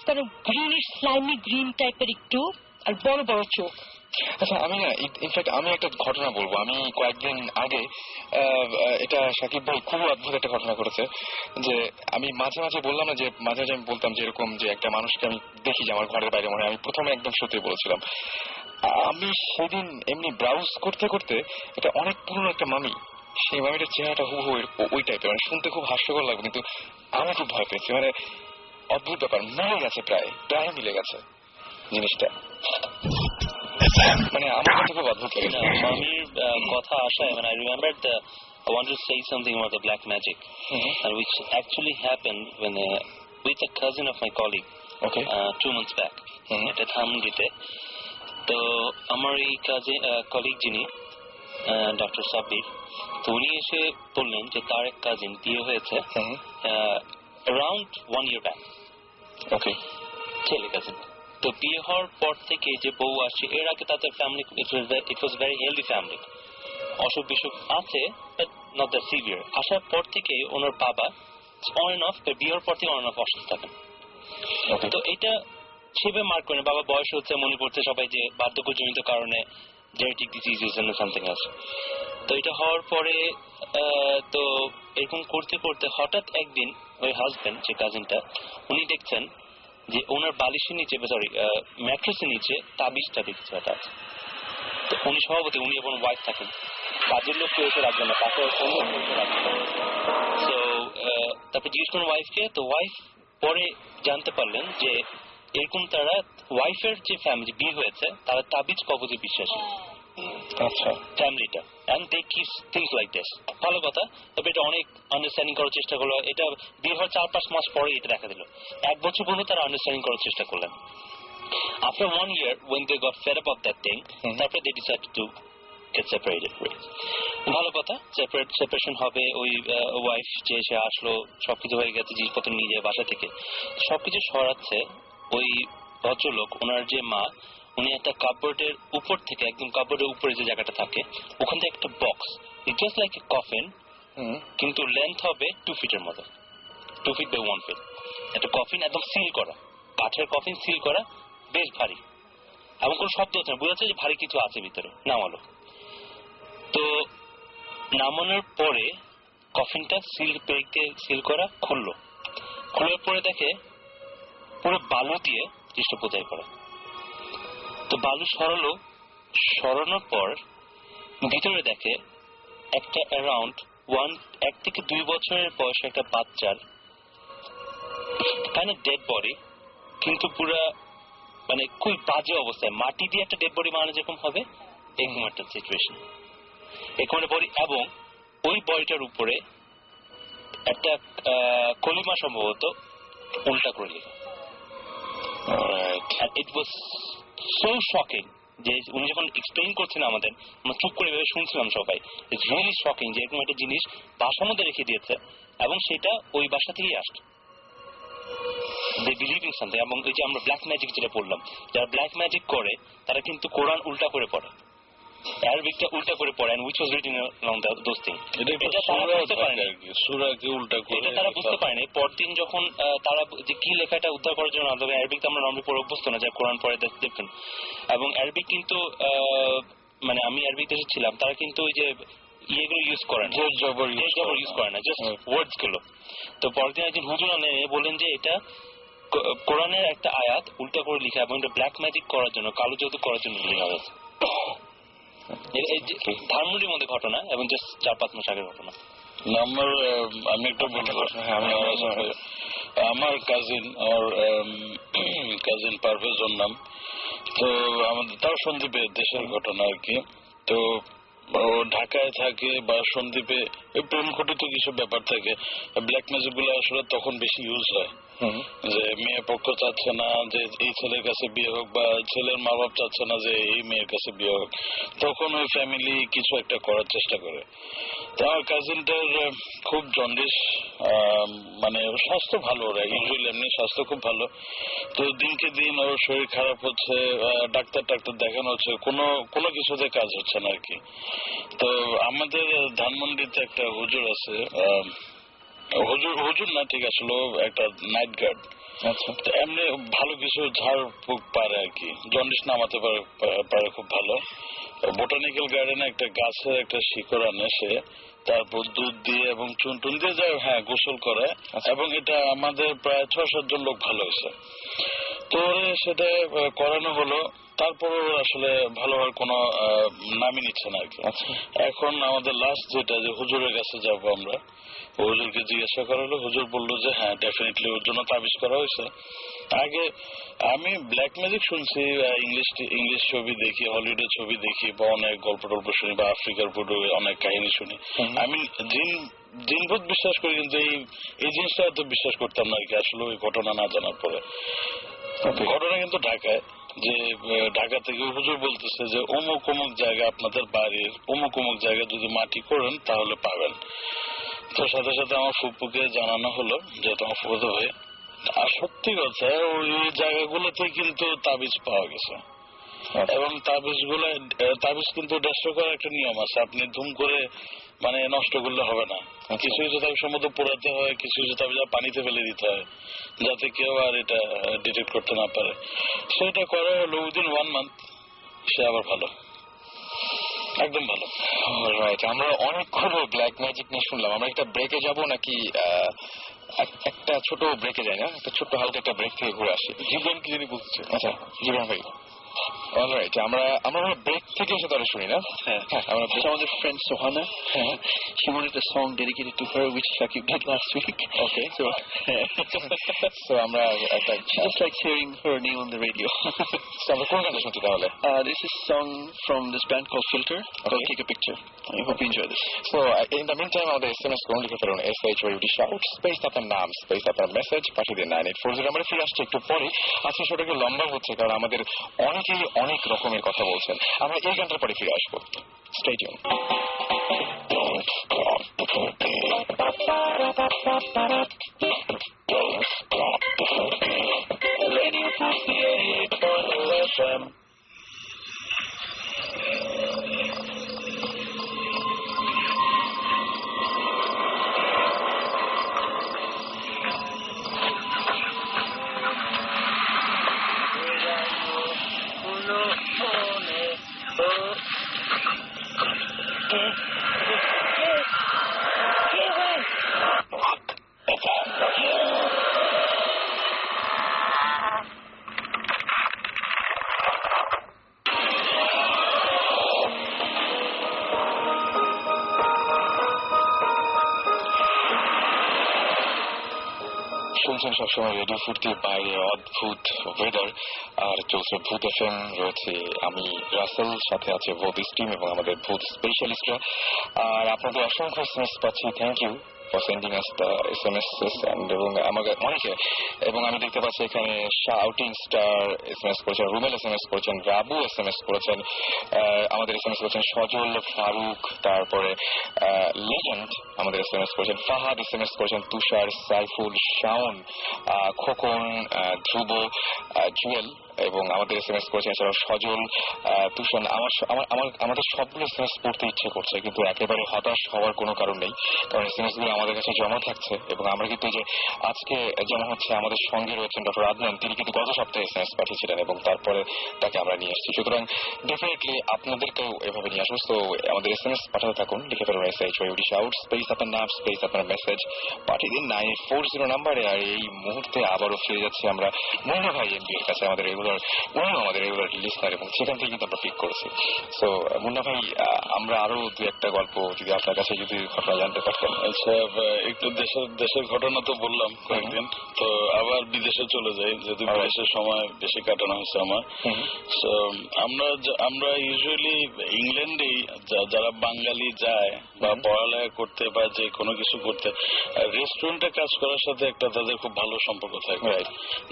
A: kind of greenish slimy green টাইপের একটু, আর বড় বড় চোখ।
D: আচ্ছা, আমি না ইনফ্যাক্ট আমি একটা ঘটনা বলবো। আমি কয়েকদিন আগে এটা সাকিব ভাই খুব অদ্ভুত একটা ঘটনা ঘটেছে, যে আমি মাঝে মাঝে বললাম না যে মাঝে মাঝে আমি বলতাম যে এরকম যে একটা মানুষকে আমি দেখি যে আমার ঘরের বাইরে মনে হয়, আমি প্রথমে একদম সত্যি বলেছিলাম। আমি সেদিন এমনি ব্রাউজ করতে করতে এটা অনেক পুরনো একটা মামি, সেই মামিটার চেহারাটা হুবহু ওই টাইপের, মানে শুনতে খুব হাস্যকর লাগবে, কিন্তু আমি খুব ভয় পেয়েছি। মানে অদ্ভুত ব্যাপার, মিলে গেছে, প্রায় মিলে গেছে জিনিসটা, মানে আমার কাছে খুব অদ্ভুত লেগেছে।
F: মামির কথা আসায়, মানে I remembered I wanted to say something about the black magic, and which actually happened when with a cousin of my colleague, 2 months back, এটা ধামরিতে। তো আমার এই কাজিন কলিগ যিনি ডক্টর সাব্বির, তো উনি এসে বললেন যে তার এক কাজিন বিয়ে হয়েছে around 1 year back, ছেলে কাজিন। তো বিয়ে হওয়ার পর থেকে যে বউ আসছে, এর আগে তাদের family it was very healthy family, অসুখ বিসুখ আছে বাট নট দ্যাট সিভিয়ার। আসার পর থেকে ওনার বাবা অন এন্ড অফ, বিয়ে হওয়ার পর থেকে অন এন্ড অফ অসুস্থ থাকেন। তো এটা সেভাবে মার্ক করেন, বাবা বয়স হচ্ছে, মনে পড়ছে সবাই যে বার্ধক্যজনিত কারণে genetic diseases and something else. তো এটা হওয়ার পরে তো এরকম করতে করতে হঠাৎ একদিন ওই হাজবেন্ড, যে কাজিনটা, উনি দেখছেন যে ওনার বালিশের নিচে, সরি ম্যাট্রেসের নিচে তাবিজটা দেখছে একটা আছে। তো উনি স্বভাবতই, উনি এবং ওয়াইফ থাকেন, কাজের লোক কেউ এসে রাখবেন না, তাকে রাখবেন। তো তারপর জিজ্ঞেস করেন ওয়াইফকে, তো ওয়াইফ পরে জানতে পারলেন যে এরকম তারা ওয়াইফের যে ফ্যামিলি বিয়ে হয়েছে তারা তাবিজ কবজে বিশ্বাসী, আচ্ছা ফ্যামিলিটা, and they keep things like this. ভালো কথা, তবে এটা অনেক আন্ডারস্ট্যান্ডিং করার চেষ্টা করলো। এটা বিয়ে হওয়ার 4-5 মাস পরে এটা দেখা দিল, 1 বছর পর্যন্ত তারা আন্ডারস্ট্যান্ডিং করার চেষ্টা করলেন। After 1 year, when they got fed up of that thing, তারপরে they decided to get separated. ভালো কথা, সেপারেশন হবে। ওই ওয়াইফ যে এসে আসলো, সবকিছু হয়ে গেছে, জিনিসপত্র নিয়ে যায় বাসা থেকে, সবকিছু সরাচ্ছে। ওই ভদ্রলোক, ওনার যে মা, উনি একটা কাপবোর্ডের উপর থেকে, একদম কাপবোর্ডের উপরে যে জায়গাটা থাকে, ওখান থেকে একটা box, just like a coffin, কিন্তু লেন্থ হবে 2 ফিটের মতো, 2 ফিট বাই 1 ফিট। একটা কফিন একদম সিল করা, কাঠের কফিন সিল করা, বেশ ভারী, এমন কোনো শব্দ হচ্ছে না, বোঝা যাচ্ছে যে ভারী কিছু আছে ভিতরে। নামালো, তো নামানোর পরে কফিনটা সিল করা খুললো, খোলার পরে দেখে পুরো বালু দিয়ে জিনিসটা বোঝাই করা। তো বালু সরানোর পর ভিতরে দেখে একটা অ্যারাউন্ড 1 থেকে 2 বছরের বয়সে একটা বাচ্চার কাইন্ড অফ ডেড বডি, কিন্তু পুরা মানে খুব বাজে অবস্থায়, মাটি দিয়ে একটা ডেড বডি বানানো যেরকম হবে এরকম একটা সিচুয়েশন, এরকম একটা বডি, এবং ওই বডিটার উপরে একটা কলিমা সম্ভবত উল্টা করে লেখা। ইট ওয়াজ সো শকিং যে উনি যখন এক্সপ্লেইন করছেন আমাদের, আমরা চুপ করে ভেবে শুনছিলাম সবাই। ইটস রিয়েলি শকিং যে এরকম একটা জিনিস বাসার মধ্যে রেখে দিয়েছে এবং সেটা ওই বাসা থেকেই আসছে। They believe in something. এবং এই যে আমরা ব্ল্যাক ম্যাজিক যেটা বললাম, যারা ব্ল্যাক ম্যাজিক করে তারা কিন্তু কোরআন উল্টা করে পড়ে, অ্যারাবিকটা উল্টা করে পড়ে, and which was written along those things. এটা তারা বুঝতে পারেনি,
C: সূরাকে উল্টা করে
F: এটা তারা বুঝতে পারেনি। পরদিন যখন তারা যে কি লেখাটা উদ্ধার করার জন্য, অ্যারাবিক আমরা নর্মালি পড়ে অভ্যস্ত না, যা কোরআন পড়ে দেখবেন। এবং অ্যারাবিক কিন্তু মানে আমি অ্যারাবিক দেশে ছিলাম, তারা কিন্তু ওই যে ইয়েগুলো ইউজ করে না, জবর ইউজ করে না, জাস্ট ওয়ার্ডস গুলো। তো পরদিন একজন হুজুর বলেন যে এটা কোরআনের একটা আয়াত উল্টা করে লেখা, এবং এটা ব্ল্যাক ম্যাজিক করার জন্য, কালো জাদু করার জন্য লেখা হয়েছে। ধানমন্ডির মধ্যে ঘটনা, এবং জাস্ট 4-5 মাস আগের ঘটনা।
C: আমি একটা বলবো, আমার কাজিন পারভেজ ওর নাম, তো আমাদের তাও সন্দীপে দেশের ঘটনা আর কি। তো ও ঢাকায় থাকে বা সন্দীপে প্রেম ঘটিত কিছু ব্যাপার থাকে। ব্ল্যাক ম্যাজিক গুলো আসলে তখন বেশি ইউজ হয়, যে মেয়ে পক্ষ চাচ্ছে না যে এই ছেলের কাছে বিয়ে হোক, বা ছেলের মা বাপ চাচ্ছে না যে এই মেয়ের কাছে বিয়ে হোক, তখন ওই ফ্যামিলি কিছু একটা করার চেষ্টা করে। তো আমার কাজিনটার খুব জন্ডিস, মানে স্বাস্থ্য ভালো, ওরা ইউজুয়ালি এমনি স্বাস্থ্য খুব ভালো। তো দিনকে দিন ওর শরীর খারাপ হচ্ছে, ডাক্তার দেখানো হচ্ছে, কোনো কিছুতে কাজ হচ্ছে না আর কি। তো আমাদের ধানমন্ডিতে একটা হুজুর আছে, হুজুর না ঠিক আসলে একটা নাইট গার্ড। আচ্ছা, এমনি ভালো কিছু ঝাড় ফুঁক পারে আর কি, জন্ডিস নামাতে পারে খুব ভালো। বোটানিক্যাল গার্ডেনে একটা গাছের একটা শিকড় আনে সে, তারপর দুধ দিয়ে এবং চুন দিয়ে যায়, হ্যাঁ, গোসল করে। এবং এটা আমাদের প্রায় 6-7 জন লোক ভালো হয়েছে। তো সেটা করানো হলো, তারপর আসলে ভালো হওয়ার কোনো নামই নিচ্ছে না আর কি। এখন আমাদের লাস্ট যেটা, যে হুজুরের কাছে যাব আমরা, হুজুরকে জিজ্ঞাসা করা হলো, হুজুর বললো যে হ্যাঁ ডেফিনেটলি ওর জন্য তাবিজ করা হয়েছে। আগে আমি ব্ল্যাক ম্যাজিক শুনছি, ইংলিশ ছবি দেখি, হলিউডের ছবি দেখি, বা অনেক গল্প শুনি, বা আফ্রিকার পুরো অনেক কাহিনী শুনি। আমি জিনভূত বিশ্বাস করি, কিন্তু এই জিনিসটা এত বিশ্বাস করতাম না আর কি, আসলে ওই ঘটনা না জানার পরে। ঘটনা কিন্তু ঢাকায়, যে ঢাকা থেকে হুজুর বলতেছে যে অমুক জায়গা, আপনাদের বাড়ির অমুক জায়গায় যদি মাটি করেন তাহলে পাবেন। তো সাথে সাথে আমার ফুপুকে জানানো হলো যে তোমার ফুপুতে হয়ে, আর সত্যি কথা ওই জায়গাগুলোতে কিন্তু তাবিজ পাওয়া গেছে। এবং তাবিজ কিন্তু ডেস্ট্রয় করার একটা নিয়ম আছে, আপনি ধুম করে মানে নষ্ট করলে হবে না। কিছু তাবিজ সম্ভবত পোড়াতে হয়, কিছু তাবিজ পানিতে ফেলে দিতে হয়, যাতে কেউ আর এটা ডিটেক্ট করতে না পারে। সেটা করা হলো উইদিন 1 মান্থ, সে আবার ভালো, একদম ভালো।
D: আমরা অনেকগুলো ব্ল্যাক ম্যাজিক নিয়ে শুনলাম, আমরা একটা ব্রেকে যাব নাকি? একটা ছোট ব্রেকে যাই না, একটা ছোট্ট হালকা একটা ব্রেক থেকে ঘুরে আসি।
C: জীবন কি জানি বলছে।
D: আচ্ছা জীবন ভাই, অলরাইট, আমরা ব্রেক থেকে এসে তাহলে শুনি না?
E: হ্যাঁ, আমাদের friend Sohana, she wanted a song dedicated to her which Shakib did last week.
D: Okay, so আমরা একটা,
E: she just likes hearing her name on the radio.
D: So আমরা কোন গানটা শুনছি তাহলে?
E: This is a song from this band called Filter, called Take a Picture. I hope you enjoy this.
D: So in the meantime, আমাদের SMS করুন, লিখে ফেলুন SHOUT space আপনার নাম স্পেস আপনার মেসেজ, পাঠিয়ে দিন 9840। আমরা ফিরে আসছি একটু পরে। আজকে সেটা একটু লম্বা হচ্ছে কারণ আমাদের অনেকেই অনেক রকমের কথা বলছেন। আমরা এই গানটার পরে ফিরে আসবো। Stay tuned.
C: Radio 58.0 FM.
D: শুনছেন সবসময় রেডিও ফুর্তির বাইরে অদ্ভুত ওয়েদার, আর চলছে ভূত এফএম। রয়েছে আমি রাসেল, সাথে আছে ভূত টিম এবং আমাদের ভূত স্পেশালিস্টরা। আর আপনাদের অসংখ্য এসএমএস পাচ্ছি, thank you for sending us the SMS এবং আমাকে অনেকে, এবং আমি দেখতে পাচ্ছি এখানে শাউটিং স্টার এসএমএস করেছেন, রুমেল এসএমএস করেছেন, রাবু এসএমএস করেছেন, আমাদের এসএমএস করেছেন সজল ফারুক, তারপরে লেজেন্ড আমাদের এসএমএস করেছেন, ফাহাদ এসএমএস করেছেন, তুষার, সাইফুল, শাওন, খোকন, ধ্রুব, জুয়েল, এবং আমাদের এসএমএস করেছেন এছাড়াও সজল, তুষার। আমাদের সবগুলো এসএমএস পড়তে ইচ্ছে করছে, কিন্তু একেবারে হতাশ হওয়ার কোনো কারণ নেই, কারণ এসএমএস গুলো আমাদের কাছে জমা থাকছে। এবং আমরা কিন্তু যে আজকে যেমন হচ্ছে আমাদের সঙ্গে রয়েছেন ডক্টর আদনান, তিনি কিন্তু গত সপ্তাহে এসএমএস পাঠিয়েছিলেন এবং তারপরে তাকে আমরা নিয়ে এসেছি। সুতরাং ডেফিনেটলি আপনাদেরকেও এভাবে নিয়ে আসবো। তো আমাদের এসএমএস পাঠাতে থাকুন, লিখে ফেলুন SHOUT শাউট স্পেস আপনার নাম স্পেস আপনার মেসেজ পাঠিয়ে দিন 9840 নাম্বারে। আর এই মুহূর্তে আবারও ফিরে যাচ্ছি আমরা মুন্না ভাই এমডি এর কাছে, আমাদের রেগুলার লিসনার, এবং সেখান থেকে কিন্তু আমরা পিক করেছি। সো মুন্না ভাই, আমরা আরো দু একটা গল্প যদি আপনার কাছে যদি ঘটনা জানতে পারতাম।
C: আচ্ছা, একটু দেশের ঘটনা তো বললাম কয়েকদিন, তো আবার বিদেশে চলে যাই, যেহেতু বিদেশের সময় বেশি কাটানো হয়েছে আমার। সো আমরা ইউজুয়ালি ইংল্যান্ডেই যারা বাঙালি যায় বা পড়ালেখা করতে বা যে কোনো কিছু করতে, রেস্টুরেন্টে কাজ করার সাথে একটা তাদের খুব ভালো সম্পর্ক থাকে,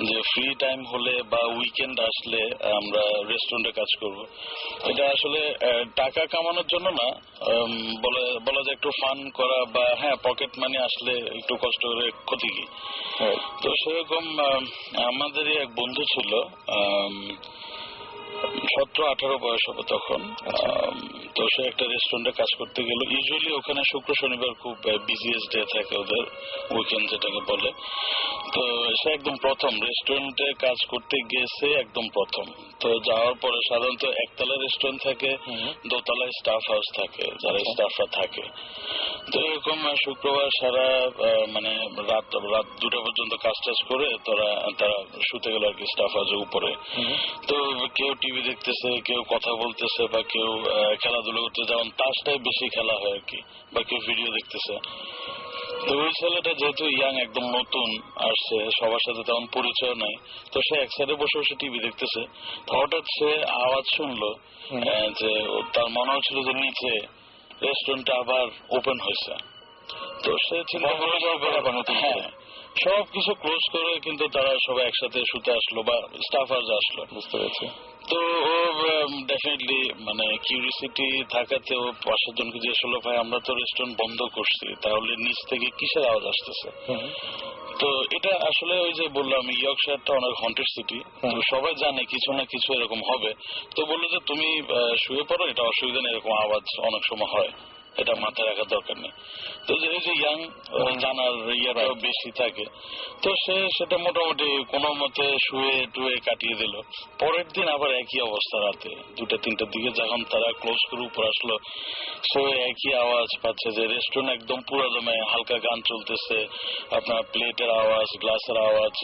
C: যে ফ্রি টাইম হলে বা উইকেন্ড আসলে আমরা রেস্টুরেন্টে কাজ করব। এটা আসলে টাকা কামানোর জন্য না, বলা যায় একটু ফান করা, বা হ্যাঁ পকেট মানি আসলে একটু কষ্ট করে ক্ষতি কি। তো সেরকম আমাদেরই এক বন্ধু ছিল, 17-18 বয়স হবে তখন। তো সে একটা রেস্টুরেন্টে কাজ করতে গেল। ইউজুয়ালি ওখানে শুক্র শনিবার খুব বিজিয়েস্ট ডে থাকে ওদের, উইকেন্ড যেটাকে বলে। তো সে একদম প্রথম রেস্টুরেন্টে কাজ করতে গেছে, একদম প্রথম। তো যাওয়ার পরে সাধারণত একতলা রেস্টুরেন্ট থাকে, দোতলায় স্টাফ হাউস থাকে, যারা স্টাফরা থাকে। তো এরকম শুক্রবার সারা মানে রাত 2টা পর্যন্ত কাজ টাজ করে তারা শুতে গেল আর কি স্টাফ হাউসের উপরে। তো কেউ টিভি দেখতেছে, কেউ কথা বলতেছে, বা কেউ খেলাধুলা করতে, যেমন তাসটাই বেশি খেলা হয় আর কি, বা কেউ ভিডিও দেখতেছে। তো ওই ছেলেটা যেহেতু ইয়াং, একদম নতুন আসছে, সবার সাথে তেমন পরিচয় নাই, তো সে এক সাইডে বসে বসে টিভি দেখতেছে। হঠাৎ সে আওয়াজ শুনলো, যে তার মনে হচ্ছিল যে নিচে রেস্টুরেন্টটা আবার ওপেন হয়েছে। তো সে চিন্তা করলো, হ্যাঁ সবকিছু ক্লোজ করে কিন্তু তারা সবাই একসাথে শুতে আসলো, বা স্টাফ হাউস আসলো।
D: বুঝতে পেরেছি।
C: তো ও ডেফিনেটলি মানে কিউরিসিটি থাকাতে ও পাশের জনকে জিজ্ঞেস করলো, ভাই আমরা তো রেস্টুরেন্ট বন্ধ করছি, তাহলে নিচ থেকে কিসের আওয়াজ আসতেছে? তো এটা আসলে ওই যে বললাম, ইয়র্কশায়ারটা অনেক হন্টেড সিটি, তো সবাই জানে কিছু না কিছু এরকম হবে। তো বললো যে তুমি শুয়ে পড়ো, এটা অসুবিধা নেই, এরকম আওয়াজ অনেক সময় হয়, এটা মাথায় রাখার দরকার নেই। তো যে ইয়াং, জানার ইয়াটাও বেশি থাকে, তো সে সেটা মোটামুটি কোনো মতে শুয়ে টুয়ে কাটিয়ে দিল। পরের দিন আবার একই অবস্থা, রাতে 2টা-3টার দিকে যখন তারা ক্লোজ করে উপর আসলো, সে একই আওয়াজ পাচ্ছে, যে রেস্টুরেন্ট একদম পুরো দমে হালকা গান চলতেছে, আপনার প্লেটের আওয়াজ, গ্লাসের আওয়াজ,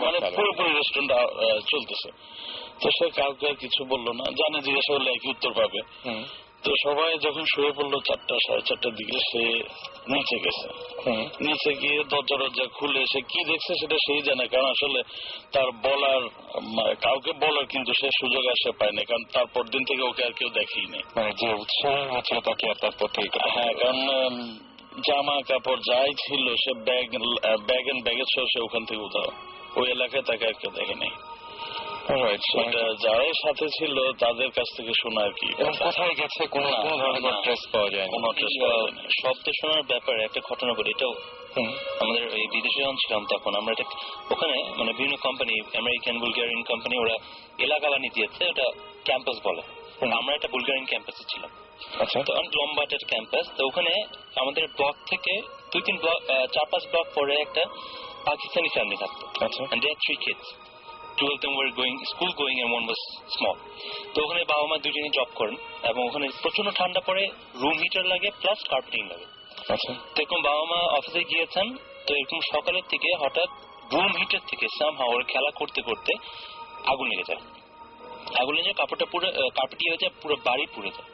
C: মানে পুরোপুরি রেস্টুরেন্ট চলতেছে। তো সে কাউকে কিছু বললো না, জানে জিজ্ঞাসা করলে একই উত্তর পাবে। তো সবাই যখন শুয়ে পড়লো 4টা-4:30টার দিকে, সে নিচে গেছে। নিচে গিয়ে দরজা খুলে সে কি দেখছে সেটা সেই জানে, কারণ আসলে তার বলার, কাউকে বলার কিন্তু সে সুযোগ আসে পায়নি, কারণ তারপর দিন থেকে ওকে আর কেউ দেখেই নেই।
D: মানে যে উৎসাহ হচ্ছিল তাকে আর তারপর থেকে,
C: হ্যাঁ, কারণ জামা কাপড় যাই ছিল সে ব্যাগ এন্ড ব্যাগেজ সহ সে ওখান থেকে উধাও, ওই এলাকায় তাকে আর কেউ দেখে নেই। যারা সাথে ছিল তাদের কাছ থেকে শোনা আর কি,
D: কোথায় গেছে কোনো ধরনের ট্রেস পাওয়া যায়,
C: কোনো ট্রেস পাওয়া যায় না।
F: শব্দ শোনার ব্যাপারে একটা ঘটনা বলি। এটাও আমাদের এই বিদেশে যখন ছিলাম তখন আমরা এটা ওখানে মানে বিভিন্ন কোম্পানি, আমেরিকান বুলগেরিয়ান কোম্পানি, ওরা এলাকা বানিয়ে দিয়েছে, ওটা ক্যাম্পাস বলে। আমরা একটা বুলগেরিয়ান ক্যাম্পাসে ছিলাম, তো অনেক লম্বা একটা ক্যাম্পাস। তো ওখানে আমাদের ব্লক থেকে 2-3 ব্লক, 4-5 ব্লক পরে একটা পাকিস্তানি ফ্যামিলি থাকতো। And they had 3 kids. 2 of them were school going and one was small. তো ওখানে বাবা মা দুজনেই জব করেন, এবং ওখানে প্রচন্ড ঠান্ডা পড়ে, রুম হিটার লাগে প্লাস কার্পেটিং লাগে। তো এরকম বাবা মা অফিসে গিয়েছেন, তো এরকম সকালের থেকে হঠাৎ রুম হিটার থেকে সামহাউ ওরা খেলা করতে করতে আগুন লেগে যায়। আগুন লেগে কাপড়টা পুরো কার্পেটি হয়ে যায়, পুরো বাড়ি পুড়ে যায়।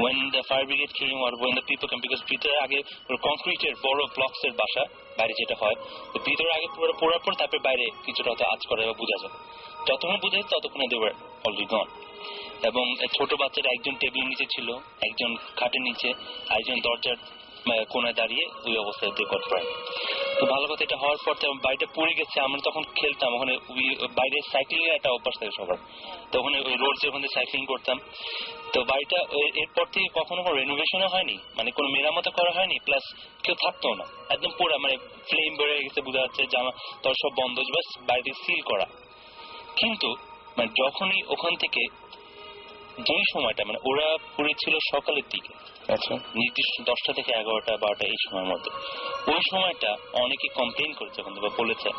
F: when the fire brigade came or when the people came, because ভিতরে আগে কংক্রিটের বড় ব্লকস এর বাসা বাইরে যেটা হয়, তো ভিতরে আগে পুরো পোড়ার পর তারপরে বাইরে কিছুটা হয়তো আঁচ করে বা বোঝা যায়, যতক্ষণ বোঝা যায় ততক্ষণে they were already gone. এবং ছোট বাচ্চারা একজন টেবিলের নিচে ছিল, একজন খাটের নিচে, একজন দরজার কোনায় দাঁড়িয়ে ওই অবস্থায় রেকর্ড করেন। তো ভালো কথা, এটা হওয়ার পর বাড়িটা পড়ে গেছে। আমরা তখন খেলতাম ওখানে, বাইরে সাইক্লিং এর একটা অভ্যাস থাকে সবার, তখন ওই রোডসের ওখানে সাইক্লিং করতাম। তো বাড়িটা এরপর থেকে কখনো কোনো রেনোভেশনও হয়নি, মানে কোনো মেরামত করা হয়নি, প্লাস কেউ থাকতো না, একদম পুরো মানে ফ্লেম বেড়ে গেছে, বোঝা যাচ্ছে জামা তোর সব বন্ধ, বাস বাড়িটি সিল করা। কিন্তু মানে যখনই ওখান থেকে যেই সময়টা মানে ওরা পড়েছিল সকালের দিকে,
B: আচ্ছা,
F: নির্দিষ্ট 10টা থেকে 11টা 12টা এই সময়ের মধ্যে, ওই সময়টা অনেকে কমপ্লেন করেছে ওখান থেকে, বা বলেছে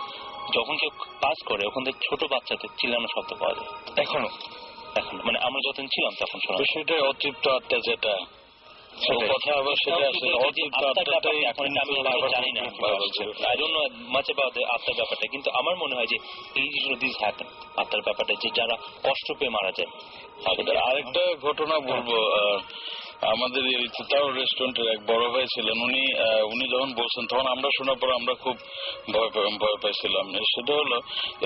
F: যখন কেউ পাস করে ওখান থেকে ছোট বাচ্চাদের চিল্লানো শব্দ পাওয়া যায় এখনো মানে আমরা যখন ছিলাম তখন শোনা।
C: সেটাই অতৃপ্ত আত্মা, যেটা কথা আবার সেটা আছে অতৃপ্ত আত্মাটাই
F: এখন আমি জানি না, I don't no much about the আত্মার ব্যাপারটা, কিন্তু আমার মনে হয় যে এই দিস হ্যাপেন, আত্মার ব্যাপারটা, যে যারা কষ্ট পেয়ে মারা যায়।
C: আরেকটা ঘটনা বলবো, আমাদের তাও রেস্টুরেন্টের এক বড় ভাই ছিলেন, উনি যখন বলছেন তখন আমরা শোনার পর আমরা খুব ভয় পাইছিলাম। সেটা হলো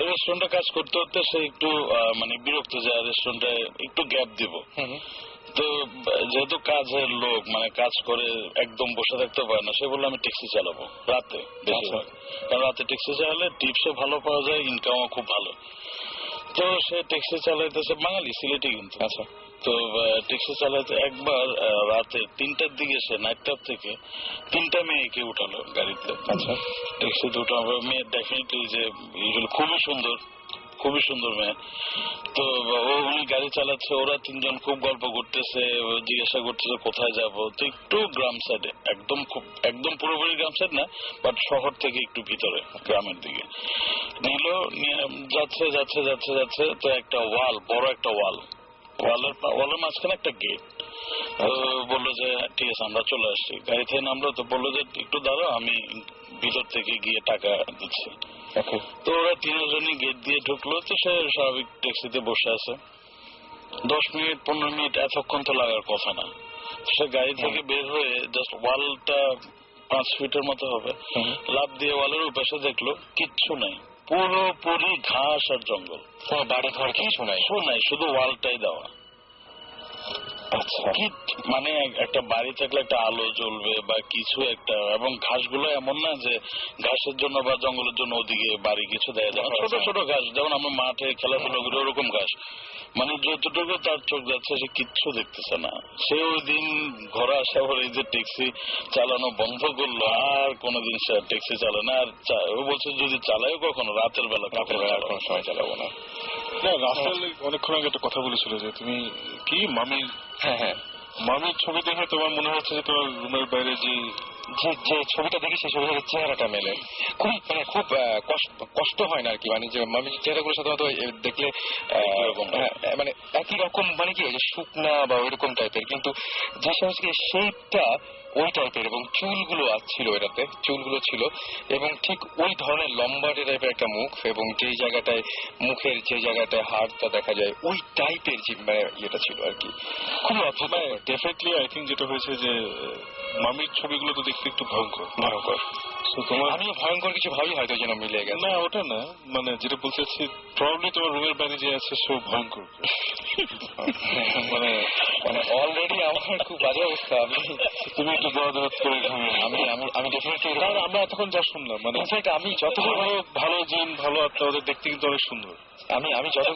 C: রেস্টুরেন্টে কাজ করতে করতে সে একটু মানে বিরক্ত যায়, রেস্টুরেন্টে একটু গ্যাপ দিব। তো যেহেতু কাজের লোক, মানে কাজ করে একদম বসে থাকতে পারে না, সে বললো আমি ট্যাক্সি চালাবো রাতে বেশিরভাগ, কারণ রাতে ট্যাক্সি চালালে টিপসও ভালো পাওয়া যায়, ইনকামও খুব ভালো। তো সে ট্যাক্সি চালাইতেছে, বাঙালি সিলেটি কিন্তু। আচ্ছা, তো ট্যাক্সি চালাইতে একবার রাতে 3টার দিকে সে নাইট ক্লাব থেকে 3টা মেয়েকে উঠালো গাড়িতে। আচ্ছা, ট্যাক্সিতে উঠানো মেয়ে ডেফিনেটলি যে খুবই সুন্দর মেয়ে। তো উনি গাড়ি চালাচ্ছে, ওরা 3জন খুব গল্প করতেছে, জিজ্ঞাসা করতেছে কোথায় যাব। তো একটু গ্রাম সাইডে, একদম পুরোপুরি গ্রাম সাইড না, বাট শহর থেকে একটু ভিতরে গ্রামের দিকে নিল। যাচ্ছে যাচ্ছে যাচ্ছে যাচ্ছে তো একটা ওয়াল, বড় একটা ওয়ালের মাঝখানে একটা গেট। বললো যে ঠিক আছে আমরা চলে আসছি, গাড়ি থেকে নামলো। তো বললো যে একটু দাঁড়াও, আমি ভিতর থেকে গিয়ে টাকা দিচ্ছি। তো ওরা 3জনই গেট দিয়ে ঢুকলো। তো সে স্বাভাবিক ট্যাক্সিতে বসে আছে, 10 মিনিট 15 মিনিট এতক্ষণ তো লাগার কথা না। সে গাড়ি থেকে বের হয়ে জাস্ট ওয়ালটা 5 ফিটের মতো হবে, লাফ দিয়ে ওয়ালের উপাশে দেখলো কিচ্ছু নাই, পুরোপুরি ঘাস আর জঙ্গল,
B: বাড়ি ঘর কিছু নাই,
C: শুধু ওয়ালটাই দেওয়া।
B: আচ্ছা,
C: কি মানে একটা বাড়ি থাকলে একটা আলো জ্বলবে বা কিছু একটা, এবং ঘাসগুলো এমন না যে ঘাসের জন্য বা জঙ্গলের জন্য ওদিকে বাড়ি কিছু দেয় যায়, ছোট ছোট ঘাস, যেমন আমরা মাঠে খেলাধুলা করি ওরকম ঘাস, মানে যতটুকু তার চোখ যাচ্ছে সে কিচ্ছু দেখতেছে না। সে ওই দিন ঘরে আসা পরে এই যে ট্যাক্সি চালানো বন্ধ করলো, আর কোনোদিন সে ট্যাক্সি চালায় না। আর ও বলছে যদি চালায়ও কখনো রাতের বেলা
B: কোনো সময় চালাবো না।
D: রাসেল অনেকক্ষণ আগে একটা কথা বলেছিল যে তুমি কি মামির, হ্যাঁ মামির ছবি দেখে তোমার মনে হচ্ছে যে তোমার রুমের বাইরে যে
B: ছবিটা দেখি সেই ছবিটার চেহারাটা মেলে, খুব মানে খুব কষ্ট হয় না আর কি, মানে যে মামির চেহারাগুলো সাধারণত দেখলে মানে একই রকম, মানে কি শুকনা বা ওইরকম টাইপের, কিন্তু যে সমস্ত শেপটা ওই টাইপের, এবং চুলগুলো ছিল, এটাতে চুলগুলো ছিল, এবং ঠিক ওই ধরনের লম্বাটে টাইপের একটা মুখ, এবং যেই জায়গাটায় মুখের যে জায়গাটায় হাড়টা দেখা যায় ওই টাইপের যে ইয়েটা ছিল আর কি, খুবই অদ্ভুত।
D: ডেফিনেটলি আই থিঙ্ক যেটা হয়েছে যে মামির ছবিগুলো তো দেখতে একটু ভয়ঙ্কর।
B: আমিও ভয়ঙ্কর কিছু ভাবি হয়তো যেন মিলে গেছে।
D: না ওটা না, মানে যেটা বলতে চাচ্ছি প্রবাবলি তোমার রুমের বাইরে যে আছে সে ভয়ঙ্কর।
B: মানে অলরেডি আমার খুব বাজে অবস্থা,
D: তুমি একটু দরদ করে
B: আমি ডেফিনেটলি,
D: আমরা এতক্ষণ যা শুনলাম, মানে
B: আমি যত
D: ভালো জিন ভালো আত্মা, ওদের দেখতে কিন্তু অনেক সুন্দর।
B: আমি যত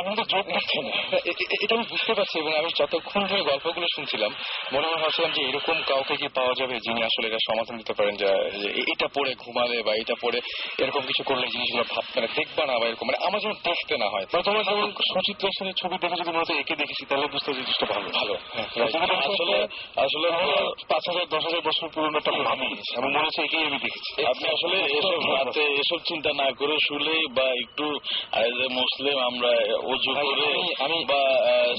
B: আমি তো জোক করছি না, এটা আমি বুঝতে পারছি, এবং আমি যতক্ষণ ধরে গল্পগুলো শুনছিলাম মনে ভাবছিলাম যে এরকম কাউকে কি পাওয়া যাবে যিনি আসলে এটা সমাধান দিতে পারেন, যে এটা পরে ঘুমালে বা এটা পরে এরকম কিছু করলে জিনিসগুলো মানে দেখবা না, বা এরকম মানে আমার যেন দেখতে না হয়।
D: তোমার যেমন সুচিত্রা সেনের ছবি দেখে যদি মনে হতো একে দেখেছি, তাহলে বুঝতে জিনিসটা ভালো।
C: আসলে
D: 5,000-10,000 বছর পুরনো একটা মামি, এবং মনে হচ্ছে একেই আমি দেখেছি।
C: আপনি আসলে এসব রাতে এসব চিন্তা না করে শুলে, বা একটু মুসলিম আমরা ওযু করে বা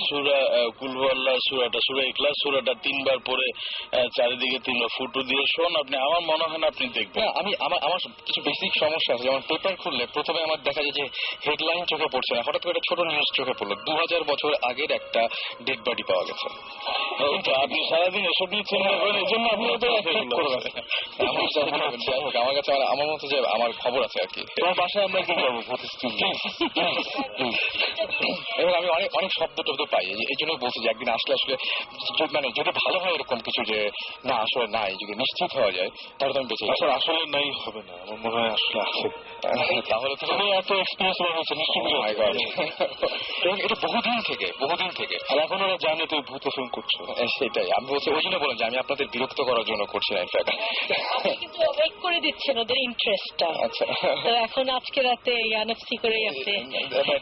C: সূরা কুল হুয়াল্লাহ সূরা ইখলাস সূরাটা 3বার পরে চারিদিকে 3বার ফুটো দিয়ে শোন, আপনি আমার মনে হয় না আপনি দেখবেন।
D: না, আমার কিছু বেসিক সমস্যা আছে। যেমন পেপার খুললে প্রথমে আমার দেখা যায় যে হেডলাইন চোখে পড়ছে না, হঠাৎ করে একটা ছোট নিউজ চোখে পড়লো 2000 বছর আগের একটা ডেড বডি পাওয়া গেছে।
C: আপনি সারাদিন এসব নিয়ে চিন্তা করেন, এই জন্য আপনি
D: আমার কাছে আমার মতো যে আমার খবর আছে আর কি।
C: তোমার বাসায় আমরা কি যাবো?
D: এবং আমি অনেক অনেক শব্দ টব্দ পাই, এই জন্য বলছি যে একদিন আসলে মানে যদি ভালো হয় এরকম কিছু যে না আসলে নাই, যদি নিশ্চিত হওয়া যায় তাহলে তো আমি বেঁচে যাবো।
C: আসলে নাই হবে না, আমার মনে হয় আসলে আছে।
D: তাহলে তো এত এক্সপিরিয়েন্স হয়েছে নিশ্চয়ই। এবং এটা বহুদিন থেকে
C: আর এখন ওরা জানে তুই ভূত ফিল্ম করছো।
D: সেটাই আমি বলছি, ওই জন্য বললাম যে আমি আপনাদের বিরক্ত করার জন্য করছি না। ইনফ্যাক্ট
A: কিন্তু অবাক করে দিচ্ছেন ওদের ইন্টারেস্টটা।
D: আচ্ছা,
A: তো এখন আজকে রাতে এনএফসি করে আছে।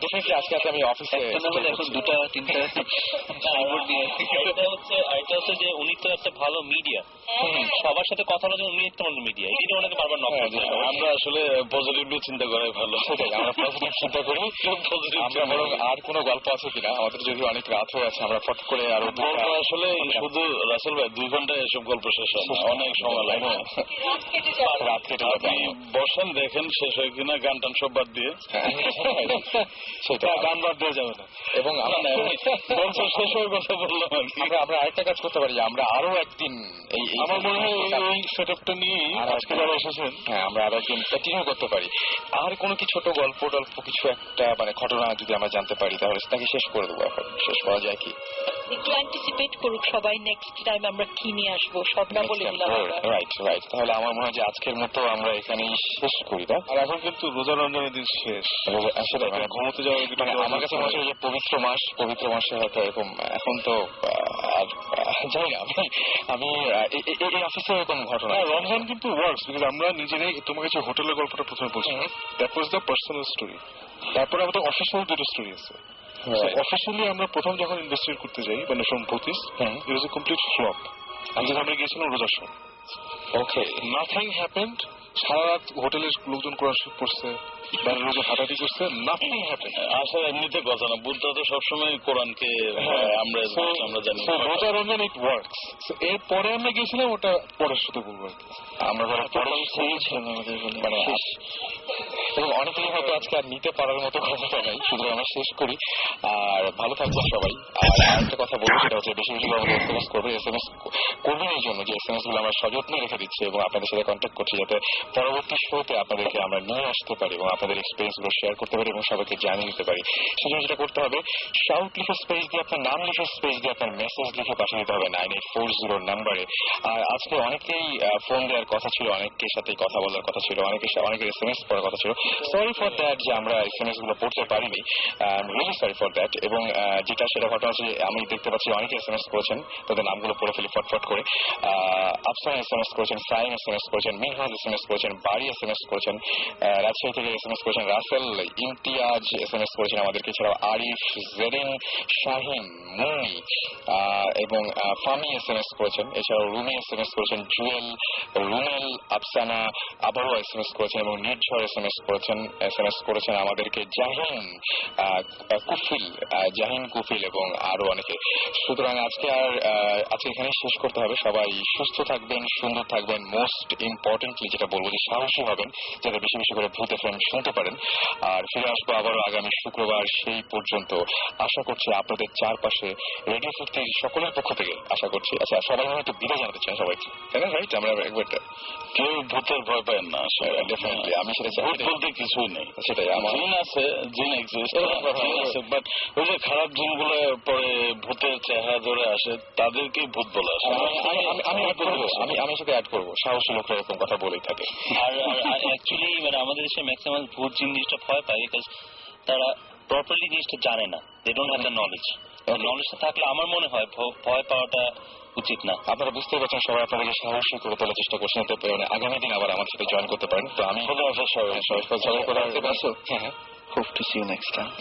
D: ডেফিনেটলি আজকে আমি অফিসে
E: এখন 2-3টা
F: এটা হচ্ছে যে উনি তো একটা ভালো মিডিয়া, সবার সাথে কথা বলার জন্য উনি একটা মিডিয়া, এই জন্য ওনাকে বারবার নক করতে হয়।
C: আমরা আসলে পজিটিভলি চিন্তা করাই ভালো।
D: আমরা পজিটিভ চিন্তা করি। আমরা বরং আর কোনো গল্প আছে কিনা, আমাদের যদি অনেক রাত হয়ে আছে আমরা ফট করে আরো
C: আসলে শুধু রাসেল ভাই 2 ঘন্টায় এসব গল্প শেষ হয় না, অনেক সময় লাগে।
D: রাত কেটে
C: আপনি বসেন দেখেন শেষ হয় কিনা, গান টান সব বাদ দিয়ে।
D: সেটা
C: গান বাদ দিয়ে যাবে না।
D: এবং
C: গল্প শেষ হয়ে কথা বললাম আর কি।
D: আমরা আরেকটা কাজ করতে পারি, আমরা আরো একদিন
C: আমার মনে হয় এই সেটআপটা নিয়ে আজকে যারা এসেছেন,
D: হ্যাঁ আমরা আরো একদিন কন্টিনিউ করতে পারি। আর কোনো কি ছোট গল্প টল্প কিছু একটা মানে ঘটনা যদি আমরা জানতে পারি তাহলে তাকে শেষ করে দেবো। এখন শেষ করা যায় কি?
A: একটু অ্যান্টিসিপেট করুক সবাই নেক্সট টাইম আমরা কি নিয়ে আসবো, সবটা বলে দিলাম।
D: রাইট। তাহলে আমার মনে হয় যে আজকের মতো আমরা এখানেই শেষ করি। না,
C: আর এখন কিন্তু রোজা রমজানের দিন শেষ,
D: সেটাই মানে
C: ঘুমোতে যাওয়া।
D: মানে আমার কাছে মনে হয় যে পবিত্র মাসে হয়তো এরকম এখন তো আর জানি না আমি এই অফিসে এরকম ঘটনা।
C: রমজান কিন্তু ওয়ার্কস, বিকজ আমরা নিজেরাই তোমাকে যে হোটেলের গল্পটা প্রথমে বলছি, that was the personal story. তারপরে আমাদের অফিসিয়াল দুটো স্টোরি আছে। অফিসিয়ালি আমরা প্রথম যখন ইনভেস্টিগেট করতে যাই মানে ফ্রম ভূতিস, it was a complete flop. আমরা গিয়েছিলাম রোজার সময়।
D: ওকে,
C: নাথিং হ্যাপেন্ড। সারা রাত হোটেলের লোকজন কোরআন শরীফ পড়ছে, বাইরের লোকজন হাঁটাহাঁটি করছে, নাথিং হ্যাপেন্ড। আসলে এমনিতে কথা না, বুদ্ধা তো সবসময় কোরআনকে আমরা জানি। রোজা রমজান ইট ওয়ার্কস। এরপরে আমরা গেছিলাম, ওটা পরের সাথে বলবো আর কি। আমরা পরে
D: মানে এবং অনেকেই হয়তো আজকে আর নিতে পারার মতো ক্ষমতা নাই, শুধু আমরা শেষ করি। আর ভালো থাকবেন সবাই। আর আরেকটা কথা বলবো, সেটা হচ্ছে বেশি বেশি আমাদের SMS করবে। SMS করবেন এই জন্য যে SMS গুলো আমরা সযত্নে রেখে দিচ্ছি এবং আপনাদের সাথে কন্ট্যাক্ট করছি, যাতে পরবর্তী শোতে আপনাদেরকে আমরা নিয়ে আসতে পারি এবং আপনাদের এক্সপিরিয়েন্স গুলো শেয়ার করতে পারি এবং সবাইকে জানিয়ে দিতে পারি। সেজন্য যেটা করতে হবে, শাউট লিখে স্পেস দিয়ে আপনার নাম লিখে স্পেস দিয়ে আপনার মেসেজ লিখে পাঠিয়ে দিতে হবে 9840 নাম্বারে। আর আজকে অনেকেই ফোন দেওয়ার কথা ছিল, অনেকের সাথে কথা বলার কথা ছিল, অনেকের SMS পড়ার কথা ছিল। সরি ফর দ্যাট যে আমরা SMS গুলো পড়তে পারিনি, রিয়েলি সরি ফর দ্যাট। এবং যেটা সেটা ঘটনা আছে, আমি দেখতে পাচ্ছি অনেকে SMS করেছেন, তাদের নামগুলো পড়ে ফেলি ফটফট করে। আফসান SMS করেছেন, সাইম SMS করেছেন, মিনহাজ SMS করেছেন, বাড়ি SMS করেছেন, রাজশাহী থেকে SMS করেছেন, রাসেল, ইমতিয়াজ SMS করেছেন আমাদেরকে, এছাড়াও আরিফ, জেরিন, শাহিন, মুন্নি এবং ফামি SMS করেছেন, এছাড়াও রুমি SMS করেছেন, জুয়েল, রুমেল, আফসানা আবারও SMS করেছেন এবং নির্ঝর SMS করেছেন আমাদেরকে জাহিন কুফিল এবং আরো অনেকে। সুতরাং আজকে এখানে শেষ করতে হবে। সবাই সুস্থ থাকবেন, সুন্দর থাকবেন, মোস্ট ইম্পর্টেন্টলি যেটা বলবো যে সাহসী হবেন, যাতে বেশি বেশি করে ভূত FM শুনতে পারেন। আর ফিরে আসবো আবারও আগামী শুক্রবার। সেই পর্যন্ত আশা করছি আপনাদের চারপাশে রেডিও শক্তির সকলের পক্ষ থেকে আশা করছি। আচ্ছা, সবাই হয়তো বিদায় জানাতে চান সবাইকে, তাই না? রাইট, আমরা একবার
C: কেউ ভূতের ভয় পায় না।
D: ডেফিনেটলি আমি সেটা
C: বলতে কিছুই নেই,
D: সেটাই আমার
C: জিন আছে, জিন এক্সিস্ট আছে, বাট ওই যে খারাপ জিনগুলো পরে ভূতের চেহারা ধরে আসে, তাদেরকেই ভূত বলে আসে।
D: আমি সাথে অ্যাড করবো, সাহসী লোকরা এরকম কথা বলেই থাকে।
F: আর অ্যাকচুয়ালি মানে আমাদের দেশে ম্যাক্সিমাম ভূত জিনিসটা ভয় পায়, বিকজ তারা প্রপারলি জিনিসটা জানে না, they don't have the knowledge. নলেজটা থাকলে আমার মনে হয় ভয় পাওয়াটা উচিত না।
D: আপনারা বুঝতে পারছেন, সবাই আপনাদেরকে সাহসী করে তোলার চেষ্টা করছেন, আগামী দিন আবার আমার সাথে জয়েন করতে পারেন। তো আমি হ্যাঁ
E: hope to see you next time.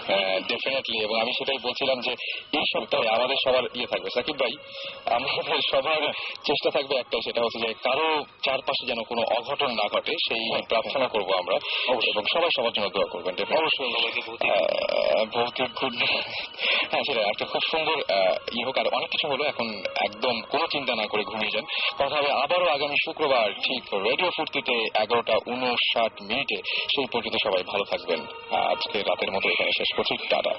D: Definitely. এবং আমি সেটাই বলছিলাম যে এই সপ্তাহে আমাদের সবার থাকবে, সাকিব ভাই, আমাদের সবার চেষ্টা থাকবে একটাই, সেটা হচ্ছে যে কারো চারপাশে যেন কোনো অঘটন না ঘটে, সেই প্রার্থনা করবো আমরা এবং সবাই সবার জন্য দোয়া করবেন। ভৌতিক ঘূর্ণি, হ্যাঁ সেটা একটা খুব সুন্দর হোক। আর অনেক কিছু হলো, এখন একদম কোনো চিন্তা না করে ঘুমিয়ে যান। কথা হবে আবারও আগামী শুক্রবার ঠিক রেডিও ফুর্তিতে 11:59 সেই পর্যন্ত সবাই ভালো থাকবেন। আজকে রাতের মতো এখানে শেষ করছি, টাটা।